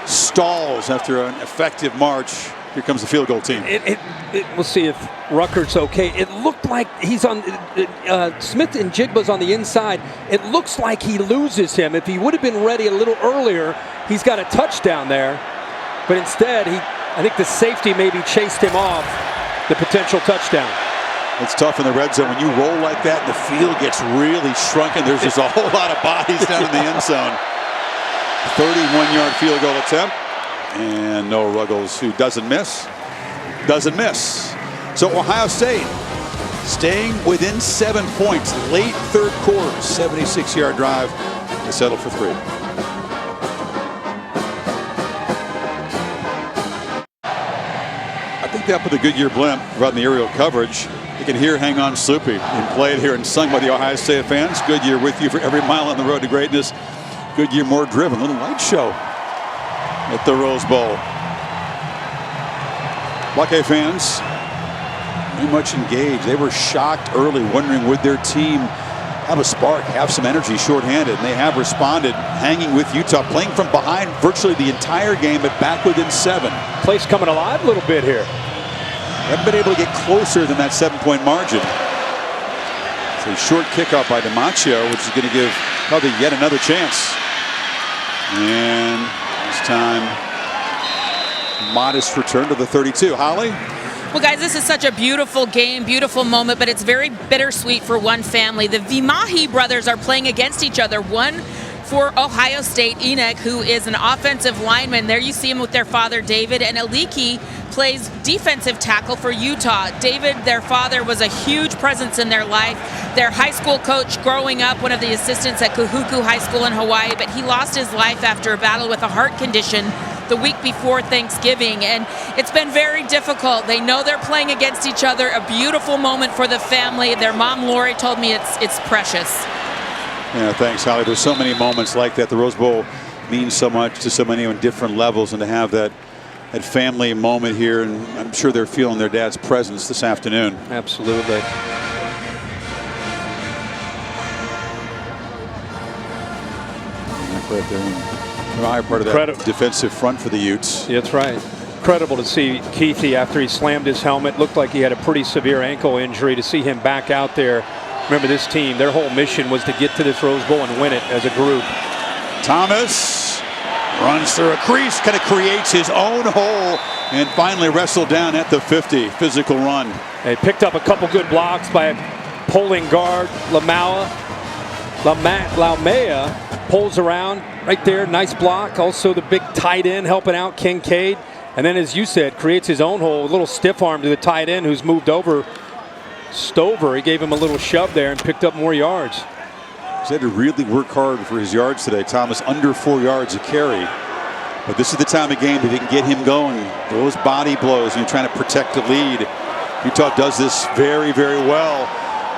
stalls after an effective march. Here comes the field goal team. We'll see if Ruckert's okay. It looked like he's on Smith and Jigba's on the inside. It looks like he loses him. If he would have been ready a little earlier, he's got a touchdown there. But instead, I think the safety maybe chased him off the potential touchdown. It's tough in the red zone when you roll like that and the field gets really shrunken. There's just a whole lot of bodies down in the end zone. 31-yard field goal attempt. And Noah Ruggles, who doesn't miss. So Ohio State staying within 7 points. Late 3rd quarter, 76-yard drive to settle for 3. I think that put the Goodyear blimp right in the aerial coverage. You can hear Hang On Sloopy and played here and sung by the Ohio State fans. Goodyear with you for every mile on the road to greatness. Goodyear more driven. Little light show at the Rose Bowl. Buckeye fans very much engaged. They were shocked early, wondering would their team have a spark, have some energy shorthanded, and they have responded, hanging with Utah, playing from behind virtually the entire game, but back within 7. Place coming alive a little bit here. Haven't been able to get closer than that 7-point margin. It's a short kickoff by DiMaccio, which is going to give probably yet another chance. And this time, modest return to the 32. Holly? Well, guys, this is such a beautiful game, beautiful moment, but it's very bittersweet for one family. The Vimahi brothers are playing against each other. One for Ohio State, Enoch, who is an offensive lineman. There you see him with their father, David, and Aliki plays defensive tackle for Utah. David, their father, was a huge presence in their life. Their high school coach growing up, one of the assistants at Kahuku High School in Hawaii, but he lost his life after a battle with a heart condition the week before Thanksgiving, and it's been very difficult. They know they're playing against each other. A beautiful moment for the family. Their mom, Lori, told me it's precious. Yeah, thanks, Holly. There's so many moments like that. The Rose Bowl means so much to so many on different levels, and to have that family moment here, and I'm sure they're feeling their dad's presence this afternoon. Absolutely. Right there. The higher part of that defensive front for the Utes. Yeah, that's right. Incredible to see Keithy after he slammed his helmet. Looked like he had a pretty severe ankle injury. To see him back out there. Remember, this team, their whole mission was to get to this Rose Bowl and win it as a group. Thomas runs through a crease, kind of creates his own hole, and finally wrestled down at the 50. Physical run. They picked up a couple good blocks by a pulling guard, Laumea pulls around right there, nice block. Also the big tight end helping out Kincaid. And then, as you said, creates his own hole, a little stiff arm to the tight end who's moved over. Stover, he gave him a little shove there and picked up more yards. He's had to really work hard for his yards today. Thomas under 4 yards a carry. But this is the time of game that they can get him going. Those body blows and you're trying to protect the lead. Utah does this very, very well.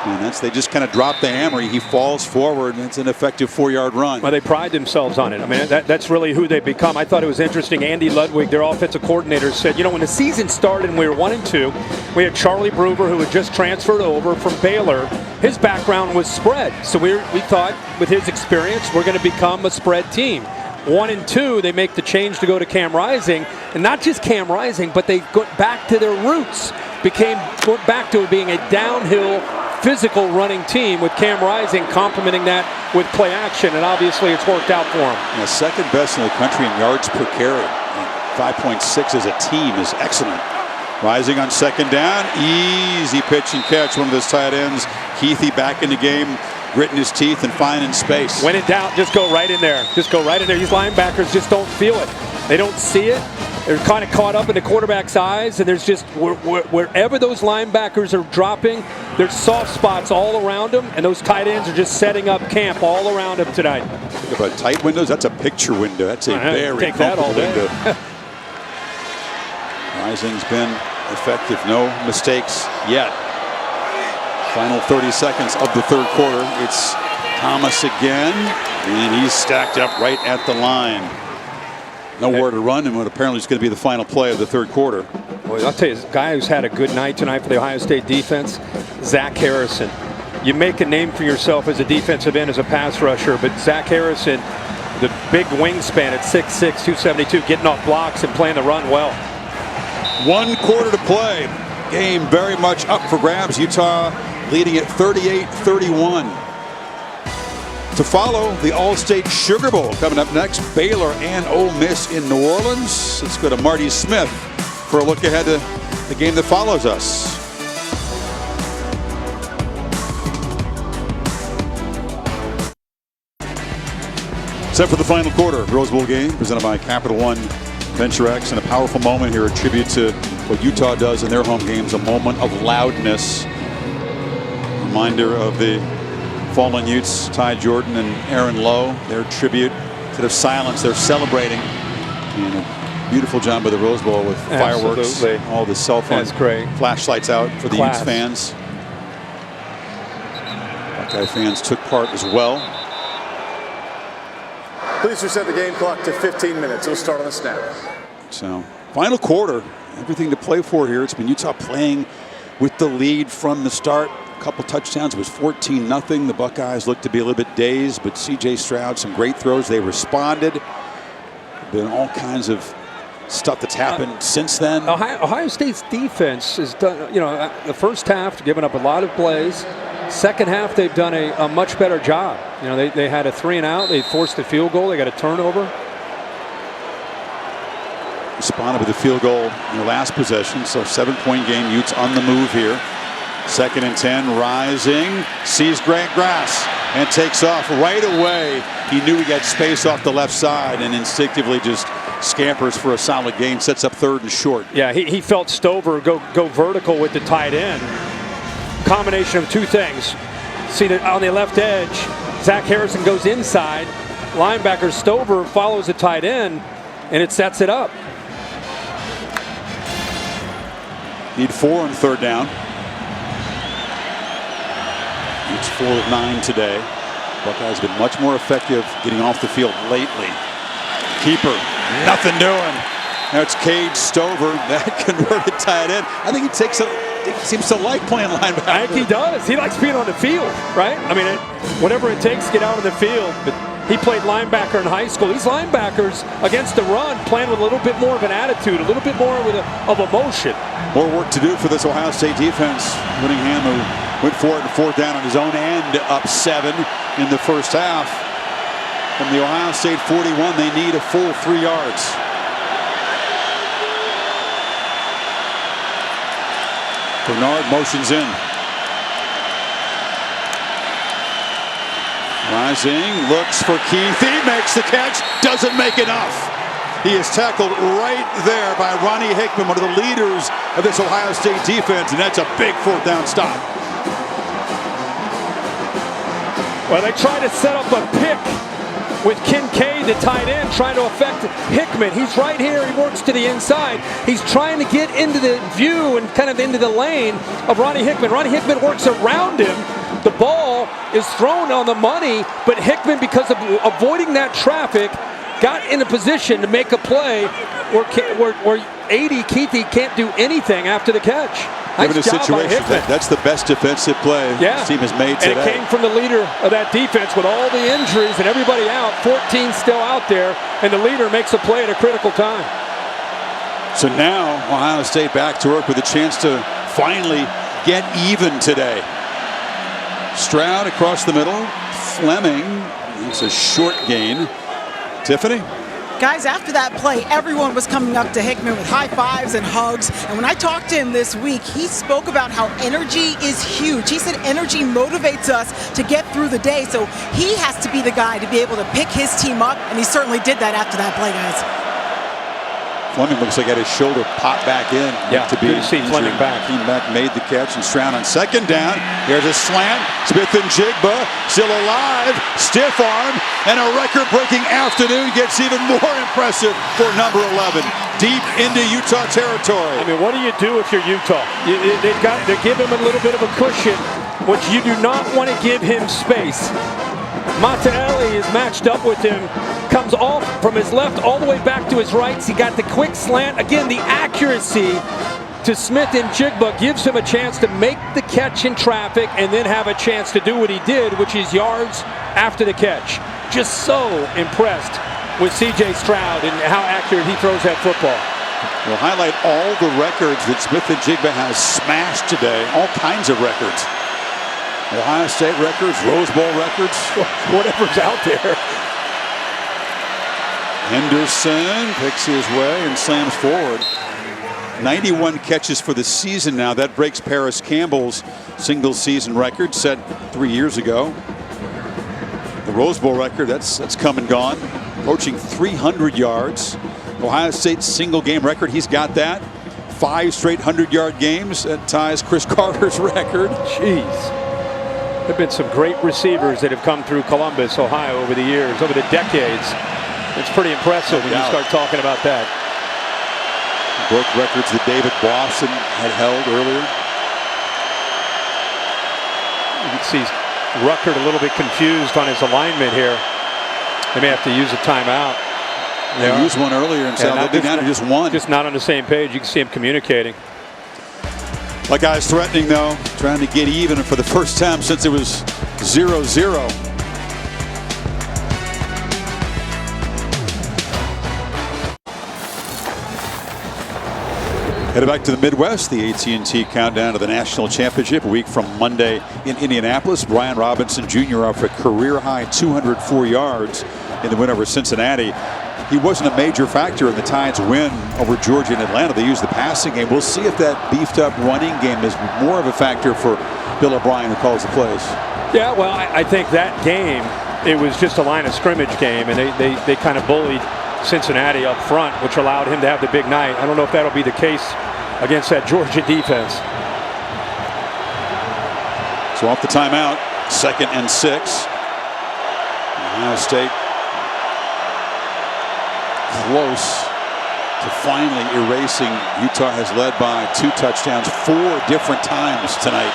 And they just kind of drop the hammer. He falls forward, and it's an effective 4-yard run. Well, they pride themselves on it. I mean, that's really who they've become. I thought it was interesting. Andy Ludwig, their offensive coordinator, said, you know, when the season started and we were 1-2, we had Charlie Bruver, who had just transferred over from Baylor. His background was spread. So we thought, with his experience, we're going to become a spread team. 1-2, they make the change to go to Cam Rising. And not just Cam Rising, but they go back to their roots. Went back to being a downhill, physical running team with Cam Rising complementing that with play action, and obviously it's worked out for him. Yeah, second best in the country in yards per carry. 5.6 as a team is excellent. Rising on second down, easy pitch and catch. One of his tight ends, Keithy, back in the game, gritting his teeth and finding space. When in doubt, just go right in there. Just go right in there. These linebackers just don't feel it. They don't see it. They're kind of caught up in the quarterback's eyes, and there's just wherever those linebackers are dropping, there's soft spots all around them, and those tight ends are just setting up camp all around them tonight. Think about tight windows. That's a picture window. That's a very comfortable window. Rising's been effective. No mistakes yet. Final 30 seconds of the third quarter. It's Thomas again, and he's stacked up right at the line. Nowhere to run, and what apparently is going to be the final play of the third quarter. Well, I'll tell you, a guy who's had a good night tonight for the Ohio State defense, Zach Harrison. You make a name for yourself as a defensive end, as a pass rusher, but Zach Harrison, the big wingspan at 6'6", 272, getting off blocks and playing the run well. 1 quarter to play. Game very much up for grabs. Utah leading at 38-31. To follow, the All-State Sugar Bowl coming up next. Baylor and Ole Miss in New Orleans. Let's go to Marty Smith for a look ahead to the game that follows us. Set for the final quarter. Rose Bowl game presented by Capital One Venture X, and a powerful moment here, a tribute to what Utah does in their home games, a moment of loudness. Reminder of the fallen Utes, Ty Jordan and Aaron Lowe, their tribute. Instead of silence, they're celebrating. And a beautiful job by the Rose Bowl with fireworks, all the cell phone flashlights out for the Utes fans. Buckeye fans took part as well. Please reset the game clock to 15 minutes. We'll start on the snap. So, final quarter, everything to play for here. It's been Utah playing with the lead from the start. Couple touchdowns. It was 14-0. The Buckeyes looked to be a little bit dazed, but C.J. Stroud, some great throws. They responded. Been all kinds of stuff that's happened since then. Ohio State's defense has done, you know, the first half giving up a lot of plays. Second half, they've done a much better job. You know, they had a 3-and-out. They forced a field goal. They got a turnover. Responded with a field goal in the last possession. So 7-point game. Utes on the move here. 2nd and 10, Rising, sees Grant Grass and takes off right away. He knew he got space off the left side and instinctively just scampers for a solid gain, sets up 3rd and short. Yeah, he felt Stover go vertical with the tight end. Combination of two things. See that on the left edge, Zach Harrison goes inside. Linebacker Stover follows the tight end, and it sets it up. Need 4 on 3rd down. It's 4 of 9 today. Buckeyes been much more effective getting off the field lately. Keeper, nothing doing. Now it's Cade Stover, that converted tight end. I think he seems to like playing linebacker. I think he does. He likes being on the field, right? I mean, whatever it takes to get out on the field. But he played linebacker in high school. These linebackers against the run playing with a little bit more of an attitude, a little bit more of emotion. More work to do for this Ohio State defense. Whittingham, who went for it and 4th down on his own end, up 7 in the first half. From the Ohio State 41, they need a full 3 yards. Bernard motions in. Rising, looks for Keithy, makes the catch, doesn't make enough. He is tackled right there by Ronnie Hickman, one of the leaders of this Ohio State defense, and that's a big 4th down stop. Well, they tried to set up a pick with Kincaid, the tight end, trying to affect Hickman. He's right here. He works to the inside. He's trying to get into the view and kind of into the lane of Ronnie Hickman. Ronnie Hickman works around him. The ball is thrown on the money, but Hickman, because of avoiding that traffic, got in a position to make a play where 80 Keithy can't do anything after the catch. Given a situation, that's the best defensive play the team has made today. And it came from the leader of that defense with all the injuries and everybody out, 14 still out there, and the leader makes a play at a critical time. So now Ohio State back to work with a chance to finally get even today. Stroud across the middle. Fleming, it's a short gain. Tiffany? Guys, after that play, everyone was coming up to Hickman with high fives and hugs. And when I talked to him this week, he spoke about how energy is huge. He said energy motivates us to get through the day. So he has to be the guy to be able to pick his team up. And he certainly did that after that play, guys. Fleming looks like he had his shoulder pop back in. Yeah, good to see Fleming back. Came back, made the catch, and Stroud on second down. Here's a slant. Smith and Jigba still alive. Stiff arm, and a record-breaking afternoon gets even more impressive for number 11. Deep into Utah territory. I mean, what do you do if you're Utah? They give him a little bit of a cushion, which you do not want to give him space. Mataeli is matched up with him, comes off from his left all the way back to his right. He got the quick slant. Again, the accuracy to Smith and Jigba gives him a chance to make the catch in traffic and then have a chance to do what he did, which is yards after the catch. Just so impressed with C.J. Stroud and how accurate he throws that football. We'll highlight all the records that Smith and Jigba has smashed today, all kinds of records. Ohio State records, Rose Bowl records, whatever's out there. Henderson picks his way and slams forward. 91 catches for the season now. That breaks Paris Campbell's single season record set 3 years ago. The Rose Bowl record, that's come and gone. Approaching 300 yards. Ohio State's single game record, he's got that. 5 straight 100-yard games. That ties Chris Carter's record. Jeez. There have been some great receivers that have come through Columbus, Ohio over the years, over the decades. It's pretty impressive when you start talking about that. Broke records that David Boston had held earlier. You can see Ruckert a little bit confused on his alignment here. They may have to use a timeout. They used one earlier and said they'll be down to just one. Just not on the same page. You can see him communicating. Buckeyes threatening, though, trying to get even for the first time since it was 0-0. Headed back to the Midwest, the AT&T countdown to the national championship, a week from Monday in Indianapolis. Brian Robinson Jr. off a career-high 204 yards in the win over Cincinnati. He wasn't a major factor in the Tides' win over Georgia and Atlanta. They used the passing game. We'll see if that beefed-up running game is more of a factor for Bill O'Brien, who calls the plays. Yeah, well, I think that game, it was just a line of scrimmage game, and they kind of bullied Cincinnati up front, which allowed him to have the big night. I don't know if that'll be the case against that Georgia defense. So off the timeout, 2nd and 6. Ohio State close to finally erasing. Utah has led by 2 touchdowns 4 different times tonight.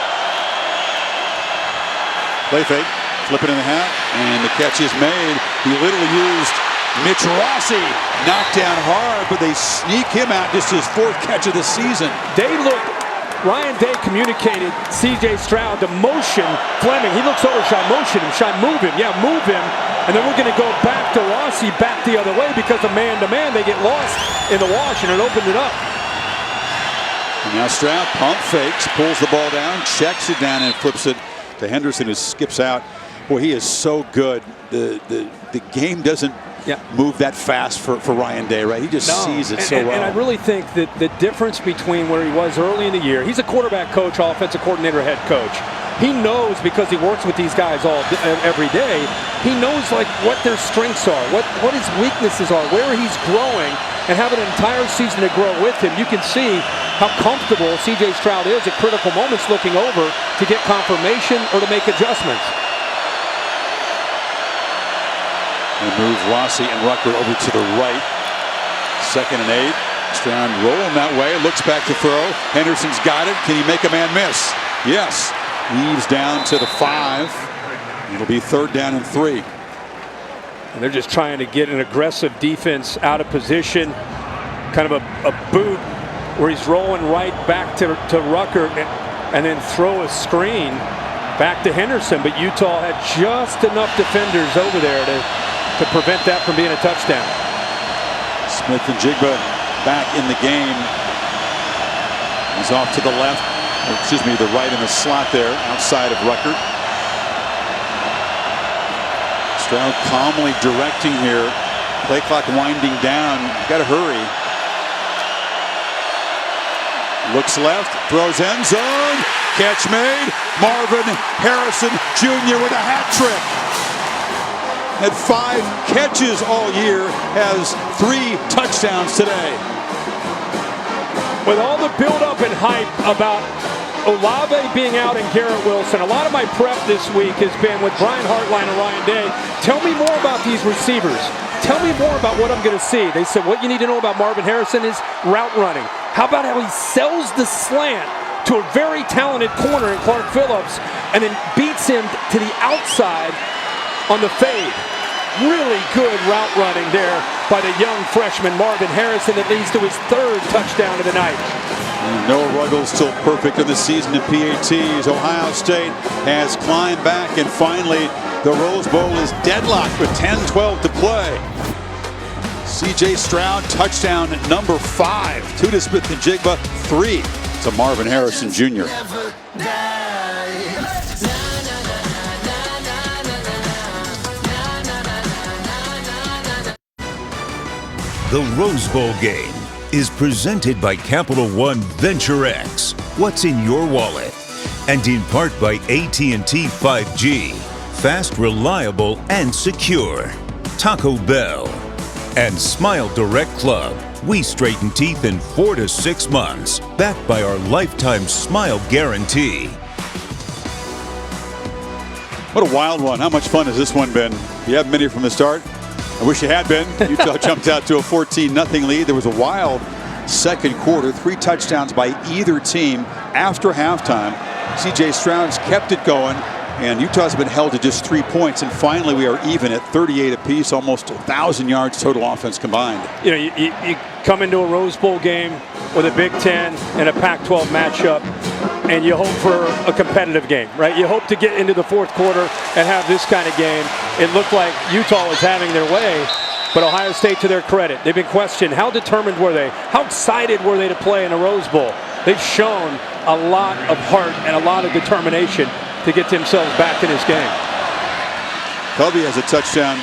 Play fake, flip it in the hat, and the catch is made. He literally used Mitch Rossi, knocked down hard, but they sneak him out. Just his 4th catch of the season. Ryan Day communicated C.J. Stroud to motion Fleming. He looks over, should I motion him? Should I move him? Yeah, move him. And then we're going to go back to Rossi, back the other way, because of man-to-man, they get lost in the wash, and it opened it up. And now Stroud pump fakes, pulls the ball down, checks it down, and flips it to Henderson, who skips out. Boy, he is so good. The game doesn't move that fast for Ryan Day, right? He just sees it so well. And I really think that the difference between where he was early in the year, he's a quarterback coach, offensive coordinator, head coach. He knows, because he works with these guys every day, he knows like what their strengths are, what his weaknesses are, where he's growing, and having an entire season to grow with him. You can see how comfortable C.J. Stroud is at critical moments looking over to get confirmation or to make adjustments. And move Rossi and Rucker over to the right. 2nd and 8. Stroud rolling that way. Looks back to throw. Henderson's got it. Can he make a man miss? Yes. Weaves down to the 5. It'll be 3rd down and 3. And they're just trying to get an aggressive defense out of position. Kind of a boot where he's rolling right back to Rucker and then throw a screen back to Henderson. But Utah had just enough defenders over there to prevent that from being a touchdown. Smith and Jigba back in the game. He's off to the left, or excuse me, the right in the slot there, outside of Rucker. Stroud calmly directing here. Play clock winding down. Got to hurry. Looks left, throws end zone. Catch made. Marvin Harrison Jr. with a hat trick. Had 5 catches all year, has 3 touchdowns today. With all the build-up and hype about Olave being out and Garrett Wilson, a lot of my prep this week has been with Brian Hartline and Ryan Day. Tell me more about these receivers. Tell me more about what I'm going to see. They said what you need to know about Marvin Harrison is route running. How about how he sells the slant to a very talented corner in Clark Phillips and then beats him to the outside on the fade. Really good route running there by the young freshman Marvin Harrison that leads to his 3rd touchdown of the night. Noah Ruggles still perfect in the season of PATs. Ohio State has climbed back, and finally the Rose Bowl is deadlocked with 10-12 to play. C.J. Stroud, touchdown number 5. 2 to Smith and Jigba, 3 to Marvin Harrison Jr. The Rose Bowl game is presented by Capital One Venture X. What's in your wallet? And in part by AT&T 5G. Fast, reliable, and secure. Taco Bell. And Smile Direct Club. We straighten teeth in 4 to 6 months. Backed by our lifetime smile guarantee. What a wild one. How much fun has this one been? You haven't been here from the start? I wish you had been. Utah jumped out to a 14-0 lead. There was a wild 2nd quarter. 3 touchdowns by either team after halftime. C.J. Stroud's kept it going, and Utah's been held to just 3 points. And finally, we are even at 38 apiece, almost 1,000 yards total offense combined. You know, you come into a Rose Bowl game with a Big Ten and a Pac-12 matchup, and you hope for a competitive game, right? You hope to get into the 4th quarter and have this kind of game. It looked like Utah was having their way, but Ohio State, to their credit, they've been questioned. How determined were they? How excited were they to play in a Rose Bowl? They've shown a lot of heart and a lot of determination to get themselves back in this game. Covey has a touchdown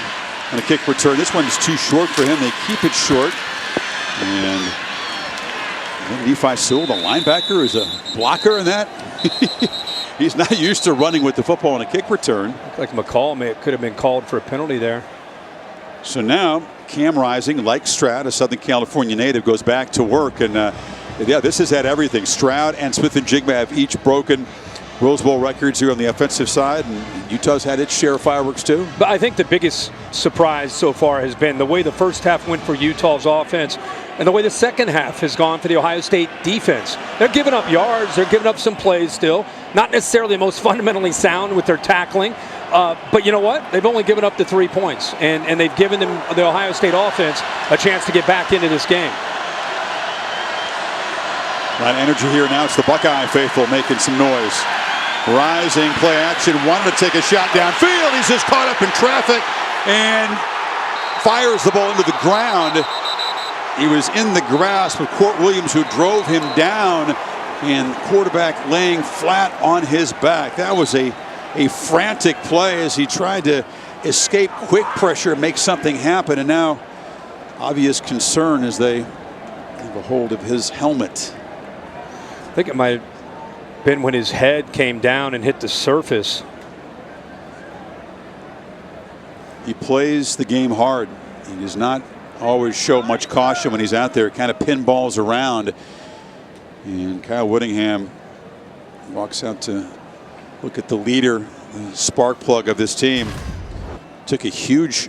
on a kick return. This one is too short for him. They keep it short. And Nephi Sewell, the linebacker, is a blocker in that. He's not used to running with the football on a kick return. Like McCall could have been called for a penalty there. So now Cam Rising, like Stroud, a Southern California native, goes back to work. And yeah, this has had everything. Stroud and Smith and Jigba have each broken Rose Bowl records here on the offensive side, and Utah's had its share of fireworks too. But I think the biggest surprise so far has been the way the first half went for Utah's offense and the way the second half has gone for the Ohio State defense. They're giving up yards, they're giving up some plays still, not necessarily the most fundamentally sound with their tackling, but you know what? They've only given up the 3 points, and they've given them, the Ohio State offense, a chance to get back into this game. A lot of energy here now. It's the Buckeye faithful making some noise. Rising, play action, wanted to take a shot downfield. He's just caught up in traffic and fires the ball into the ground. He was in the grasp of Court Williams, who drove him down, and quarterback laying flat on his back. That was a frantic play as he tried to escape quick pressure, make something happen, and now obvious concern as they have a hold of his helmet. I think it might have been when his head came down and hit the surface. He plays the game hard. He does not always show much caution when he's out there, kind of pinballs around. And Kyle Whittingham walks out to look at the leader, the spark plug of this team. Took a huge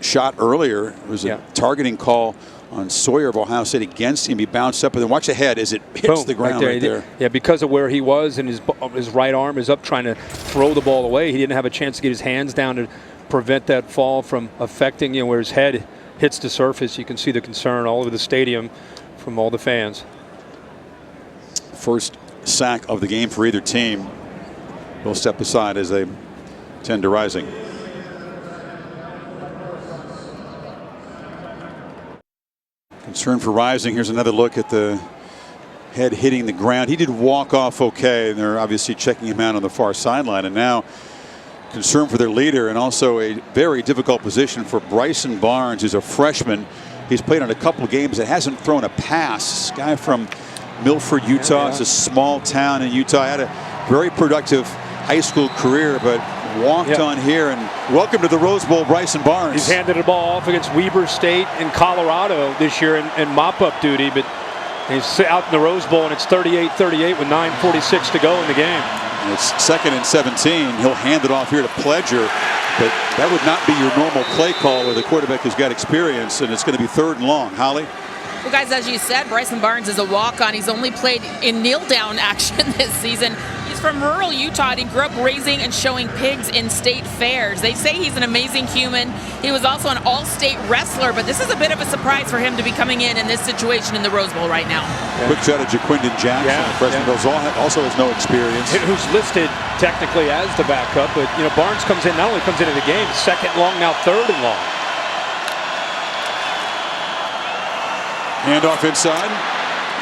shot earlier. It was a targeting call on Sawyer of Ohio State against him. He bounced up, and then watch ahead as it hits the ground right there. Yeah, because of where he was, and his right arm is up trying to throw the ball away. He didn't have a chance to get his hands down to prevent that fall from affecting, where his head hits the surface. You can see the concern all over the stadium from all the fans. First sack of the game for either team. They'll step aside as they tend to Rising. Concern for Rising. Here's another look at the head hitting the ground. He did walk off okay, and they're obviously checking him out on the far sideline. And now concern for their leader, and also a very difficult position for Bryson Barnes, who's a freshman. He's played on a couple of games and hasn't thrown a pass. This guy from Milford, Utah. It's a small town in Utah. Had a very productive high school career, but walked on here. And welcome to the Rose Bowl, Bryson Barnes. He's handed the ball off against Weber State in Colorado this year in mop-up duty, but he's out in the Rose Bowl, and it's 38-38 with 9:46 to go in the game. And it's 2nd and 17. He'll hand it off here to Pledger, but that would not be your normal play call with a quarterback who's got experience, and it's going to be 3rd and long. Holly? Well, guys, as you said, Bryson Barnes is a walk-on. He's only played in kneel-down action this season. He's from rural Utah, and he grew up raising and showing pigs in state fairs. They say he's an amazing human. He was also an all-state wrestler, but this is a bit of a surprise for him to be coming in this situation in the Rose Bowl right now. Quick shot at Jaquindon Jackson, the freshman, also has no experience. Who's listed technically as the backup, but Barnes comes in, not only comes into the game, 2nd long, now 3rd and long. Handoff inside,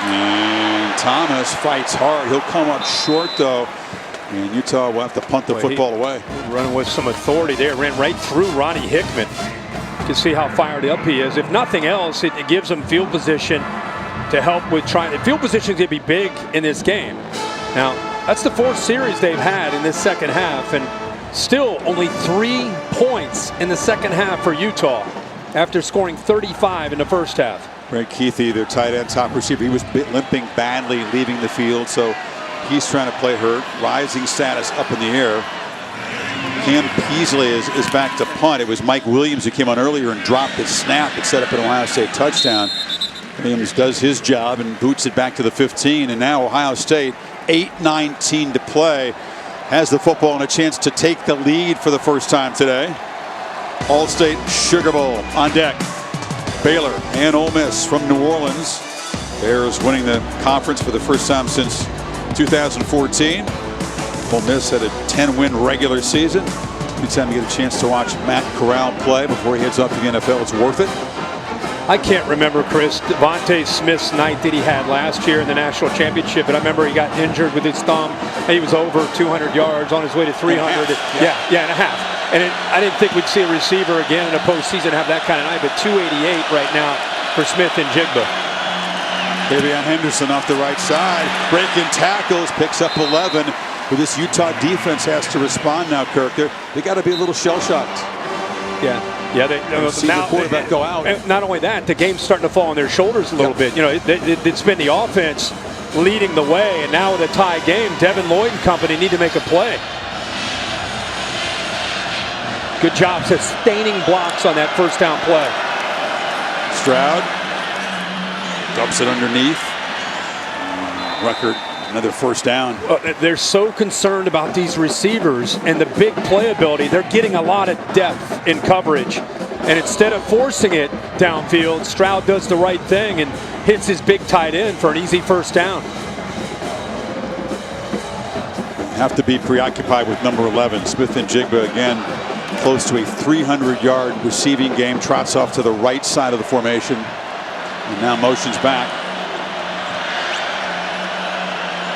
and Thomas fights hard. He'll come up short, though, and Utah will have to punt the football away. Running with some authority there, ran right through Ronnie Hickman. You can see how fired up he is. If nothing else, it gives him field position to help with trying. Field position is going to be big in this game. Now, that's the 4th series they've had in this second half, and still only 3 points in the second half for Utah after scoring 35 in the first half. Greg Keithy, their tight end, top receiver, he was limping badly leaving the field, so he's trying to play hurt. Rising status up in the air. Cam Peasley is back to punt. It was Mike Williams who came on earlier and dropped the snap. It set up an Ohio State touchdown. Williams does his job and boots it back to the 15, and now Ohio State, 8:19 to play, has the football and a chance to take the lead for the first time today. All-State Sugar Bowl on deck. Baylor and Ole Miss from New Orleans. Bears winning the conference for the first time since 2014. Ole Miss had a 10-win regular season. Anytime you get a chance to watch Matt Corral play before he heads off to the NFL, it's worth it. I can't remember, Chris, Devontae Smith's night that he had last year in the national championship, but I remember he got injured with his thumb, and he was over 200 yards on his way to 300. And a half. And I didn't think we'd see a receiver again in a postseason have that kind of night, but 288 right now for Smith and Jigba. Davion Henderson off the right side, breaking tackles, picks up 11. But this Utah defense has to respond now, Kirk. They got to be a little shell-shocked. Yeah, they see the quarterback go out. And not only that, the game's starting to fall on their shoulders a little bit. It's been the offense leading the way, and now with a tie game, Devin Lloyd and company need to make a play. Good job sustaining blocks on that first down play. Stroud dumps it underneath. Record, another first down. They're so concerned about these receivers and the big playability. They're getting a lot of depth in coverage. And instead of forcing it downfield, Stroud does the right thing and hits his big tight end for an easy first down. Have to be preoccupied with number 11. Smith and Jigba again close to a 300-yard receiving game. Trots off to the right side of the formation and now motions back.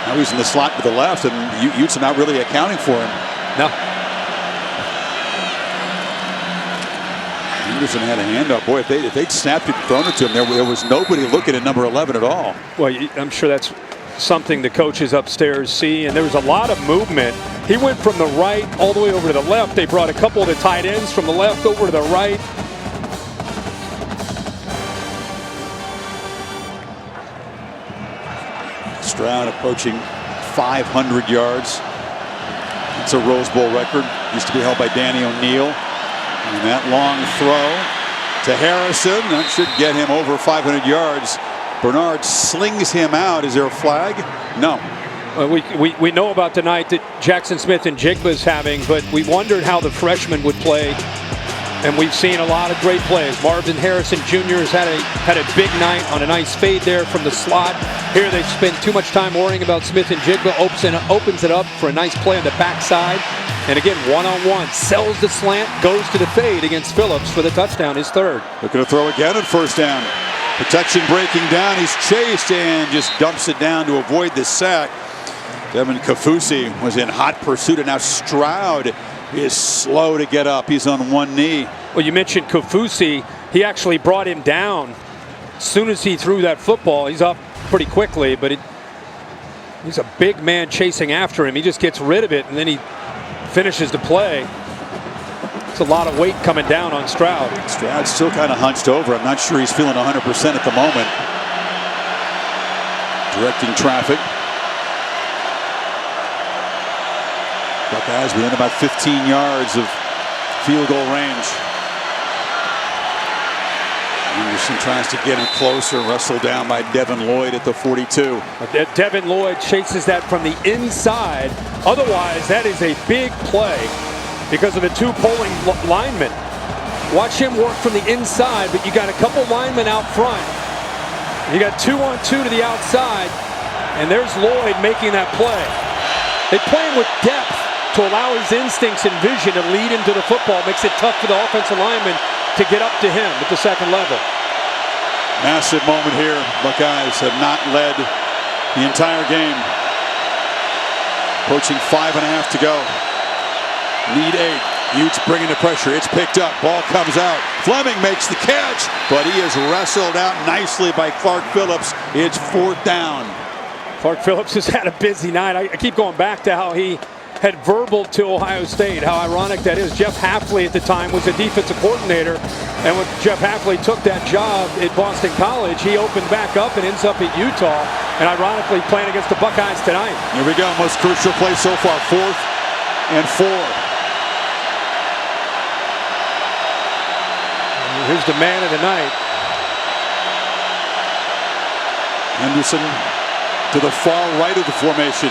Now he's in the slot to the left, and Utes are not really accounting for him. No. Henderson had a handoff. Boy, if they'd snapped it and thrown it to him, there was nobody looking at number 11 at all. Well, I'm sure that's something the coaches upstairs see, and there was a lot of movement. He went from the right all the way over to the left. They brought a couple of the tight ends from the left over to the right. Stroud approaching 500 yards. It's a Rose Bowl record. Used to be held by Danny O'Neal. And that long throw to Harrison, that should get him over 500 yards. Bernard slings him out. Is there a flag? No. We know about the night that Jackson Smith and Jigba is having, but we wondered how the freshman would play. And we've seen a lot of great plays. Marvin Harrison Jr. has had a big night on a nice fade there from the slot. Here they spend too much time worrying about Smith and Jigba. Opens it up for a nice play on the backside. And again, one-on-one, sells the slant, goes to the fade against Phillips for the touchdown, his third. Looking to throw again at first down. Protection breaking down. He's chased and just dumps it down to avoid the sack. Devin Kafusi was in hot pursuit, and now Stroud is slow to get up. He's on one knee. Well, you mentioned Kafusi. He actually brought him down. As soon as he threw that football, he's up pretty quickly, but he's a big man chasing after him. He just gets rid of it, and then he finishes the play. It's a lot of weight coming down on Stroud. Stroud's still kind of hunched over. I'm not sure he's feeling 100% at the moment. Directing traffic. Buckeyes within about 15 yards of field goal range. Anderson tries to get him closer, wrestled down by Devin Lloyd at the 42. Devin Lloyd chases that from the inside. Otherwise, that is a big play because of the two pulling linemen. Watch him work from the inside, but you got a couple linemen out front. You got 2-on-2 to the outside, and there's Lloyd making that play. They play him with depth to allow his instincts and vision to lead him to the football. Makes it tough for the offensive lineman to get up to him at the second level. Massive moment here. Buckeyes have not led the entire game. Approaching 5.5 to go. Lead 8. Utes bringing the pressure. It's picked up. Ball comes out. Fleming makes the catch, but he is wrestled out nicely by Clark Phillips. It's 4th down. Clark Phillips has had a busy night. I keep going back to how he had verbal to Ohio State. How ironic that is. Jeff Hafley at the time was the defensive coordinator, and when Jeff Hafley took that job at Boston College, he opened back up and ends up at Utah, and ironically playing against the Buckeyes tonight. Here we go. Most crucial play so far. 4th and 4. Here's the man of the night. Henderson to the far right of the formation.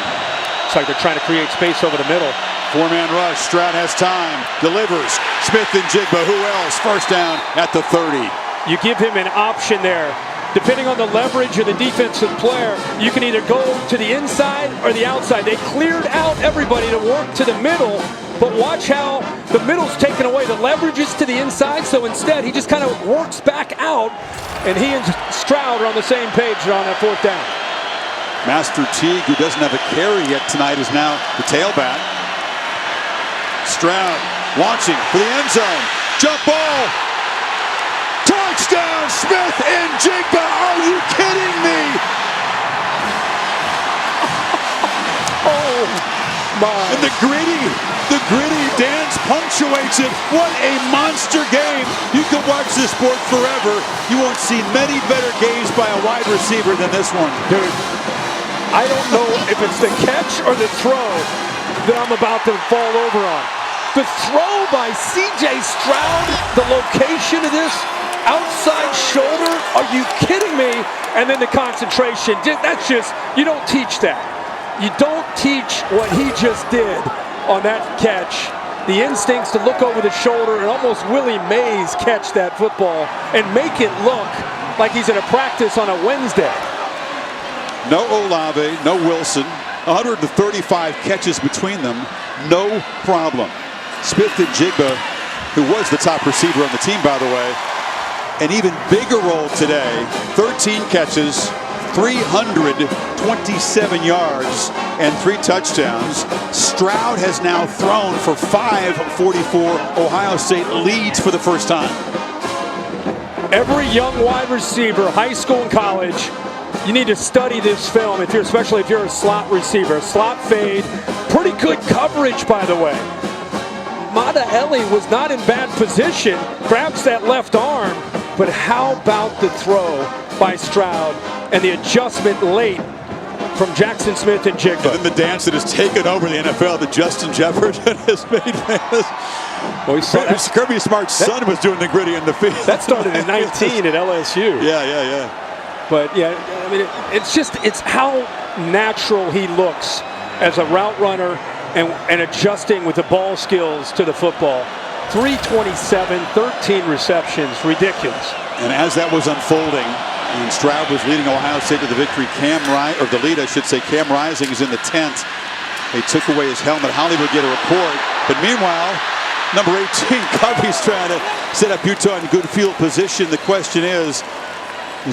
It's like they're trying to create space over the middle. 4-man rush. Stroud has time. Delivers. Smith and Jigba. Who else? First down at the 30. You give him an option there. Depending on the leverage of the defensive player, you can either go to the inside or the outside. They cleared out everybody to work to the middle, but watch how the middle's taken away. The leverage is to the inside, so instead he just kind of works back out, and he and Stroud are on the same page on that 4th down. Master Teague, who doesn't have a carry yet tonight, is now the tailback. Stroud launching for the end zone. Jump ball. Touchdown, Smith and Jigba. Are you kidding me? Oh, my. And the gritty dance punctuates it. What a monster game. You can watch this sport forever. You won't see many better games by a wide receiver than this one. Dude, I don't know if it's the catch or the throw that I'm about to fall over on. The throw by C.J. Stroud, the location of this outside shoulder, are you kidding me? And then the concentration, that's just, you don't teach that. You don't teach what he just did on that catch. The instincts to look over the shoulder and almost Willie Mays catch that football and make it look like he's at a practice on a Wednesday. No Olave, no Wilson. 135 catches between them. No problem. Smith and Jigba, who was the top receiver on the team, by the way, an even bigger role today. 13 catches, 327 yards, and 3 touchdowns. Stroud has now thrown for 544. Ohio State leads for the first time. Every young wide receiver, high school and college, you need to study this film, especially if you're a slot receiver. Slot fade, pretty good coverage, by the way. Madaeli was not in bad position, grabs that left arm, but how about the throw by Stroud and the adjustment late from Jackson Smith and Jigba? And then the dance that has taken over the NFL that Justin Jefferson has made famous. Well, we saw Kirby Smart's son was doing the gritty in the field. That started in 19 at LSU. Yeah. But yeah, I mean, it's how natural he looks as a route runner and adjusting with the ball skills to the football. 327, 13 receptions, ridiculous. And as that was unfolding, and Stroud was leading Ohio State to the victory, Cam Rising is in the tent. They took away his helmet. Holly would get a report. But meanwhile, number 18, Covey's trying to set up Utah in good field position. The question is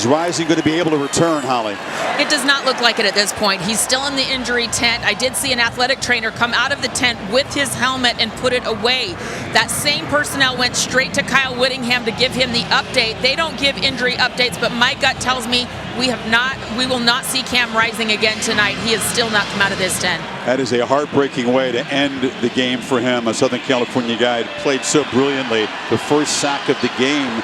Rising going to be able to return, Holly? It does not look like it at this point. He's still in the injury tent. I did see an athletic trainer come out of the tent with his helmet and put it away. That same personnel went straight to Kyle Whittingham to give him the update. They don't give injury updates, but my gut tells me we will not see Cam Rising again tonight. He has still not come out of this tent. That is a heartbreaking way to end the game for him. A Southern California guy played so brilliantly. The first sack of the game,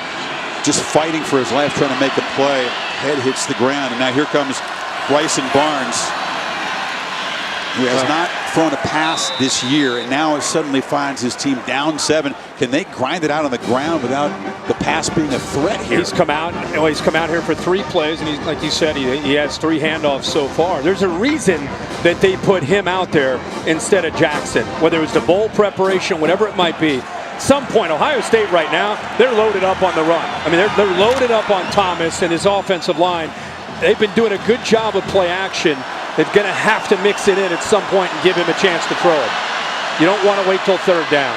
just fighting for his life, trying to make a play. Head hits the ground, and now here comes Bryson Barnes, who has not thrown a pass this year, and now suddenly finds his team down 7. Can they grind it out on the ground without the pass being a threat here? He's come out here for 3 plays, and he's, like you said, he has 3 handoffs so far. There's a reason that they put him out there instead of Jackson, whether it was the bowl preparation, whatever it might be. Some point, Ohio State right now, they're loaded up on the run. I mean, they're loaded up on Thomas and his offensive line. They've been doing a good job of play action. They're going to have to mix it in at some point and give him a chance to throw it. You don't want to wait till 3rd down.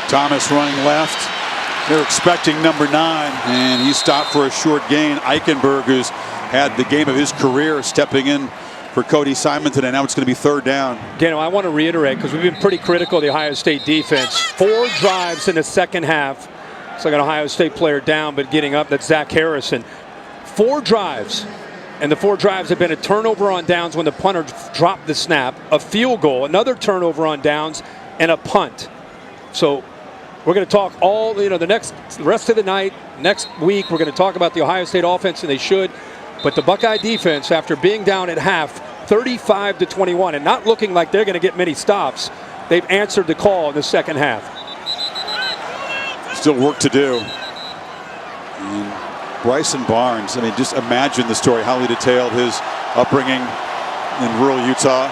Thomas running left. They're expecting number 9, and he stopped for a short gain. Eichenberg, who's had the game of his career, stepping in for Cody Simonton, and now it's going to be 3rd down. Again, I want to reiterate, because we've been pretty critical of the Ohio State defense. 4 drives in the second half. It's like an Ohio State player down, but getting up. That's Zach Harrison. 4 drives, and the 4 drives have been a turnover on downs when the punter dropped the snap, a field goal, another turnover on downs, and a punt. So we're going to talk the rest of the night, next week, we're going to talk about the Ohio State offense, and they should. But the Buckeye defense, after being down at half, 35-21, and not looking like they're going to get many stops, they've answered the call in the second half. Still work to do. And Bryson Barnes, I mean, just imagine the story. Holly detailed his upbringing in rural Utah.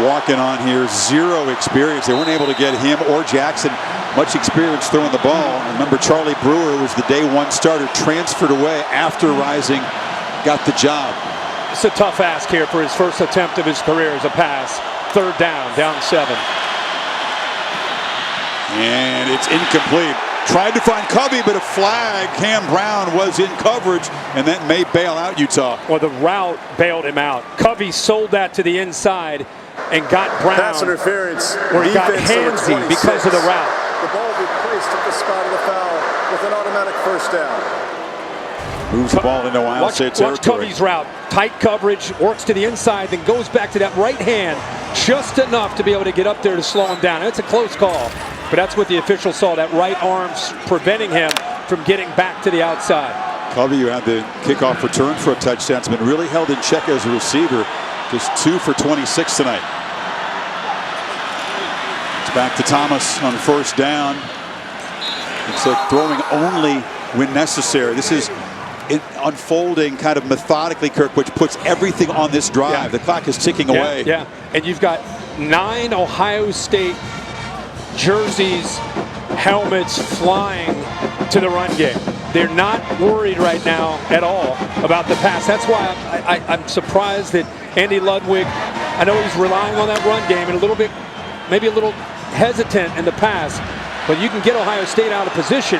Walking on here, 0 experience. They weren't able to get him or Jackson much experience throwing the ball. Remember, Charlie Brewer was the day 1 starter, transferred away after Rising got the job. It's a tough ask here for his first attempt of his career as a pass. 3rd down 7. And it's incomplete. Tried to find Covey, but a flag. Cam Brown was in coverage, and that may bail out Utah. Well, the route bailed him out. Covey sold that to the inside and got Brown. Pass interference. Where he got handsy because of the route. The ball will be placed at the spot of the foul with an automatic 1st down. Moves the ball into Ohio State territory. Watch Covey's route. Tight coverage, works to the inside, then goes back to that right hand just enough to be able to get up there to slow him down. It's a close call, but that's what the official saw, that right arm preventing him from getting back to the outside. Covey, who had the kickoff return for a touchdown, has been really held in check as a receiver. Just 2 for 26 tonight. It's back to Thomas on 1st down. It's like throwing only when necessary. This is unfolding kind of methodically, Kirk, which puts everything on this drive. Yeah. The clock is ticking away. Yeah, and you've got 9 Ohio State jerseys, helmets flying to the run game. They're not worried right now at all about the pass. That's why I'm surprised that Andy Ludwig, I know he's relying on that run game and a little bit, maybe a little hesitant in the pass, but you can get Ohio State out of position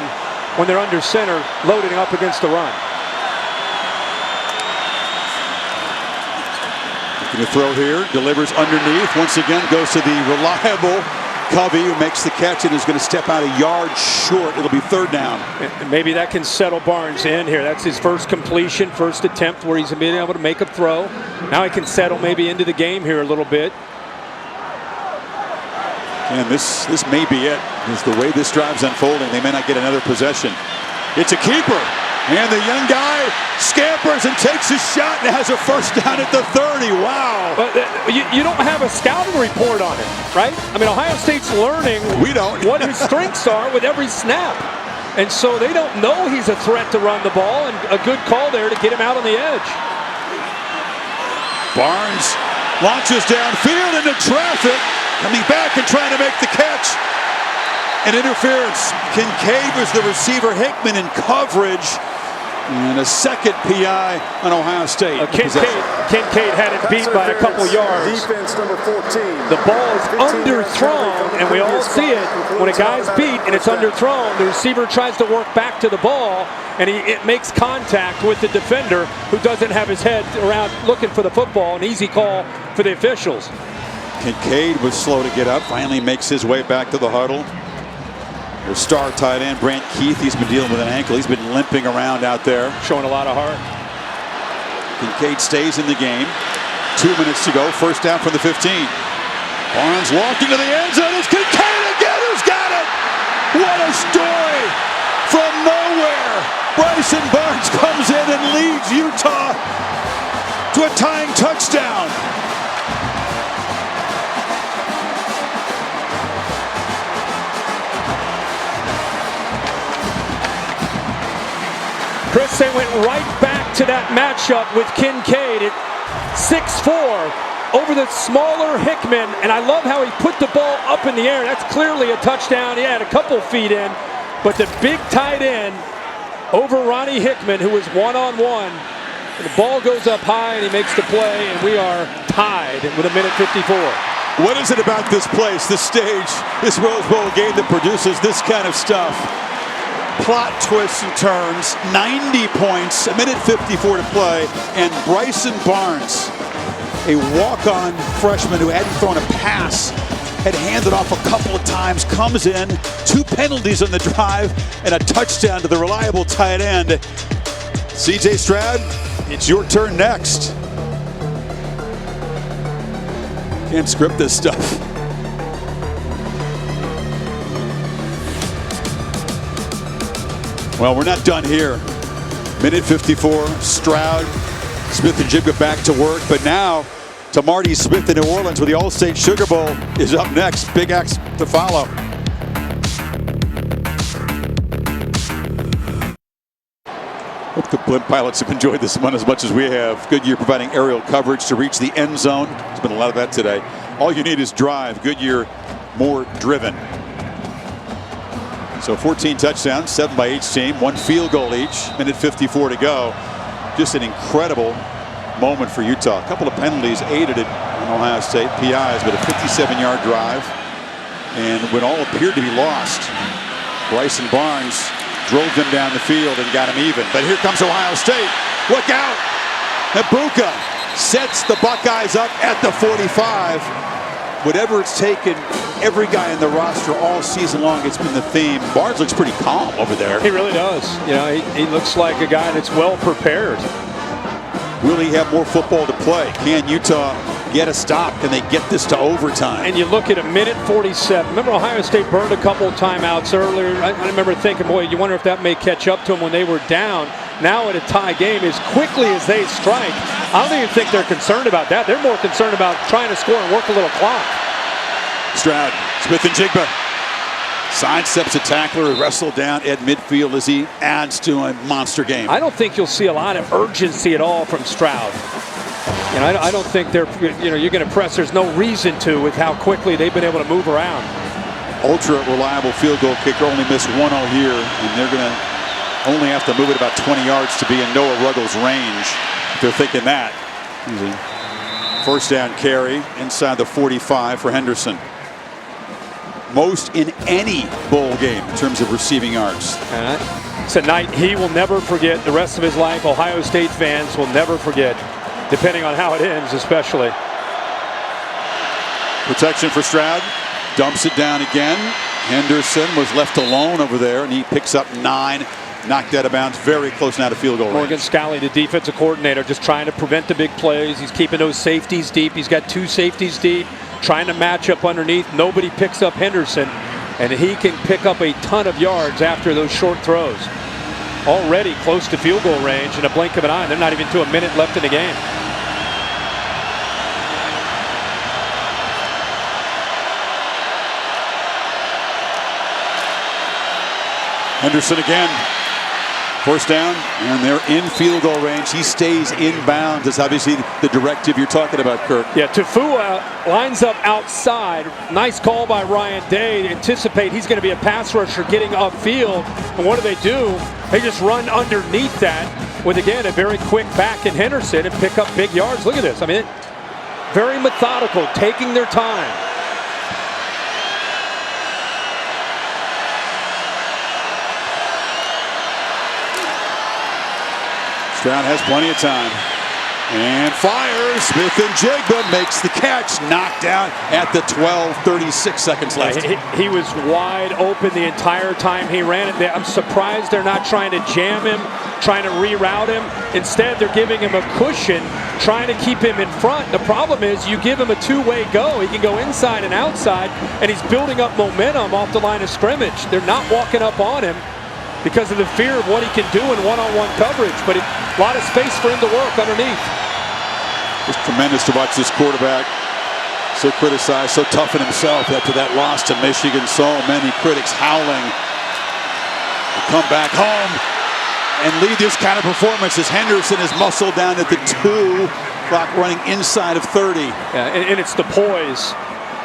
when they're under center, loading up against the run. Going to throw here, delivers underneath. Once again, goes to the reliable Covey, who makes the catch and is going to step out a yard short. It'll be 3rd down. And maybe that can settle Barnes in here. That's his first completion, first attempt where he's been able to make a throw. Now he can settle maybe into the game here a little bit. And this may be it. Because the way this drive's unfolding, they may not get another possession. It's a keeper. And the young guy scampers and takes a shot and has a first down at the 30. Wow. But you don't have a scouting report on it, right? I mean, Ohio State's learning what his strengths are with every snap. And so they don't know he's a threat to run the ball, and a good call there to get him out on the edge. Barnes launches downfield into traffic, coming back and trying to make the catch. An interference. Kincaid was the receiver. Hickman in coverage. And a second PI on Ohio State. Kincaid had it beat by a couple yards. Defense number 14. The ball is underthrown, and we all see it. When a guy's beat and it's underthrown, the receiver tries to work back to the ball, and it makes contact with the defender who doesn't have his head around looking for the football. An easy call for the officials. Kincaid was slow to get up, finally makes his way back to the huddle. Their star tight end, Brant Keith, he's been dealing with an ankle. He's been limping around out there. Showing a lot of heart. Kincaid stays in the game. 2 minutes to go, first down from the 15. Barnes walked into the end zone. It's Kincaid again who's got it. What a story from nowhere. Bryson Barnes comes in and leads Utah to a tying touchdown. Chris, they went right back to that matchup with Kincaid at 6'4", over the smaller Hickman, and I love how he put the ball up in the air. That's clearly a touchdown. He had a couple feet in, but the big tight end over Ronnie Hickman, who was one-on-one. The ball goes up high, and he makes the play, and we are tied with a minute 54. What is it about this place, this stage, this Rose Bowl game that produces this kind of stuff? Plot twists and turns, 90 points, a minute 54 to play, and Bryson Barnes, a walk-on freshman who hadn't thrown a pass, had handed off a couple of times, comes in, 2 penalties on the drive, and a touchdown to the reliable tight end. CJ Stroud, it's your turn next. Can't script this stuff. Well, we're not done here. Minute 54, Stroud, Smith and Jigba back to work, but now to Marty Smith in New Orleans with the All-State Sugar Bowl is up next. Big acts to follow. Hope the blimp pilots have enjoyed this one as much as we have. Goodyear providing aerial coverage to reach the end zone. There's been a lot of that today. All you need is drive. Goodyear, more driven. So 14 touchdowns, 7 by each team, 1 field goal each, minute 54 to go. Just an incredible moment for Utah. A couple of penalties aided it in Ohio State, PIs, but a 57-yard drive. And when all appeared to be lost, Bryson Barnes drove them down the field and got him even. But here comes Ohio State. Look out! Ibuka sets the Buckeyes up at the 45. Whatever it's taken, every guy in the roster all season long, it's been the theme. Barnes looks pretty calm over there. He really does. You know, he looks like a guy that's well prepared. Will he have more football to play? Can Utah get a stop? Can they get this to overtime? And you look at a minute 47. Remember Ohio State burned a couple of timeouts earlier. I remember thinking, boy, you wonder if that may catch up to them when they were down. Now in a tie game, as quickly as they strike, I don't even think they're concerned about that. They're more concerned about trying to score and work a little clock. Stroud, Smith and Jigba sidesteps a tackler, wrestled down at midfield as he adds to a monster game. I don't think you'll see a lot of urgency at all from Stroud. You know, I don't think they're, you're going to press. There's no reason to with how quickly they've been able to move around. Ultra reliable field goal kicker, only missed 1 all year, and they're going to only have to move it about 20 yards to be in Noah Ruggles' range. If they're thinking that. First down carry inside the 45 for Henderson. Most in any bowl game in terms of receiving yards. It's a night he will never forget the rest of his life. Ohio State fans will never forget, depending on how it ends, especially. Protection for Stroud. Dumps it down again. Henderson was left alone over there, and he picks up 9. Knocked out of bounds, very close now to field goal range. Morgan Scalley, the defensive coordinator, just trying to prevent the big plays. He's keeping those safeties deep. He's got 2 safeties deep, trying to match up underneath. Nobody picks up Henderson, and he can pick up a ton of yards after those short throws. already close to field goal range in a blink of an eye. They're not even to a minute left in the game. Henderson again. First down, and they're in field goal range. He stays inbound. That's obviously the directive you're talking about, Kirk. Yeah, Tafua lines up outside. Nice call by Ryan Day. Anticipate he's going to be a pass rusher getting upfield. And what do? They just run underneath that with, again, a very quick back in Henderson and pick up big yards. Look at this. I mean, very methodical, taking their time. Stroud has plenty of time and fires. Smith and Jigba makes the catch, knocked out at the 12, 36 seconds left. He was wide open the entire time he ran it. I'm surprised they're not trying to jam him, trying to reroute him. Instead, they're giving him a cushion, trying to keep him in front. The problem is you give him a two-way go. He can go inside and outside, and he's building up momentum off the line of scrimmage. They're not walking up on him because of the fear of what he can do in one-on-one coverage, but a lot of space for him to work underneath. It's tremendous to watch this quarterback, so criticized, so tough in himself after that loss to Michigan. So many critics howling. To come back home and lead this kind of performance as Henderson is muscled down at the 2, clock running inside of 30. Yeah, and it's the poise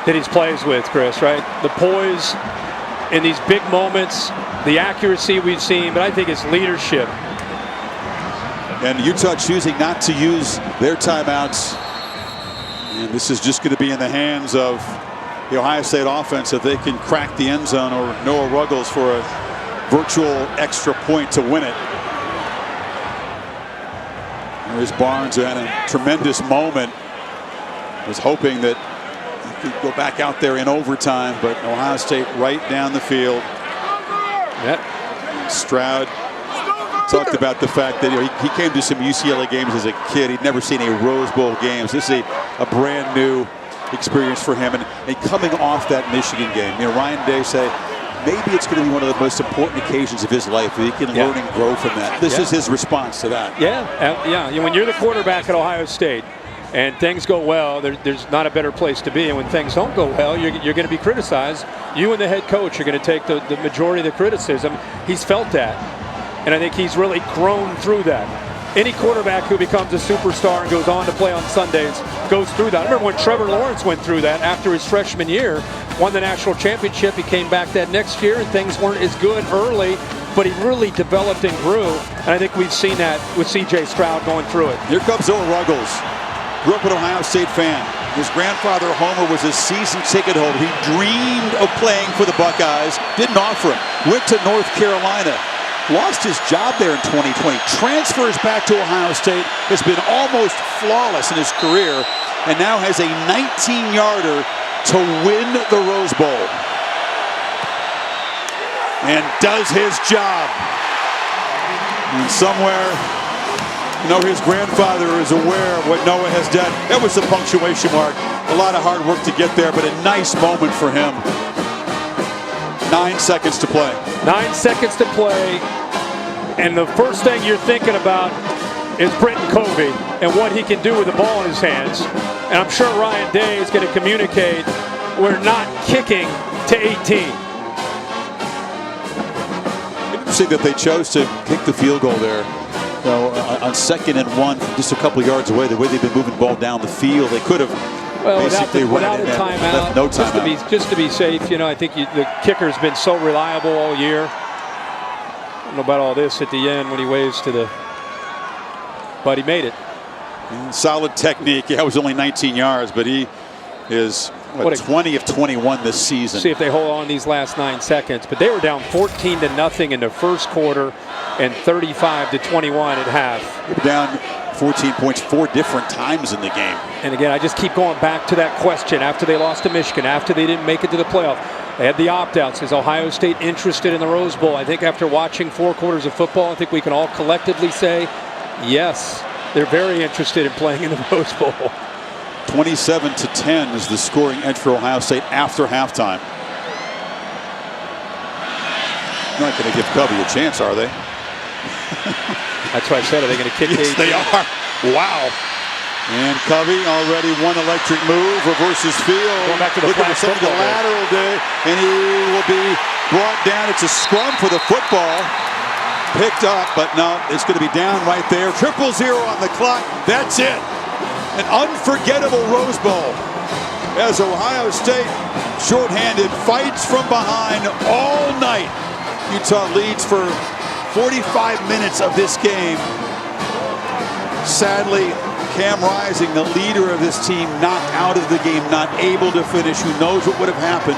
that he plays with, Chris, right? The poise in these big moments, the accuracy we've seen, but I think it's leadership. And Utah choosing not to use their timeouts. And this is just going to be in the hands of the Ohio State offense if they can crack the end zone, or Noah Ruggles for a virtual extra point to win it. There's Barnes, who had a tremendous moment. Was hoping that he could go back out there in overtime, but Ohio State right down the field. Yep. Stroud talked about the fact that he came to some UCLA games as a kid. He'd never seen a Rose Bowl games. This is a brand new experience for him, and coming off that Michigan game. Ryan Day say maybe it's going to be one of the most important occasions of his life. He can learn and grow from that. This is his response to that. Yeah. When you're the quarterback at Ohio State and things go well, there's not a better place to be. And when things don't go well, you're going to be criticized. You and the head coach are going to take the majority of the criticism. He's felt that. And I think he's really grown through that. Any quarterback who becomes a superstar and goes on to play on Sundays goes through that. I remember when Trevor Lawrence went through that after his freshman year, won the national championship. He came back that next year and things weren't as good early, but he really developed and grew. And I think we've seen that with C.J. Stroud going through it. Here comes Noah Ruggles. Grew up an Ohio State fan. His grandfather, Homer, was a season ticket holder. He dreamed of playing for the Buckeyes. Didn't offer him. Went to North Carolina. Lost his job there in 2020. Transfers back to Ohio State. Has been almost flawless in his career. And now has a 19-yarder to win the Rose Bowl. And does his job. And somewhere, his grandfather is aware of what Noah has done. That was the punctuation mark. A lot of hard work to get there, but a nice moment for him. 9 seconds to play. 9 seconds to play. And the first thing you're thinking about is Britton Covey and what he can do with the ball in his hands. And I'm sure Ryan Day is going to communicate, we're not kicking to 18. Interesting that they chose to kick the field goal there. On 2nd and 1, just a couple yards away, the way they've been moving the ball down the field, they could have basically without a timeout, no timeout. Just to be safe. I think the kicker's been so reliable all year. I don't know about all this at the end when he waves to the, but he made it. Solid technique. Yeah, it was only 19 yards, but he is 20 of 21 this season. See if they hold on these last 9 seconds. But they were down 14-0 in the first quarter and 35-21 at half. They were down 14 points 4 different times in the game. And again, I just keep going back to that question. After they lost to Michigan, after they didn't make it to the playoff, they had the opt-outs. Is Ohio State interested in the Rose Bowl? I think after watching 4 quarters of football, I think we can all collectively say, yes, they're very interested in playing in the Rose Bowl. 27-10 is the scoring edge for Ohio State after halftime. Not going to give Covey a chance, are they? That's why I said, are they going to kick Yes, they are. Wow. And Covey already one electric move, reverses field. Going back to the looking flag for some of the football lateral day, and he will be brought down. It's a scrum for the football. Picked up, but no, it's going to be down right there. 0-0 on the clock. That's it. An unforgettable Rose Bowl as Ohio State, shorthanded, fights from behind all night. Utah leads for 45 minutes of this game. Sadly, Cam Rising, the leader of this team, knocked out of the game, not able to finish. Who knows what would have happened?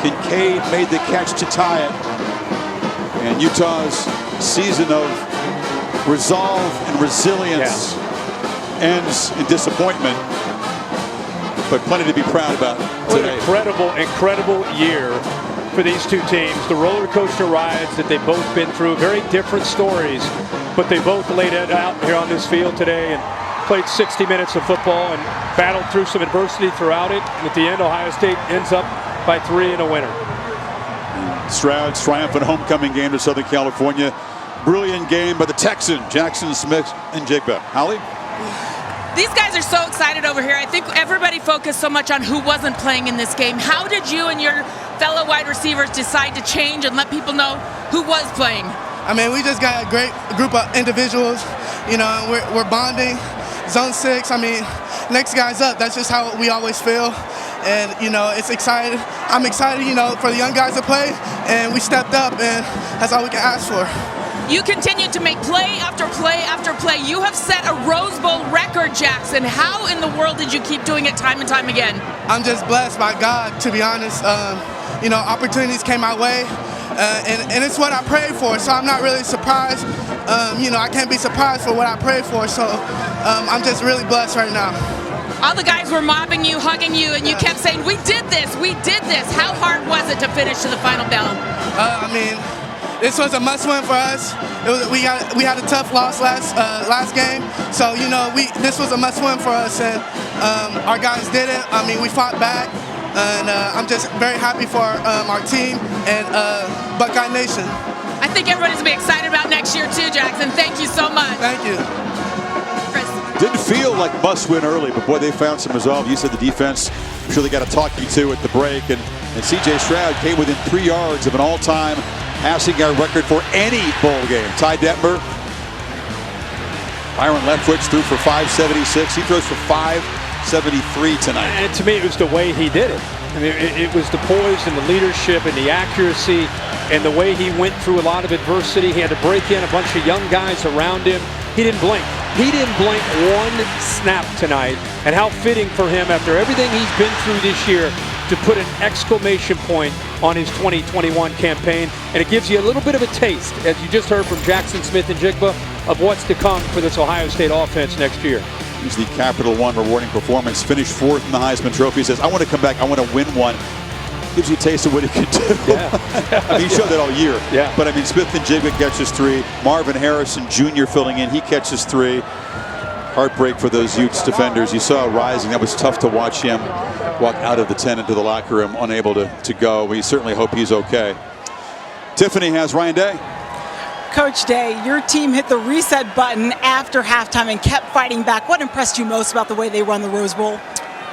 Kincaid made the catch to tie it. And Utah's season of resolve and resilience ends in disappointment, but plenty to be proud about today. An incredible year for these two teams. The roller coaster rides that they've both been through, very different stories, but they both laid it out here on this field today and played 60 minutes of football and battled through some adversity throughout it. And at the end, Ohio State ends up by 3 in a winner. Stroud's triumphant homecoming game to Southern California. Brilliant game by the Texan, Jackson Smith and Jigba. Holly? These guys are so excited over here. I think everybody focused so much on who wasn't playing in this game. How did you and your fellow wide receivers decide to change and let people know who was playing? I mean, we just got a great group of individuals. You know, we're bonding. Zone 6, I mean, next guy's up. That's just how we always feel. And, you know, it's exciting. I'm excited, you know, for the young guys to play. And we stepped up, and that's all we can ask for. You continue to make play after play after play. You have set a Rose Bowl record, Jackson. How in the world did you keep doing it time and time again? I'm just blessed by God, to be honest. You know, opportunities came my way, and it's what I prayed for. So I'm not really surprised. You know, I can't be surprised for what I prayed for. So I'm just really blessed right now. All the guys were mobbing you, hugging you, and you kept saying, "We did this, we did this." How hard was it to finish to the final bell? I mean, this was a must-win for us. We had a tough loss last game, so you know this was a must-win for us, and our guys did it. I mean, we fought back, and I'm just very happy for our team and Buckeye Nation. I think everybody's gonna be excited about next year too, Jackson. Thank you so much. Thank you. Chris. Didn't feel like must-win early, but boy, they found some resolve. You said the defense. I'm sure they got to talk you to at the break, and C.J. Stroud came within 3 yards of an all-time passing yard record for any bowl game. Ty Detmer, Byron Leftwich threw for 576. He throws for 573 tonight. And to me, it was the way he did it. I mean, it was the poise and the leadership and the accuracy and the way he went through a lot of adversity. He had to break in a bunch of young guys around him. He didn't blink. He didn't blink one snap tonight. And how fitting for him after everything he's been through this year to put an exclamation point on his 2021 campaign. And it gives you a little bit of a taste, as you just heard from Jackson Smith and Jigba, of what's to come for this Ohio State offense next year. He's the Capital One rewarding performance. Finished 4th in the Heisman Trophy. He says, I want to come back. I want to win one. Gives you a taste of what he can do. Yeah. I mean, he showed that all year. Yeah. But I mean, Smith and Jigba catches 3. Marvin Harrison Jr. filling in. He catches 3. Heartbreak for those Utes defenders. You saw Rising. That was tough to watch him walk out of the tent into the locker room, unable to go. We certainly hope he's okay. Tiffany has Ryan Day. Coach Day, your team hit the reset button after halftime and kept fighting back. What impressed you most about the way they run the Rose Bowl?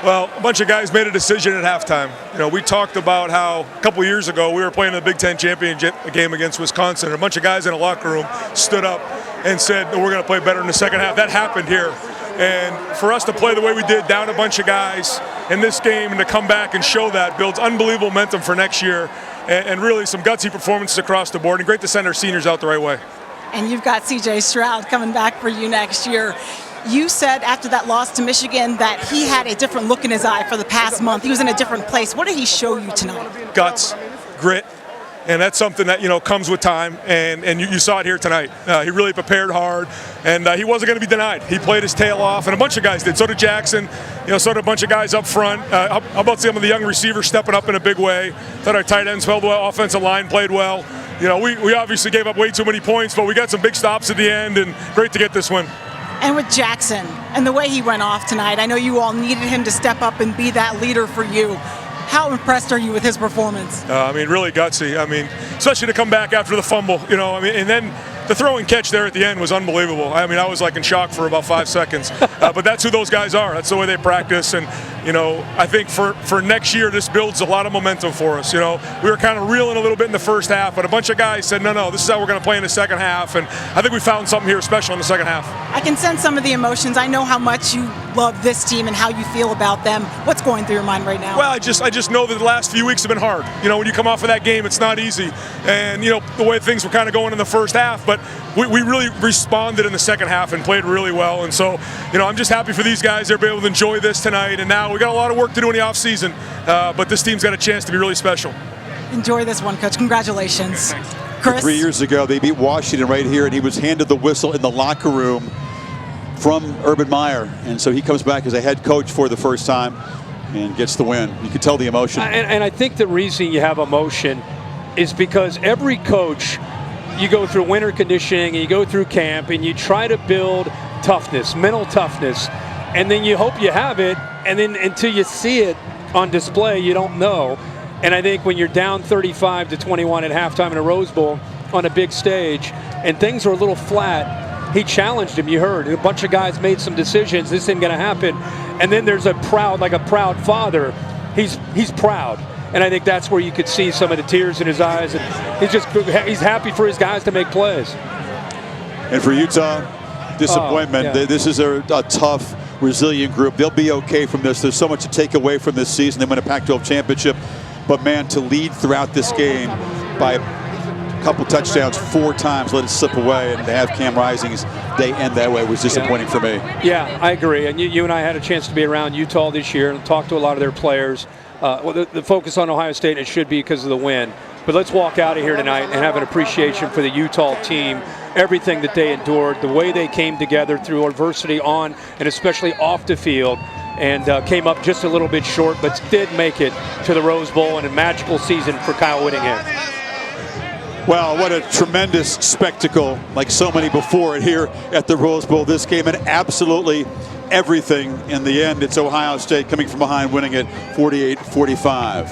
Well, a bunch of guys made a decision at halftime. You know, we talked about how a couple years ago we were playing the Big Ten championship game against Wisconsin, and a bunch of guys in the locker room stood up and said, we're going to play better in the second half. That happened here. And for us to play the way we did, down a bunch of guys in this game, and to come back and show that builds unbelievable momentum for next year, and really some gutsy performances across the board, and great to send our seniors out the right way. And you've got C.J. Stroud coming back for you next year. You said after that loss to Michigan that he had a different look in his eye for the past month. He was in a different place. What did he show you tonight? Guts, grit, and that's something that, you know, comes with time, and you saw it here tonight. He really prepared hard, and he wasn't going to be denied. He played his tail off, and a bunch of guys did. So did Jackson. You know, so did a bunch of guys up front. How about some of the young receivers stepping up in a big way? Thought our tight ends played well, offensive line played well. You know, we obviously gave up way too many points, but we got some big stops at the end, and great to get this win. And with Jackson and the way he went off tonight, I know you all needed him to step up and be that leader for you. How impressed are you with his performance? I mean, really gutsy. I mean, especially to come back after the fumble, you know. I mean, and then the throw and catch there at the end was unbelievable. I mean, I was like in shock for about 5 seconds. But that's who those guys are. That's the way they practice. And, you know, I think for next year, this builds a lot of momentum for us. You know, we were kind of reeling a little bit in the first half, but a bunch of guys said, no, this is how we're going to play in the second half. And I think we found something here special in the second half. I can sense some of the emotions. I know how much you love this team and how you feel about them. What's going through your mind right now? Well, I just know that the last few weeks have been hard. You know, when you come off of that game, it's not easy. And, you know, the way things were kind of going in the first half, but we really responded in the second half and played really well. And so, you know, I'm just happy for these guys. They'll be able to enjoy this tonight. And now we got a lot of work to do in the offseason, but this team's got a chance to be really special. Enjoy this one, Coach. Congratulations. Chris? 3 years ago, they beat Washington right here, and he was handed the whistle in the locker room from Urban Meyer. And so he comes back as a head coach for the first time and gets the win. You can tell the emotion. And I think the reason you have emotion is because every coach, you go through winter conditioning and you go through camp and you try to build toughness, mental toughness, and then you hope you have it, and then until you see it on display, you don't know. And I think when you're down 35-21 at halftime in a Rose Bowl on a big stage and things are a little flat, he challenged him. You heard a bunch of guys made some decisions. This isn't going to happen. And then there's a proud father. He's proud. And I think that's where you could see some of the tears in his eyes. And he's happy for his guys to make plays. And for Utah, disappointment. This is a tough, resilient group. They'll be okay from this. There's so much to take away from this season. They win a Pac-12 championship. But, man, to lead throughout this game by a couple touchdowns 4 times, let it slip away, and to have Cam Rising's day end that way was disappointing for me. Yeah, I agree. And you and I had a chance to be around Utah this year and talk to a lot of their players. The focus on Ohio State, it should be because of the win. But let's walk out of here tonight and have an appreciation for the Utah team, everything that they endured, the way they came together through adversity on and especially off the field, and came up just a little bit short, but did make it to the Rose Bowl and a magical season for Kyle Whittingham. Well, what a tremendous spectacle, like so many before it here at the Rose Bowl. This game and absolutely everything in the end. It's Ohio State coming from behind, winning it 48-45.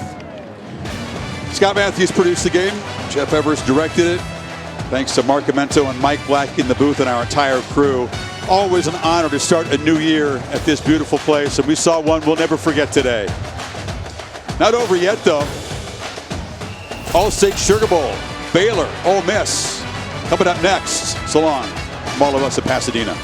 Scott Matthews produced the game. Jeff Evers directed it. Thanks to Mark Amento and Mike Black in the booth and our entire crew. Always an honor to start a new year at this beautiful place, and we saw one we'll never forget today. Not over yet, though. All-State Sugar Bowl, Baylor, Ole Miss. Coming up next. So long from all of us at Pasadena.